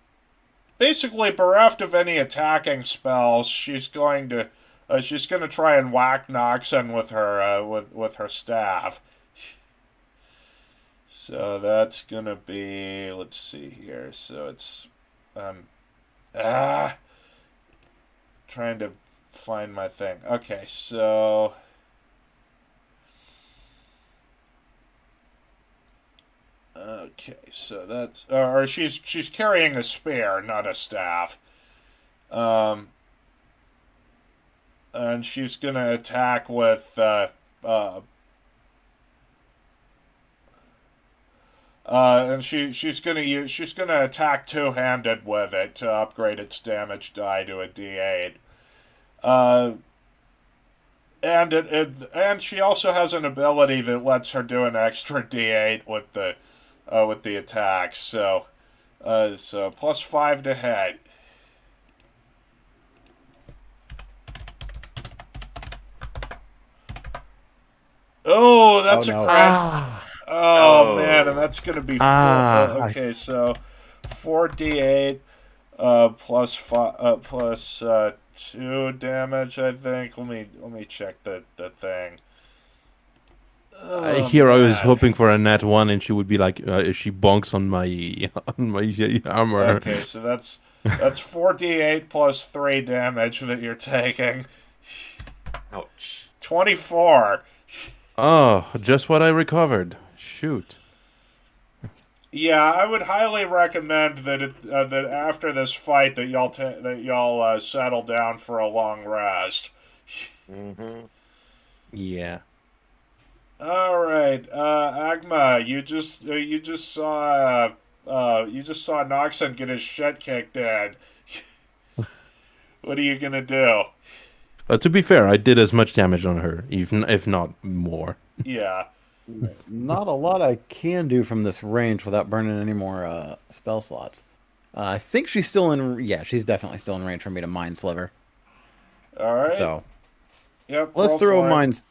B: basically bereft of any attacking spells. She's gonna try and whack Noxon with her with her staff. So that's gonna be, let's see here. So it's ah trying to find my thing. Okay, so that's or she's carrying a spear, not a staff. Um and she's gonna attack with and she's gonna attack two-handed with it to upgrade its damage die to a D8. Uh, and she also has an ability that lets her do an extra D8 with the attack. So +5 to hit. Oh, that's
A: Oh,
B: a
A: no.
B: crit. Oh man, and that's gonna be okay. So 4d8 plus 5 plus 2 damage. I think. Let me check the thing. Oh
C: Here I was
B: man.
C: hoping for a nat one, and she would be like, she bonks on my on my armor.
B: Okay, so that's 4d8 plus 3 damage that you're taking.
D: Ouch.
B: 24.
C: Oh, just what I recovered. Shoot.
B: Yeah, I would highly recommend that after this fight that y'all settle down for a long rest.
D: Mm-hmm.
C: Yeah.
B: All right, Agma, you just saw Noxon get his shit kicked in. What are you gonna do?
C: To be fair, I did as much damage on her, even if not more.
B: Yeah.
A: Not a lot I can do from this range without burning any more spell slots. I think she's still in. Yeah, she's definitely still in range for me to Mind Sliver.
B: All right.
A: So
B: Yep.
A: let's
B: Roll
A: throw
B: for it.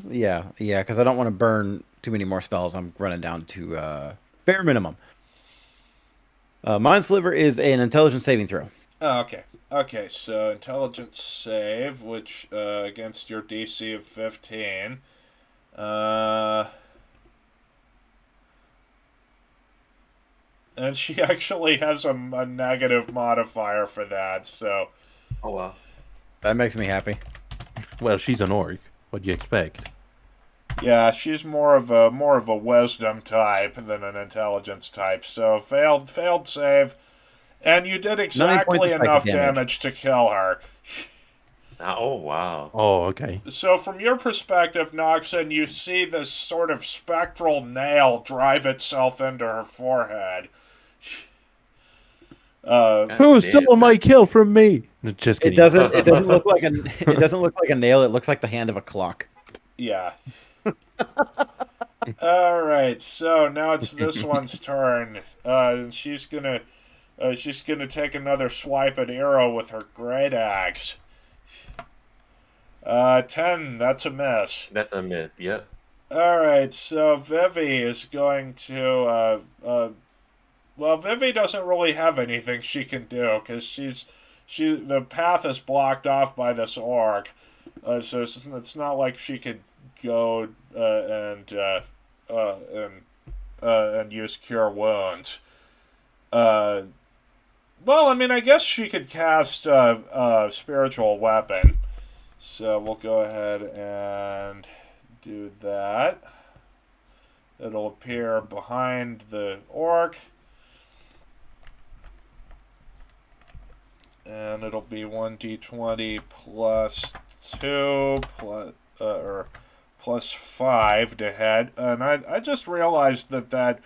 A: Yeah, because I don't want to burn too many more spells. I'm running down to bare minimum. Mind Sliver is an intelligence saving throw.
B: Oh, okay. Okay. So intelligence save, which against your DC of 15. And she actually has a negative modifier for that. So
D: Oh, wow.
A: That makes me happy.
C: Well, she's an orc. What do you expect?
B: yeah, she's more of a wisdom type than an intelligence type. So failed save, and you did
A: 9 points
B: exactly
A: of
B: enough
A: psychic damage.
B: damage to kill her.
D: Oh, wow.
C: Oh, okay.
B: So from your perspective, Noxon, you see this sort of spectral nail drive itself into her forehead.
D: God
C: Who
D: damn.
C: stole my kill from me? Just
A: It
C: kidding.
A: doesn't. It doesn't look like it doesn't look like a nail. It looks like the hand of a clock.
B: Yeah. All right. So now it's this one's turn. She's gonna take another swipe at Arrow with her great axe. 10. That's a miss.
D: That's a miss. Yep.
B: All right. So Vivi is going to. Well, Vivi doesn't really have anything she can do because the path is blocked off by this orc. So it's not like she could go and and use Cure Wounds. Well, I mean, I guess she could cast Spiritual Weapon. So we'll go ahead and do that. It'll appear behind the orc. And it'll be 1d20 plus 2 or plus 5 to hit. And I just realized that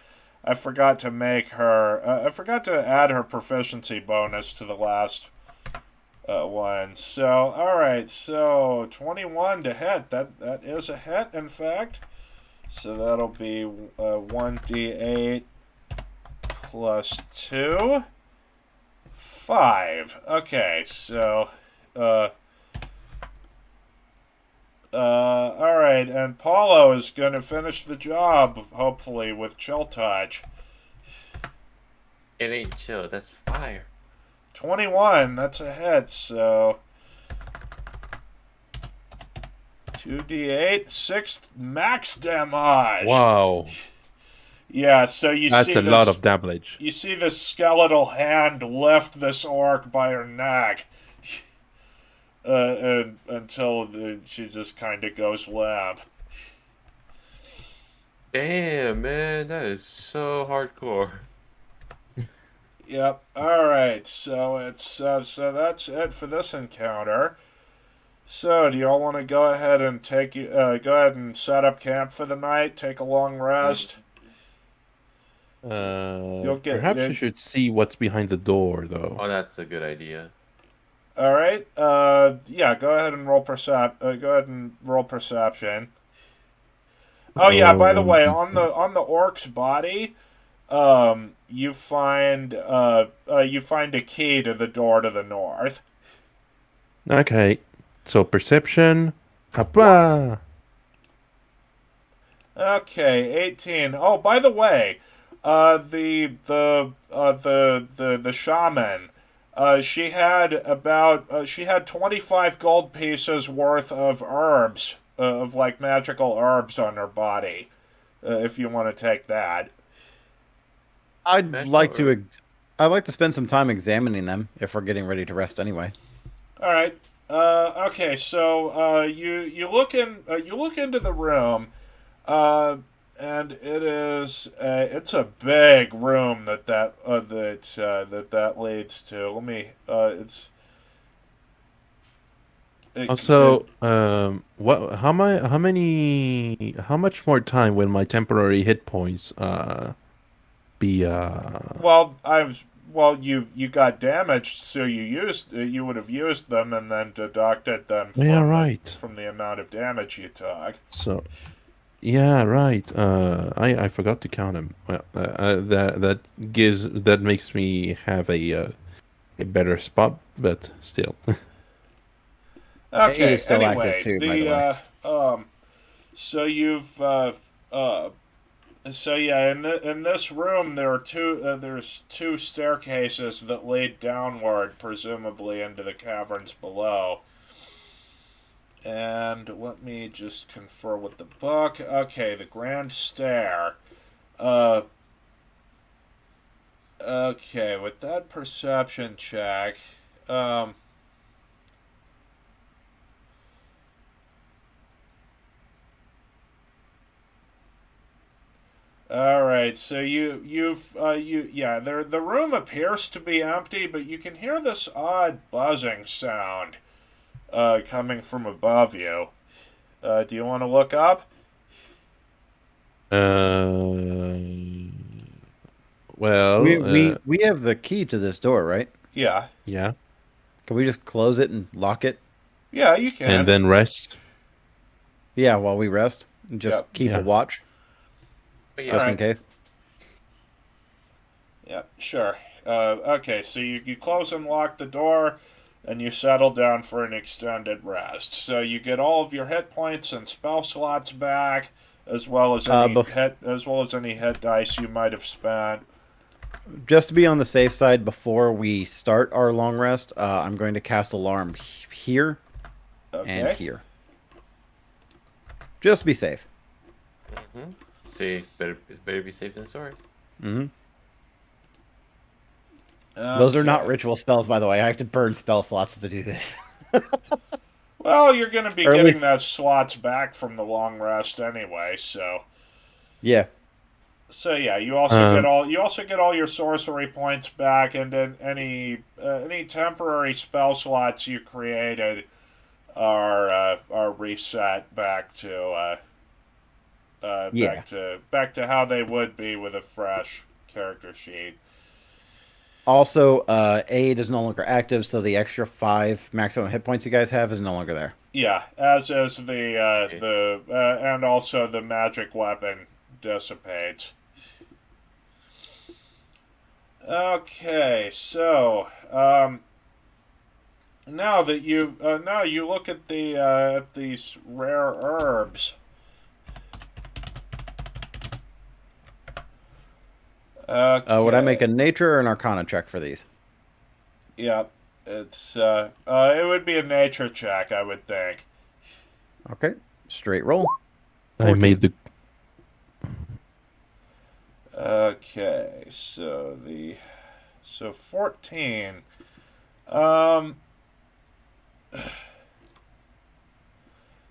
B: I forgot to make her. I forgot to add her proficiency bonus to the last one. So, alright, so 21 to hit. That is a hit, in fact. So that'll be 1d8 plus 2. 5. Okay, so, alright, and Paulo is going to finish the job, hopefully, with Chill Touch.
D: It ain't chill, that's fire.
B: 21, that's a hit, so 2d8, 6 max damage.
C: Wow.
B: Yeah, so
C: That's a lot of damage.
B: You see this skeletal hand lift this orc by her neck, and until she just kind of goes limp.
D: Damn, man, that is so hardcore.
B: Yep. All right. So it's so that's it for this encounter. So do y'all want to go ahead and go ahead and set up camp for the night? Take a long rest.
C: Perhaps you should see what's behind the door, though.
D: Oh, that's a good idea.
B: All right. Yeah. Go ahead and roll Go ahead and roll perception. Oh yeah. By the way, on the orc's body, you find a key to the door to the north.
C: Okay. So perception. Hopla!
B: Okay, 18. Oh, by the way, the shaman, she had 25 gold pieces worth of herbs, of like magical herbs on her body. If you want to take that.
A: I'd like to spend some time examining them if we're getting ready to rest anyway.
B: All right. Okay. So you look into the room, and it's a big room that leads to. Let me.
C: What? How much more time will my temporary hit points be?
B: Well, you got damaged, so you would have used them and then deducted them from the amount of damage you took.
C: So, yeah, right. I forgot to count them. Well, that makes me have a better spot, but still.
B: Okay.
A: Still
B: Anyway,
A: active too, by the way.
B: so you've So yeah, in this room there's two staircases that lead downward, presumably into the caverns below. And let me just confer with the book. Okay, the grand stair. Okay, with that perception check, all right, so the room appears to be empty, but you can hear this odd buzzing sound coming from above you. Do you want to look up?
C: Well,
A: we have the key to this door, right?
B: Yeah.
C: Yeah.
A: Can we just close it and lock it?
B: Yeah, you can.
C: And then rest.
A: Yeah, while we rest, and just keep a watch. Just in case.
B: Yeah, sure. Okay, so you close and lock the door, and you settle down for an extended rest. So you get all of your hit points and spell slots back, as well as any hit dice you might have spent.
A: Just to be on the safe side, before we start our long rest, I'm going to cast alarm here and here, just to be safe.
B: Mm-hmm.
D: See, better be safe than sorry.
A: Mm-hmm. Those are not
B: Okay.
A: ritual spells, by the way. I have to burn spell slots to do this.
B: Well, you're going to be
A: Or at
B: getting
A: least,
B: those slots back from the long rest anyway, so.
A: yeah.
B: So yeah,
C: Um,
B: you also get all your sorcery points back, and then any temporary spell slots you created are reset
A: Yeah.
B: back to how they would be with a fresh character sheet.
A: Also, aid is no longer active, so the extra 5 maximum hit points you guys have is no longer there.
B: Yeah, as is
D: Okay.
B: and also the magic weapon dissipates. Okay, so now you look at these rare herbs.
A: Would I make
B: Okay.
A: a nature or an arcana check for these?
B: Yep. It would be a nature check, I would think.
A: Okay. Straight roll.
C: I
A: 14.
C: made the
B: Okay, so 14. Um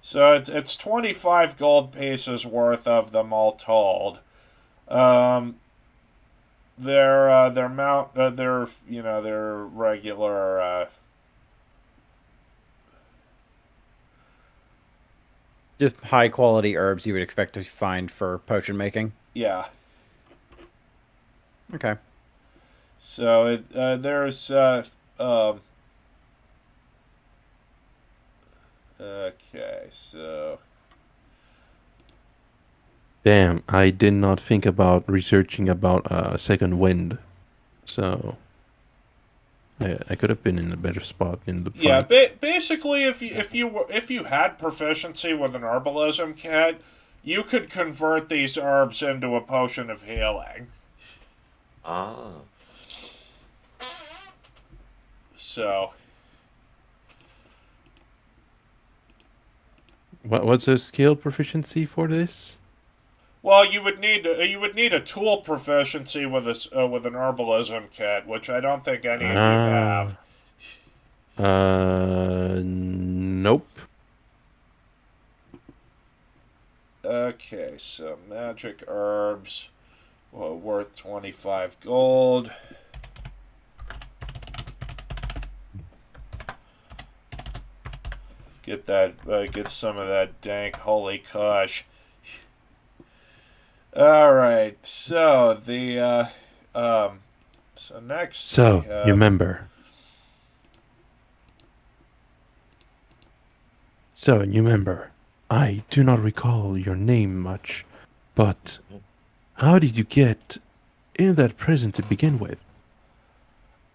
B: so it's 25 gold pieces worth of them all told. Um their regular
A: Just high quality herbs you would expect to find for potion making.
B: yeah.
A: Okay.
B: So there's okay, so
C: damn. I did not think about researching about second wind, so I could have been in a better spot in the
B: yeah,
C: fight.
B: basically if you had proficiency with an herbalism kit, you could convert these herbs into a potion of healing.
D: Ah.
B: So,
C: What's the skill proficiency for this?
B: well, you would need a tool proficiency with an herbalism kit, which I don't think any of you have.
C: Ah, nope.
B: Okay, so magic herbs, well, worth 25 gold. Get some of that dank holy kush. All right, so next we
C: So you
B: have.
C: remember. So you remember. I do not recall your name much, but how did you get in that prison to begin with?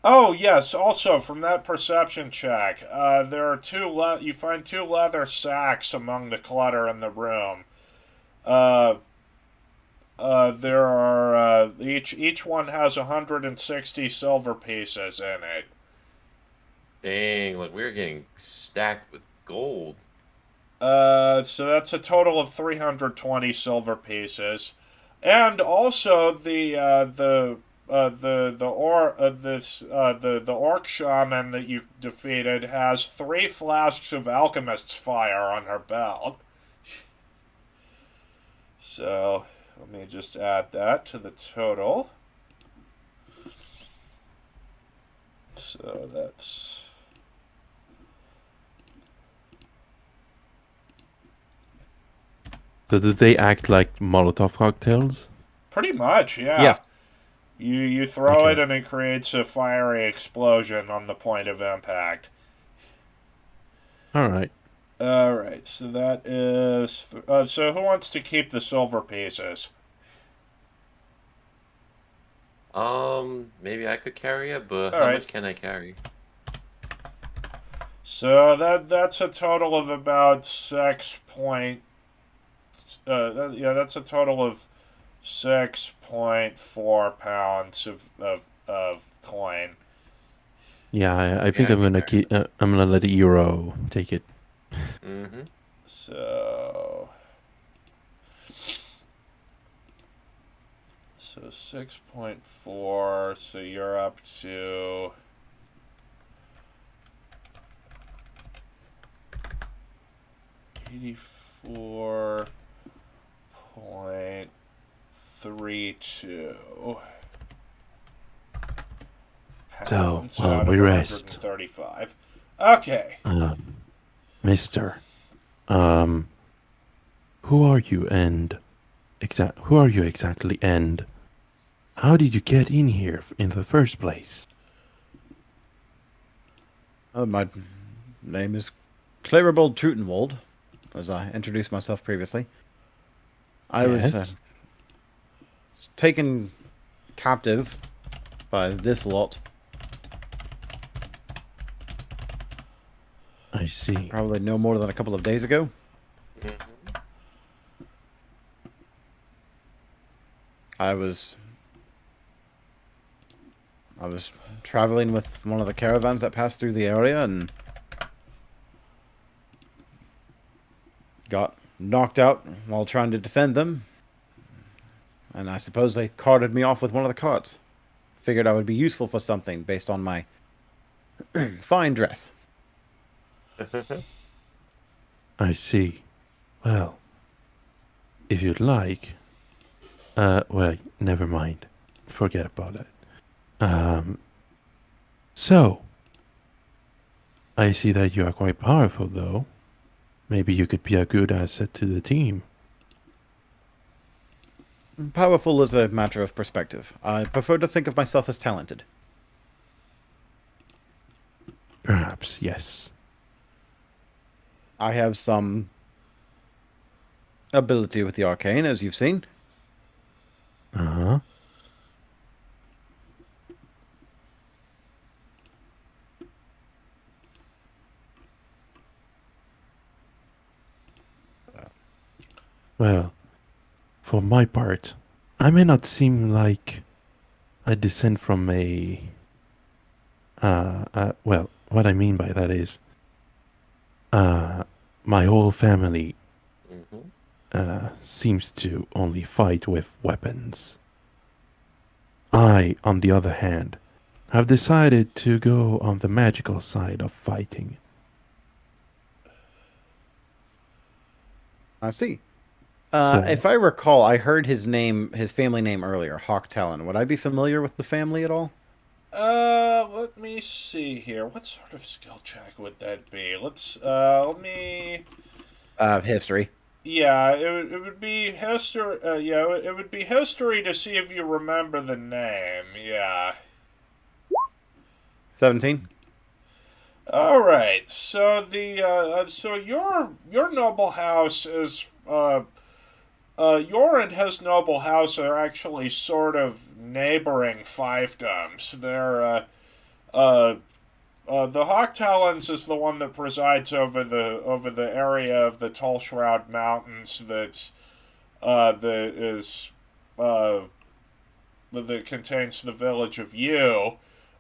B: Oh yes. Also, from that perception check, you find two leather sacks among the clutter in the room. Uh, there are each one has 160 silver pieces in it.
D: Dang, like we're getting stacked with gold.
B: So that's a total of 320 silver pieces, and also the orc shaman that you defeated has 3 flasks of alchemist's fire on her belt. So let me just add that to the total. So that's
C: So did they act like Molotov cocktails?
B: pretty much, yeah.
A: Yes.
B: You throw it
C: Okay.
B: and it creates a fiery explosion on the point of impact.
C: All right.
B: All right, so that is. So who wants to keep the silver pieces?
D: Maybe I could carry it, but
B: All
D: how
B: right.
D: much can I carry?
B: So that's a total of about 6 point. Yeah, that's a total of 6.4 pounds of coin.
C: Yeah, I
D: Yeah,
C: think
D: I
C: I'm
D: can
C: gonna
D: carry
C: keep. I'm gonna let the Euro take it.
D: that. Mm-hmm.
B: So So 6.4, so you're up to 84.32
C: So,
B: pounds
C: while
B: out
C: we
B: of
C: rest,
B: 135. Okay.
C: Mister, um, who are you and who are you exactly, and how did you get in here in the first place?
A: My name is Claribald Trutenwald, as I introduced myself previously. I was
C: Yes,
A: taken captive by this lot
C: I see.
A: probably no more than a couple of days ago.
D: Mhm.
A: I was I was traveling with one of the caravans that passed through the area and got knocked out while trying to defend them. And I suppose they carted me off with one of the carts. Figured I would be useful for something based on my fine dress.
C: I see. Well, if you'd like, well, never mind. Forget about it. Um, so, I see that you are quite powerful, though. Maybe you could be a good asset to the team.
A: Powerful is a matter of perspective. I prefer to think of myself as talented.
C: Perhaps, yes.
A: I have some ability with the arcane, as you've seen.
C: Uh-huh. Well, for my part, I may not seem like I descend from well, what I mean by that is, uh, my whole family
D: Mhm.
C: seems to only fight with weapons. I, on the other hand, have decided to go on the magical side of fighting.
A: I see.
C: So,
A: If I recall, I heard his family name earlier, Hawk Talon. Would I be familiar with the family at all?
B: Let me see here. What sort of skill check would that be? Let me.
A: History.
B: Yeah, it would be history. Yeah, it would be history to see if you remember the name. Yeah.
A: 17.
B: All right. So so your noble house is your and his noble house are actually sort of neighboring fiefdoms. Uh the Hawk Talons is the one that presides over the area of the Tall Shroud Mountains that is uh that contains the village of Yu,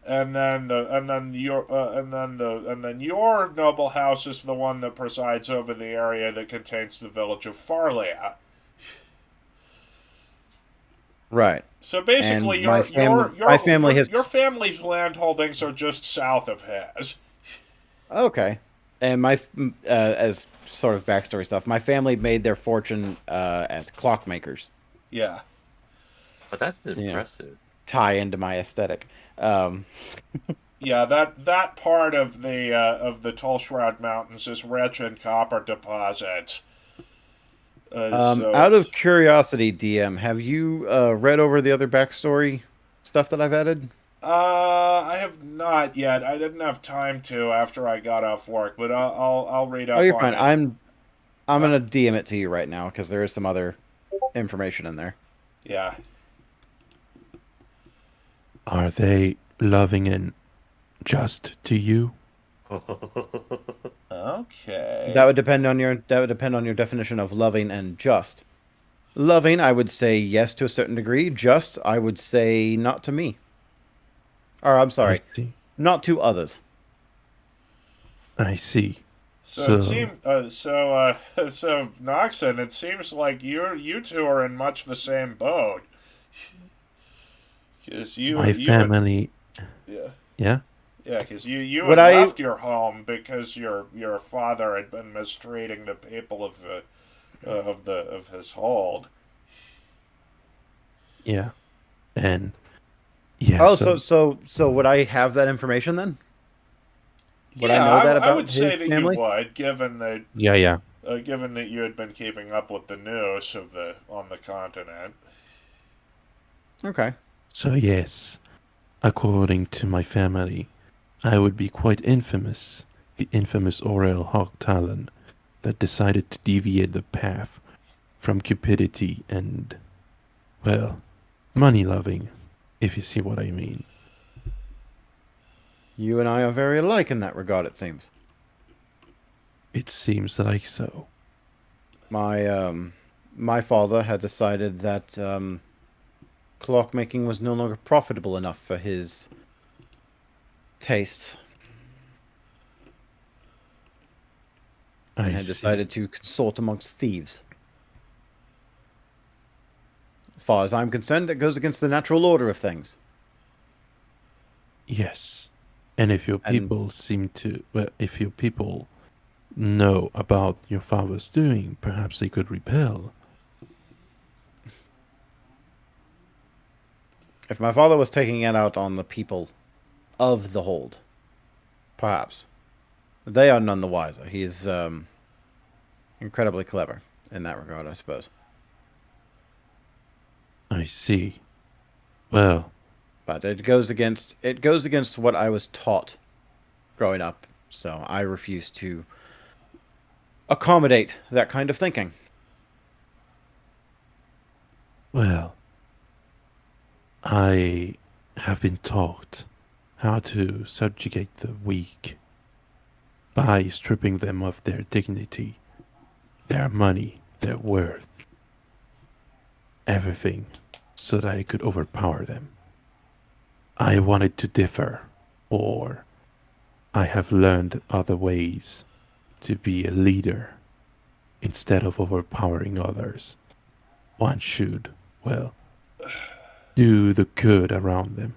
B: and then your noble house is the one that presides over the area that contains the village of Farlia.
A: Right.
B: So
A: And
B: basically,
A: my family has.
B: your family's land holdings are just south of his.
A: Okay. And as sort of backstory stuff, my family made their fortune as clockmakers.
B: Yeah.
D: But that's
A: So,
D: impressive.
A: tie into my aesthetic. Um,
B: Yeah, that part of the Tall Shroud Mountains is rich in copper deposits. So
A: out
B: it's
A: of curiosity, DM, have you read over the other backstory stuff that I've added?
B: I have not yet. I didn't have time to after I got off work, but I'll read
A: Oh,
B: up
A: you're
B: on
A: fine.
B: it.
A: I'm
B: Uh,
A: gonna DM it to you right now because there is some other information in there.
B: yeah.
C: are they loving and just to you?
B: Okay.
A: That would depend on your definition of loving and just. Loving, I would say yes to a certain degree. Just, I would say not to me. Or I'm
C: I
A: sorry,
C: see.
A: not to others.
C: I see.
B: So it
C: So,
B: seems so Noxon, it seems like you two are in much the same boat. Because
C: My
B: you had
C: family.
B: yeah.
C: Yeah.
B: Yeah, because you
A: Would
B: had
A: I?
B: left your home because your father had been mistreating the people of of his hold.
C: Yeah. And yeah.
A: Oh,
C: So
A: so would I have that information then? Would I
B: Yeah,
A: know that
B: I would
A: about
B: say
A: his
B: that you
A: family?
B: would,
C: yeah, yeah.
B: given that you had been keeping up with the news of the on the continent.
A: Okay.
C: So yes, according to my family, I would be quite infamous. The infamous Orel Hawk Talon that decided to deviate the path from cupidity and, well, money loving, if you see what I mean.
A: You and I are very alike in that regard, it seems.
C: It seems like so.
A: My my father had decided that clockmaking was no longer profitable enough for his taste, and
C: I
A: had
C: see.
A: decided to consult amongst thieves. As far as I'm concerned, that goes against the natural order of things.
C: Yes. And if your
A: And
C: people seem to, well, if your people know about your father's doing, perhaps they could repel.
A: if my father was taking it out on the people of the hold, perhaps. They are none the wiser. He's incredibly clever in that regard, I suppose.
C: I see. Well,
A: But it goes against what I was taught growing up. So I refuse to accommodate that kind of thinking.
C: well, I have been taught how to subjugate the weak by stripping them of their dignity, their money, their worth, everything, so that I could overpower them. I wanted to differ, or I have learned other ways to be a leader instead of overpowering others. One should, well, do the good around them.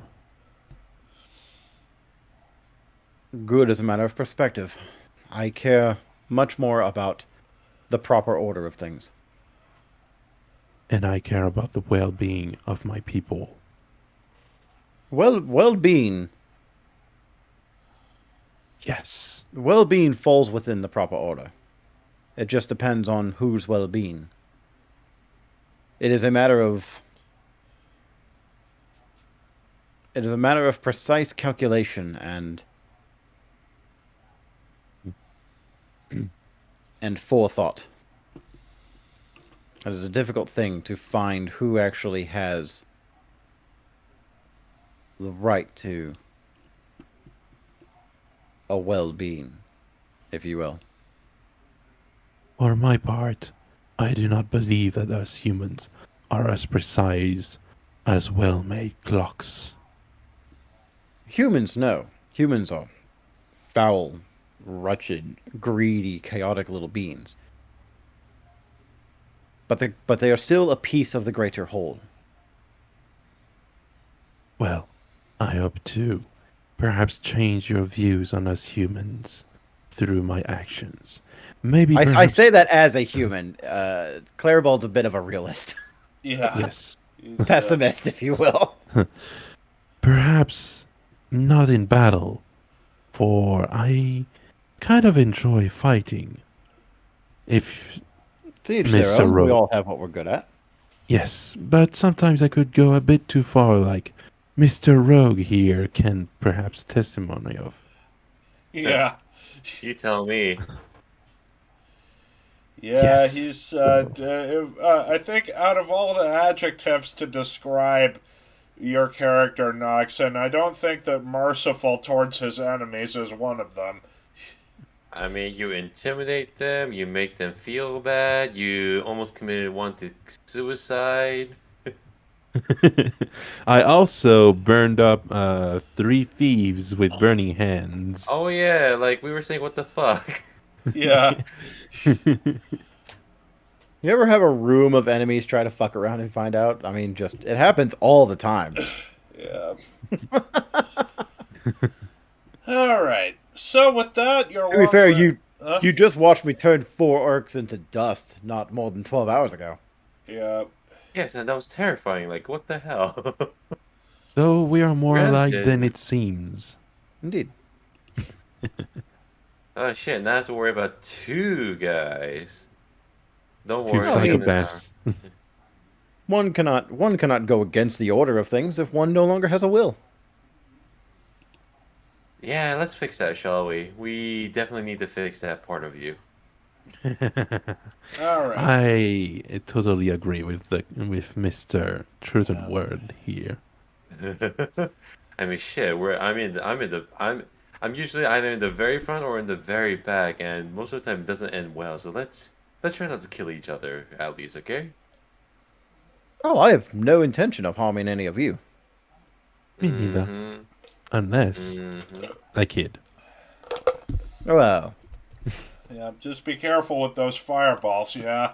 A: Good is a matter of perspective. I care much more about the proper order of things.
C: And I care about the well being of my people.
A: Well-being
C: Yes.
A: well-being falls within the proper order. It just depends on whose well-being. It is a matter of precise calculation and forethought. It is a difficult thing to find who actually has the right to a well-being, if you will.
C: For my part, I do not believe that us humans are as precise as well made clocks.
A: Humans, no. Humans are foul, wretched, greedy, chaotic little beings. But they are still a piece of the greater whole.
C: Well, I hope to perhaps change your views on us humans through my actions. Maybe
A: I
C: perhaps.
A: say that as a human. Claribald's a bit of a realist.
B: Yeah,
C: Yes.
B: he's,
A: Pessimist, if you will.
C: Perhaps not in battle, for I kind of enjoy fighting. If
A: To each their
C: Mr.
A: own. We
C: Rogue.
A: all have what we're good at.
C: Yes, but sometimes I could go a bit too far, like Mr. Rogue here can perhaps testimony of.
B: yeah,
D: You tell me.
B: yeah.
C: Yes.
B: He's.
C: So,
B: I think out of all the adjectives to describe your character, Knox, and I don't think that merciful towards his enemies is one of them.
D: I mean, you intimidate them, you make them feel bad, you almost committed one to suicide.
C: I also burned up 3 thieves with burning hands.
D: Oh yeah, like we were saying, what the fuck?
B: Yeah,
A: You ever have a room of enemies try to fuck around and find out? I mean, just it happens all the time.
B: Yeah. All right. So with that, your
A: To be
B: long
A: fair,
B: rest.
A: you just watched me turn 4 orcs into dust not more than 12 hours ago.
B: Yeah.
D: Yes, and that was terrifying. Like, what the hell?
C: So we are more alike than
D: Granted,
C: it seems.
A: Indeed.
D: oh shit, now I have to worry about two guys. Don't
C: Two
D: worry,
A: I
D: I
A: mean,
D: can.
C: psychopaths.
A: one cannot go against the order of things if one no longer has a will.
D: Yeah, let's fix that, shall we? We definitely need to fix that part of you.
B: All right.
C: I totally agree with Mr. Truth and
B: Yeah.
C: Word here.
D: I mean, shit. I'm usually either in the very front or in the very back, and most of the time it doesn't end well. So let's try not to kill each other at least, okay?
A: Oh, I have no intention of harming any of you.
C: Me neither.
D: Mm-hmm.
C: Unless
D: Mm-hmm.
C: a kid.
A: Well,
B: Yeah. Just be careful with those fireballs. Yeah.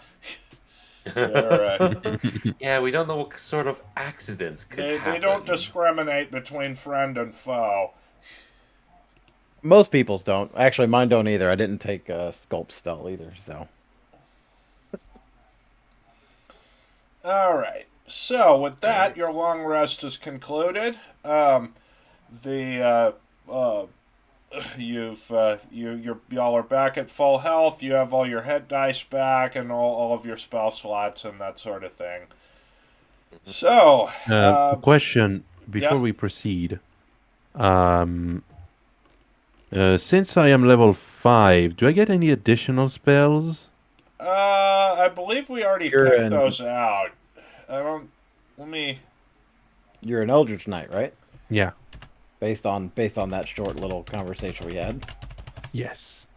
B: They're
D: Yeah, we don't know what sort of accidents could
B: they don't
D: happen.
B: discriminate between friend and foe.
A: most people's don't. Actually, mine don't either. I didn't take a sculpt spell either, so.
B: All right. So with that, your long rest is concluded. The y'all are back at full health. You have all your hit dice back and all of your spell slots and that sort of thing. So,
C: Question before
B: yeah.
C: we proceed. Um, since I am level 5, do I get any additional spells?
B: I believe we already
A: You're
B: picked
A: an
B: those out. I don't. Let me.
A: you're an Eldritch Knight, right?
C: Yeah.
A: Based on that short little conversation we had.
C: Yes.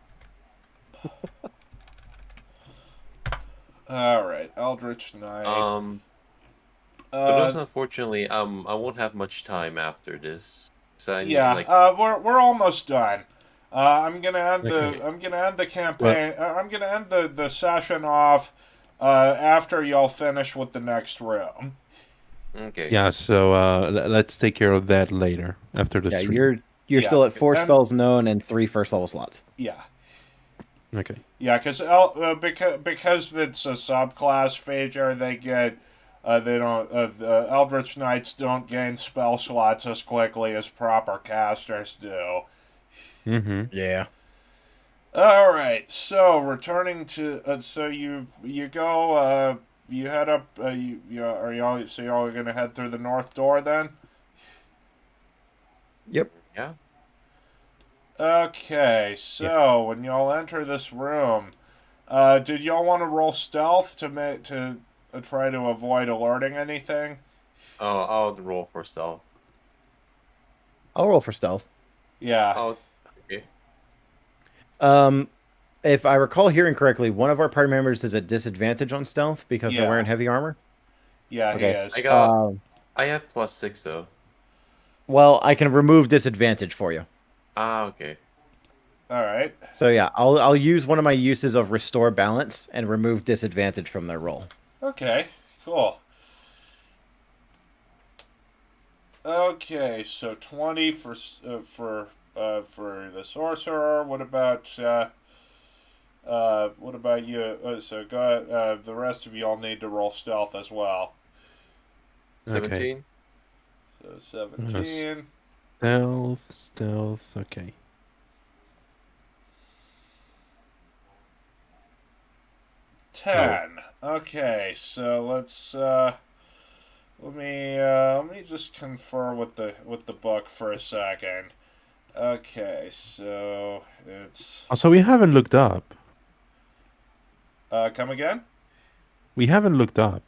B: All right, Eldritch Knight.
D: For those
B: Uh,
D: unfortunately, I won't have much time after this. So I need
B: yeah.
D: like
B: We're almost done.
C: Okay.
B: I'm gonna end the
C: Well,
B: campaign. I'm gonna end the session off. After y'all finish with the next room.
D: okay.
C: yeah, so let's take care of that later after the
A: Yeah,
C: stream.
A: you're
B: Yeah,
A: still at four
B: and
A: spells known and 3 first level slots.
B: yeah.
C: Okay.
B: Yeah, because it's a subclass feature, they don't the Eldritch Knights don't gain spell slots as quickly as proper casters do.
C: Mm-hmm.
A: Yeah.
B: All right, so returning to so you go you head up y'all gonna head through the north door then?
A: Yep.
D: Yeah.
B: Okay,
C: Yeah.
B: so when y'all enter this room, did y'all want to roll stealth to try to avoid alerting anything?
D: Oh, I'll roll for stealth.
A: I'll roll for stealth.
B: Yeah,
D: Oh, okay.
A: Um, if I recall hearing correctly, one of our party members is at disadvantage on stealth because they're
B: yeah,
A: wearing heavy armor.
B: yeah. He
A: Okay.
D: I
B: is.
D: got I have +6 though.
A: Well, I can remove disadvantage for you.
D: Ah, okay.
B: All right.
A: So yeah, I'll use one of my uses of restore balance and remove disadvantage from their roll.
B: Okay. Cool. Okay, so 20 for the sorcerer. What about you? So go. The rest of y'all need to roll stealth as well.
C: Okay.
D: 17.
B: So 17.
C: Stealth. Okay.
B: 10. Okay, so let me just confer with the book for a second. Okay, so it's
C: Also, we haven't looked up.
B: come again?
C: We haven't looked up.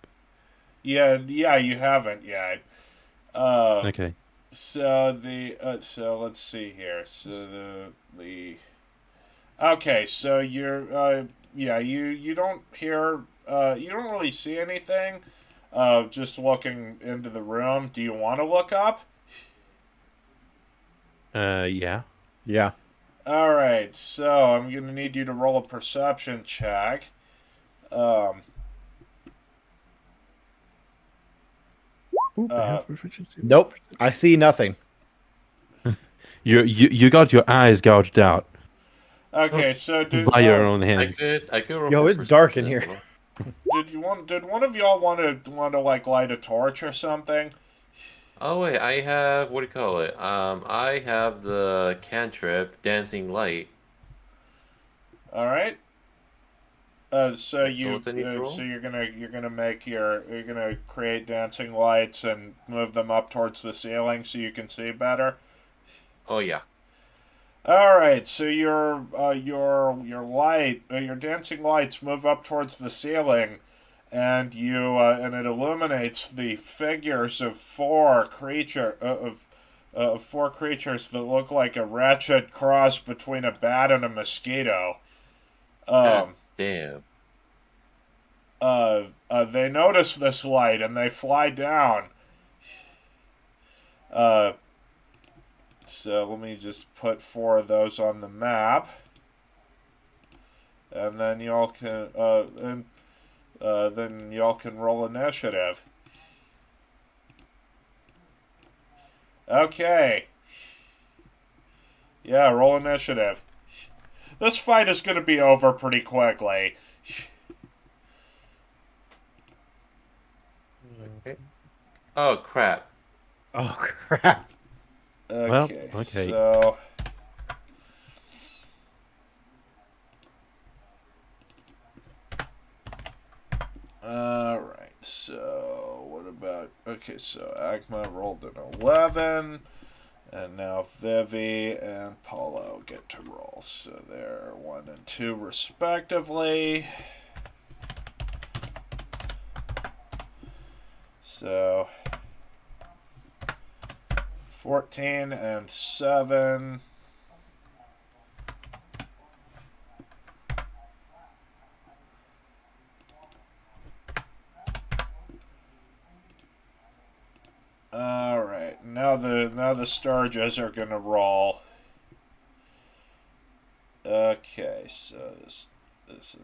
B: Yeah, you haven't yet. Uh,
C: Okay.
B: so let's see here. So the okay, so you're yeah, you don't hear you don't really see anything. Just looking into the room. Do you want to look up?
C: Yeah.
A: Yeah.
B: All right, so I'm gonna need you to roll a perception check. Um,
C: Ooh, I
B: Uh,
C: have proficiency.
A: Nope. I see nothing.
C: You got your eyes gouged out
B: okay, so
C: by your own hands.
D: I could roll
A: Yo,
D: for
A: it's dark in
D: perception as
A: here.
D: well.
B: did one of y'all want to like light a torch or something?
D: Oh wait, I have what do you call it? I have the cantrip dancing light.
B: All right.
D: So what's I need to
B: So
D: roll?
B: you're gonna create dancing lights and move them up towards the ceiling so you can see better.
D: Oh yeah.
B: All right, so your dancing lights move up towards the ceiling, and and it illuminates the figures of four creatures that look like a wretched cross between a bat and a mosquito.
D: God
B: Um,
D: damn.
B: they notice this light and they fly down. Uh, so let me just put four of those on the map, and then y'all can roll initiative. Okay. Yeah, roll initiative. This fight is going to be over pretty quickly.
D: Okay. Oh crap.
A: Oh crap!
C: Well,
B: Okay,
C: okay.
B: so all right. So what about? Okay, so Agma rolled an 11, and now Vivi and Paulo get to roll. So they're 1 and 2 respectively. So 14 and 7. All right, now the Sturges are gonna roll. Okay, so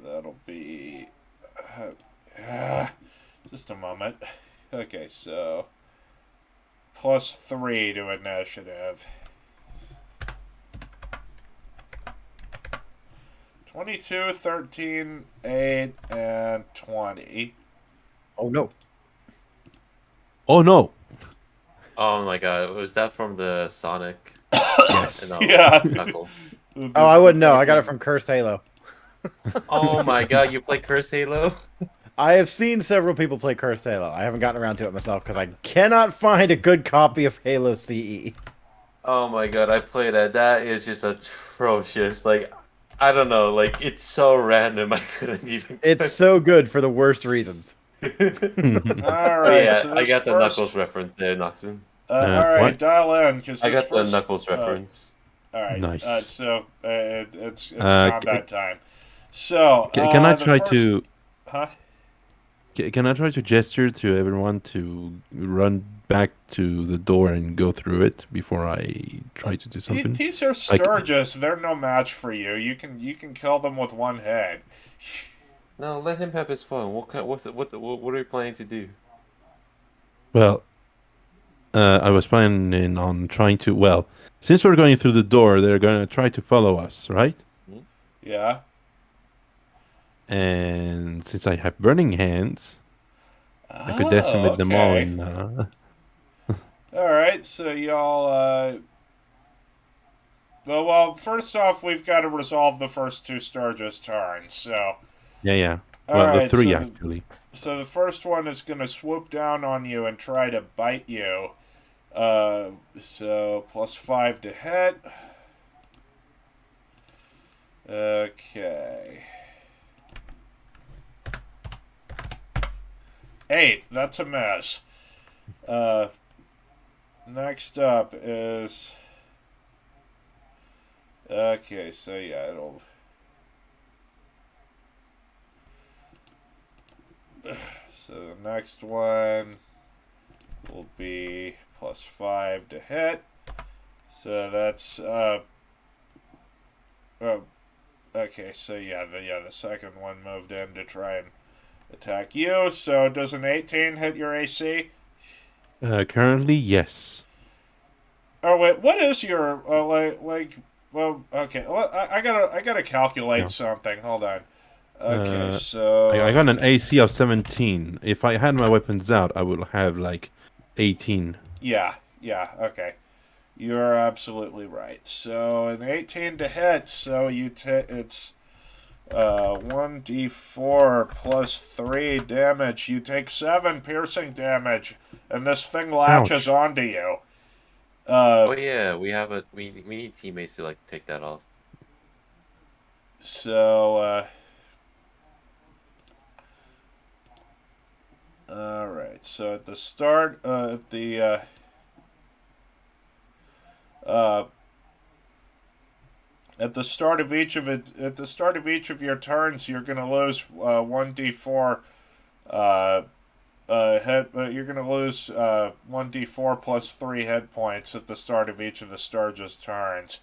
B: that'll be just a moment. Okay, so +3 to initiative. 22, 13, 8, and 20.
A: Oh no!
C: Oh no!
D: Oh my god, was that from the Sonic?
C: Yes.
D: No,
B: Yeah.
D: Knuckles.
B: The,
A: Oh, I
B: the
A: wouldn't know. I got it
B: fucking
A: from Cursed Halo.
D: Oh my god, you play Curse Halo?
A: I have seen several people play Cursed Halo. I haven't gotten around to it myself because I cannot find a good copy of Halo CE.
D: Oh my god, I play that. That is just atrocious. Like, I don't know. Like, it's so random. I couldn't even.
A: It's so good for the worst reasons.
B: All
D: But
B: right,
D: yeah,
B: so
D: I
B: this
D: got the
B: first.
D: Knuckles reference there, Noxon.
B: All right,
C: What?
B: dial in because
D: I
B: this
D: got the
B: first.
D: Knuckles reference.
B: All right,
C: Nice.
B: so it's
C: Uh,
B: combat time. So
C: can I
B: the
C: try
B: first,
C: to?
B: huh?
C: Can I try to gesture to everyone to run back to the door and go through it before I try to do something?
B: These are
C: Like,
B: Sturgis. They're no match for you. You can kill them with one head.
D: No, let him have his fun. What are you planning to do?
C: well, I was planning on trying to. Well, since we're going through the door, they're going to try to follow us, right?
D: Hmm?
B: Yeah.
C: And since I have burning hands, I could
B: Oh,
C: decimate them all
B: okay.
C: in.
B: All right. So y'all. Well, first off, we've got to resolve the first two Sturgis turns. So.
C: Yeah, yeah.
B: All
C: Well, the
B: right.
C: three actually.
B: So the first one is gonna swoop down on you and try to bite you. So +5 to hit. Okay. 8. That's a miss. Uh, Next up is. Okay, so yeah, it'll. So the next one will be +5 to hit. So that's oh, okay. So the second one moved in to try and attack you. So does an 18 hit your AC?
C: Currently, yes.
B: Oh wait, what is your like? Well, okay. Well, I gotta calculate
C: Yeah.
B: something. Hold on. Okay,
C: Uh, I
B: so
C: got an AC of 17. If I had my weapons out, I would have like 18.
B: yeah, okay. You're absolutely right. So an 18 to hit. So it's 1d4 plus 3 damage. You take 7 piercing damage, and this thing latches
C: Ouch.
B: onto you. Uh,
D: Oh yeah, we need teammates to like take that off.
B: so all right. So at the start, uh, at the start of each of it, at the start of each of your turns, you're gonna lose 1d4 you're gonna lose 1d4 plus 3 hit points at the start of each of the Sturge's turns.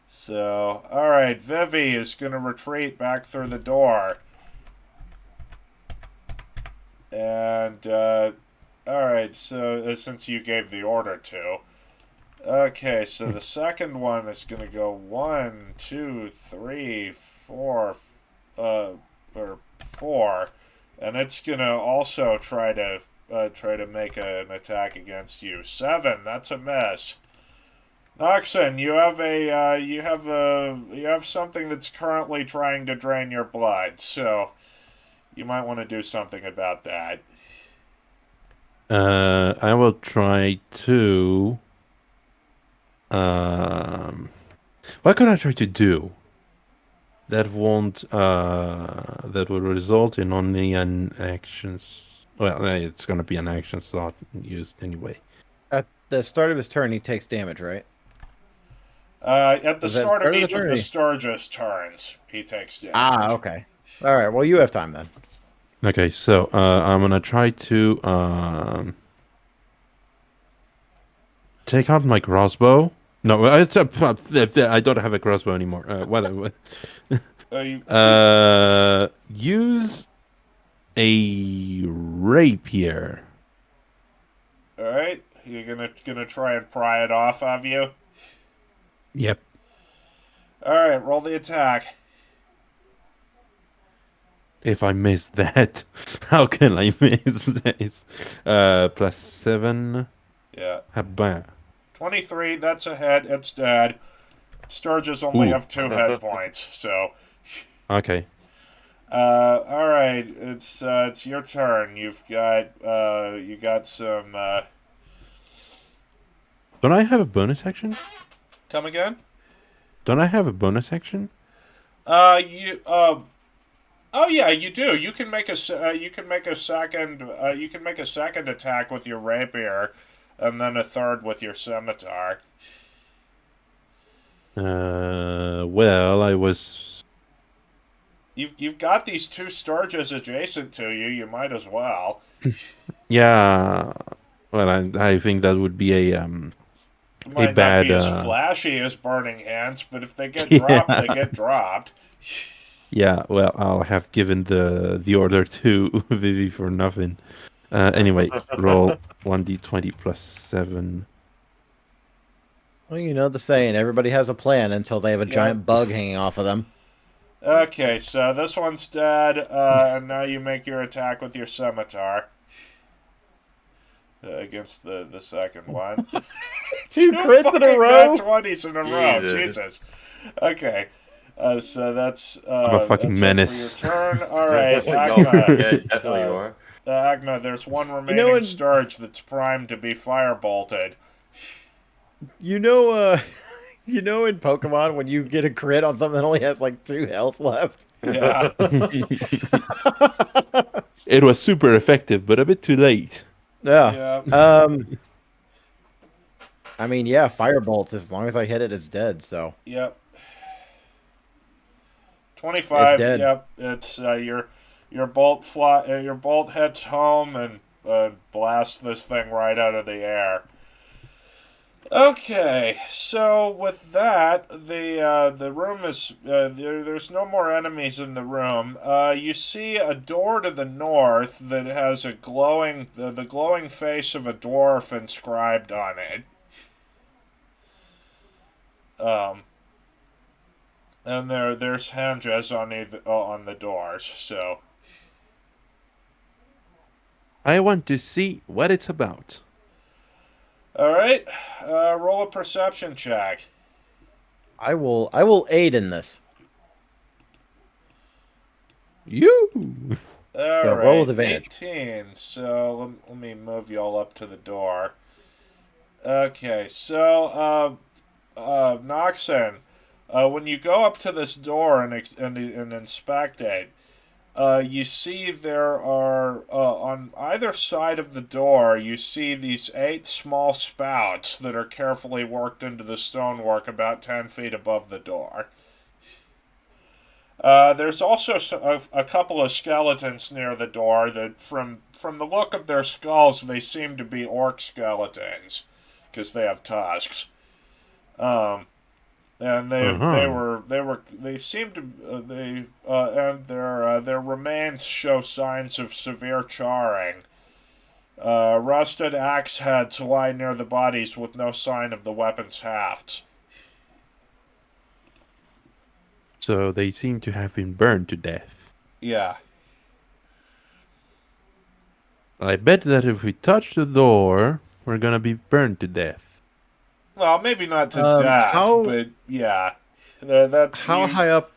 B: So, alright, Vivi is gonna retreat back through the door. And, alright, so since you gave the order to. Okay, so the second one is gonna go 1, 2, 3, 4, or 4. And it's gonna also try to make an attack against you. 7. That's a miss. Noxon, you have something that's currently trying to drain your blood, so you might want to do something about that.
C: I will try to. Um, what can I try to do that won't that will result in only an actions? Well, it's gonna be an action slot used anyway.
A: At the start of his turn, he takes damage, right?
B: At the
A: Was that
B: start of
A: start of the
B: each of
A: turn?
B: the Sturgis turns, he takes
A: Ah,
B: damage.
A: okay. All right. Well, you have time then.
C: Okay, so I'm gonna try to take out my crossbow. No, I don't have a crossbow anymore. What?
B: You
C: Use a rapier.
B: all right? You're gonna try and pry it off of you.
C: Yep.
B: All right, roll the attack.
C: If I miss that, how can I miss this? +7.
B: Yeah,
C: How bad?
B: 23. That's a hit. It's dead. Sturges only
C: Ooh.
B: have 2 hit points, so.
C: Okay.
B: All right, it's your turn. You got some.
C: Don't I have a bonus action?
B: Come again?
C: Don't I have a bonus action?
B: You Oh yeah, you do. You can make a second. You can make a second attack with your rapier, and then a third with your scimitar.
C: Well, I was.
B: You've got these 2 Sturges adjacent to you. You might as well.
C: Yeah. Well, I think that would be
B: It
C: a
B: might not
C: bad.
B: be as flashy as Burning Hands, but if they get dropped, they
C: Yeah.
B: get dropped.
C: Yeah. Well, I'll have given the order to Vivi for nothing. Anyway, roll 1d20 +7.
A: Well, you know the saying, everybody has a plan until they have a
B: Yep.
A: giant bug hanging off of them.
B: Okay, so this one's dead, and now you make your attack with your scimitar. Against the second one.
A: 2 crits in a row?
B: 20s in a row,
D: Jesus.
B: Jesus. Okay, so that's
C: I'm a fucking
B: that's
C: menace.
B: it for your turn. All right,
D: No,
B: Agma.
D: yeah, definitely you are.
B: Agma, there's one remaining
A: know, in-
B: Sturge that's primed to be firebolted.
A: You know, you know in Pokemon when you get a crit on something that only has like 2 health left?
B: Yeah.
C: It was super effective, but a bit too late.
A: Yeah.
B: Yeah.
A: I mean, yeah, firebolts. As long as I hit it, it's dead. So
B: Yep.
A: it's
B: 25.
A: dead.
B: Yep. It's your bolt hits home and blasts this thing right out of the air. Okay, so with that, the room is there's no more enemies in the room. You see a door to the north that has a glowing the glowing face of a dwarf inscribed on it. Um, and there's hinges on either on the doors. So,
C: I want to see what it's about.
B: all right, roll a perception check.
A: I will aid in this.
C: You.
B: All
A: So roll
B: right,
A: with advantage.
B: 18. So let me move y'all up to the door. Okay, so Noxon, when you go up to this door and inspect it, you see there are on either side of the door. You see these 8 small spouts that are carefully worked into the stonework about 10 feet above the door. There's also a couple of skeletons near the door that, from the look of their skulls, they seem to be orc skeletons because they have tusks. Um, and
C: Uh huh.
B: they seem to and their remains show signs of severe charring. Rusted axe heads lie near the bodies with no sign of the weapon's hafts.
C: So they seem to have been burned to death.
B: Yeah.
C: I bet that if we touch the door, we're gonna be burned to death.
B: Well, maybe not to death,
A: How
B: but yeah. That's
A: how
B: you.
A: high up?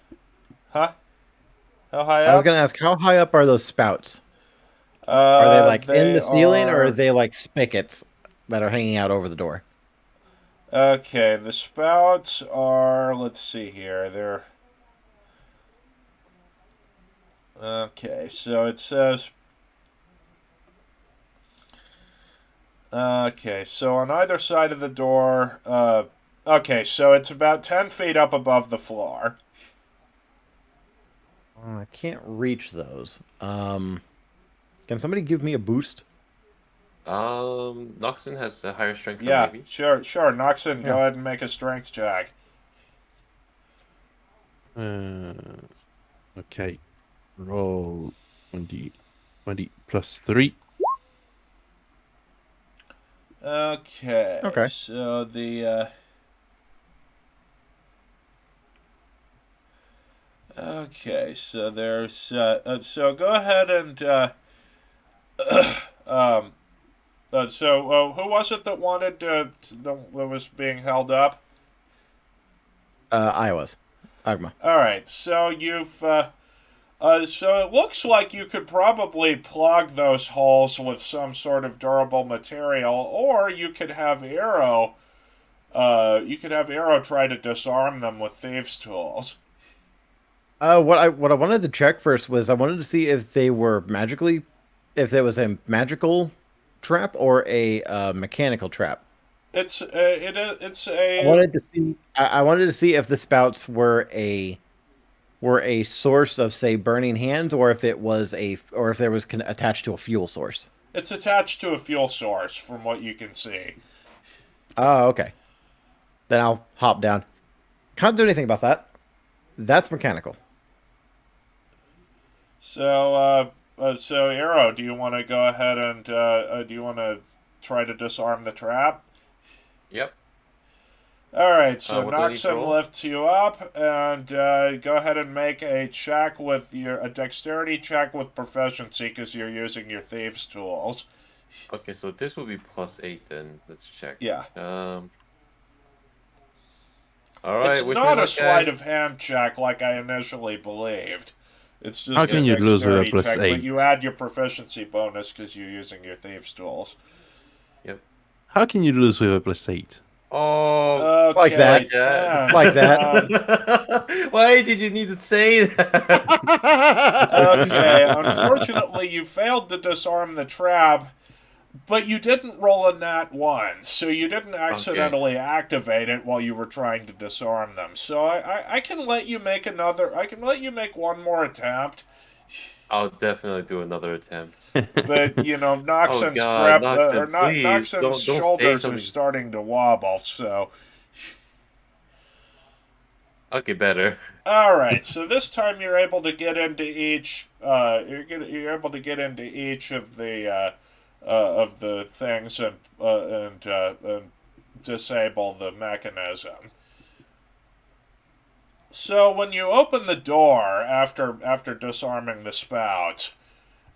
B: Huh? How high
A: I was
B: up?
A: gonna ask how high up are those spouts? Are they like in
B: They
A: the ceiling, or are
B: are.
A: they like spigots that are hanging out over the door?
B: Okay, the spouts are. Let's see here. They're. Okay, so it says. Okay, so on either side of the door. Okay, so it's about 10 feet up above the floor.
A: I can't reach those. Can somebody give me a boost?
D: Noxon has a higher strength from
B: Yeah,
D: maybe.
B: sure. Noxon,
A: Yeah.
B: go ahead and make a strength check.
C: Uh, okay. Roll 20, 20 plus 3.
B: Okay,
A: Okay.
B: so okay, so there's so go ahead and um who was it that wanted that was being held up?
A: Iowa's. Agma.
B: All right, so so it looks like you could probably plug those holes with some sort of durable material, or you could have Arrow try to disarm them with thieves' tools.
A: What I wanted to check first was I wanted to see if they were magically, if there was a magical trap or a mechanical trap.
B: It's
A: I
B: a
A: wanted to see. I wanted to see if the spouts were a source of, say, burning hands, or if it was or if there was attached to a fuel source.
B: It's attached to a fuel source, from what you can see.
A: Oh, okay. Then I'll hop down. Can't do anything about that. That's mechanical.
B: So, so Arrow, do you want to go ahead and do you want to try to disarm the trap?
D: Yep.
B: All right. So
D: What do I need to
B: Noxon
D: roll?
B: lifts you up, and go ahead and make a dexterity check with proficiency because you're using your thieves' tools.
D: Okay, so this will be +8 then. Let's check.
B: Yeah.
D: All
B: It's
D: right. Wish me
B: not a
D: luck,
B: sleight
D: guys.
B: of hand check like I initially believed. It's
C: How
B: just a
C: can you lose with a
B: dexterity
C: plus
B: check, but you
C: 8?
B: add your proficiency bonus because you're using your thieves' tools.
D: Yep.
C: How can you lose with a plus 8?
D: Oh,
A: Like
B: Okay,
A: that.
D: like
B: 10.
A: Like that.
D: Why did you need to say that?
B: Okay, unfortunately, you failed to disarm the trap, but you didn't roll a nat 1, so you didn't
D: Okay.
B: accidentally activate it while you were trying to disarm them. So I can let you make I can let you make one more attempt. I'll
D: definitely do another attempt.
B: But
D: Oh
B: Noxon's
D: God, Noxon,
B: not
D: please
B: Noxon's
D: don't say
B: shoulders are
D: something.
B: starting to wobble. So,
D: Okay, better.
B: all right. So this time you're able to get into each. You're able to get into each of the things and disable the mechanism. So when you open the door after disarming the spouts,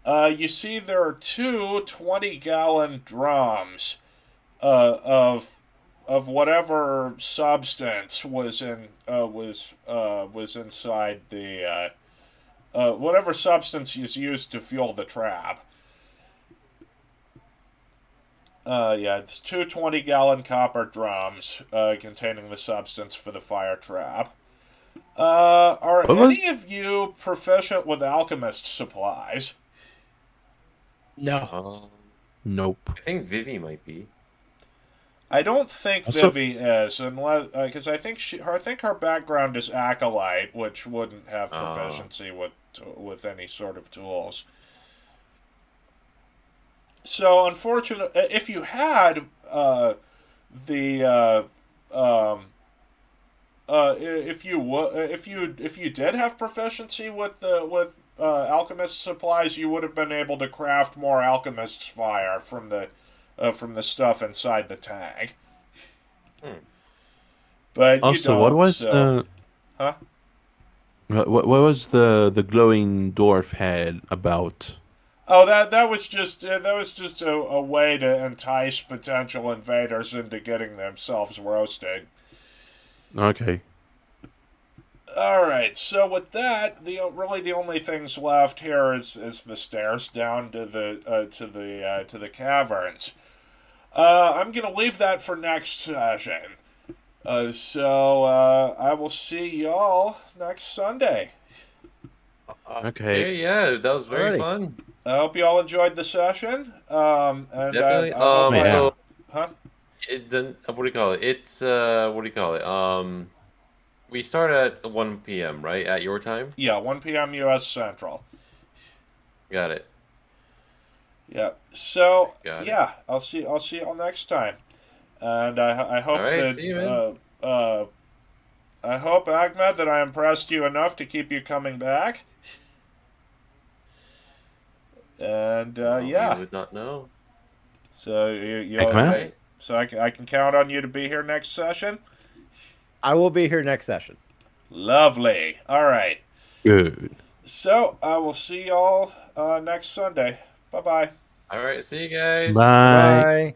B: you see there are two 20-gallon drums of whatever substance was inside the whatever substance is used to fuel the trap. Yeah, it's two 20-gallon copper drums containing the substance for the fire trap. Are
C: What was?
B: any of you proficient with alchemist supplies?
E: No.
C: Nope.
D: I think Vivi might be.
B: I don't think
C: Also,
B: Vivi is, unless because I think her background is acolyte, which wouldn't have
D: Uh,
B: proficiency with any sort of tools. So, unfortunately, if you had the if you did have proficiency with alchemist supplies, you would have been able to craft more alchemist's fire from the stuff inside the tank.
D: hmm.
B: But you
C: also, what
B: don't,
C: was
B: so
C: the
B: huh?
C: what was the glowing dwarf head about?
B: Oh, that was just a way to entice potential invaders into getting themselves roasted.
C: Okay.
B: All right. So with that, the only things left here is the stairs down to the caverns. I'm gonna leave that for next session. I will see y'all next Sunday.
C: Okay.
D: Yeah, that was very
A: Alrighty.
D: fun.
B: I hope you all enjoyed the session. And
D: Definitely.
B: I hope I,
C: Yeah.
D: So
B: huh?
D: it then what do you call it? It's what do you call it? We start at 1 p.m., right? At your time?
B: Yeah, 1 p.m. U.S. Central.
D: Got it.
B: Yeah. So
D: Got it.
B: yeah, I'll see y'all next time, and I
D: All
B: hope
D: right,
B: that
D: see you, man.
B: I hope Ahmed that I impressed you enough to keep you coming back. And
D: Well, you
B: yeah,
D: would not know.
B: so
D: All
C: Eggman?
D: right.
B: so I can count on you to be here next session.
A: I will be here next session.
B: Lovely. All right.
C: Good.
B: So I will see y'all next Sunday. Bye bye.
D: All right, see you guys.
C: Bye.
A: Bye.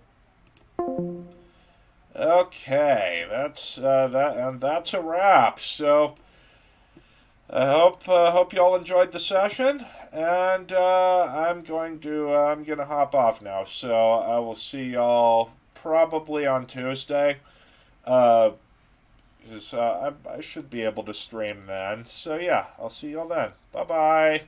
B: Okay, that's a wrap. So hope y'all enjoyed the session, and I'm gonna hop off now. So I will see y'all probably on Tuesday. Uh, 'Cause, I should be able to stream then. So yeah, I'll see y'all then. Bye bye.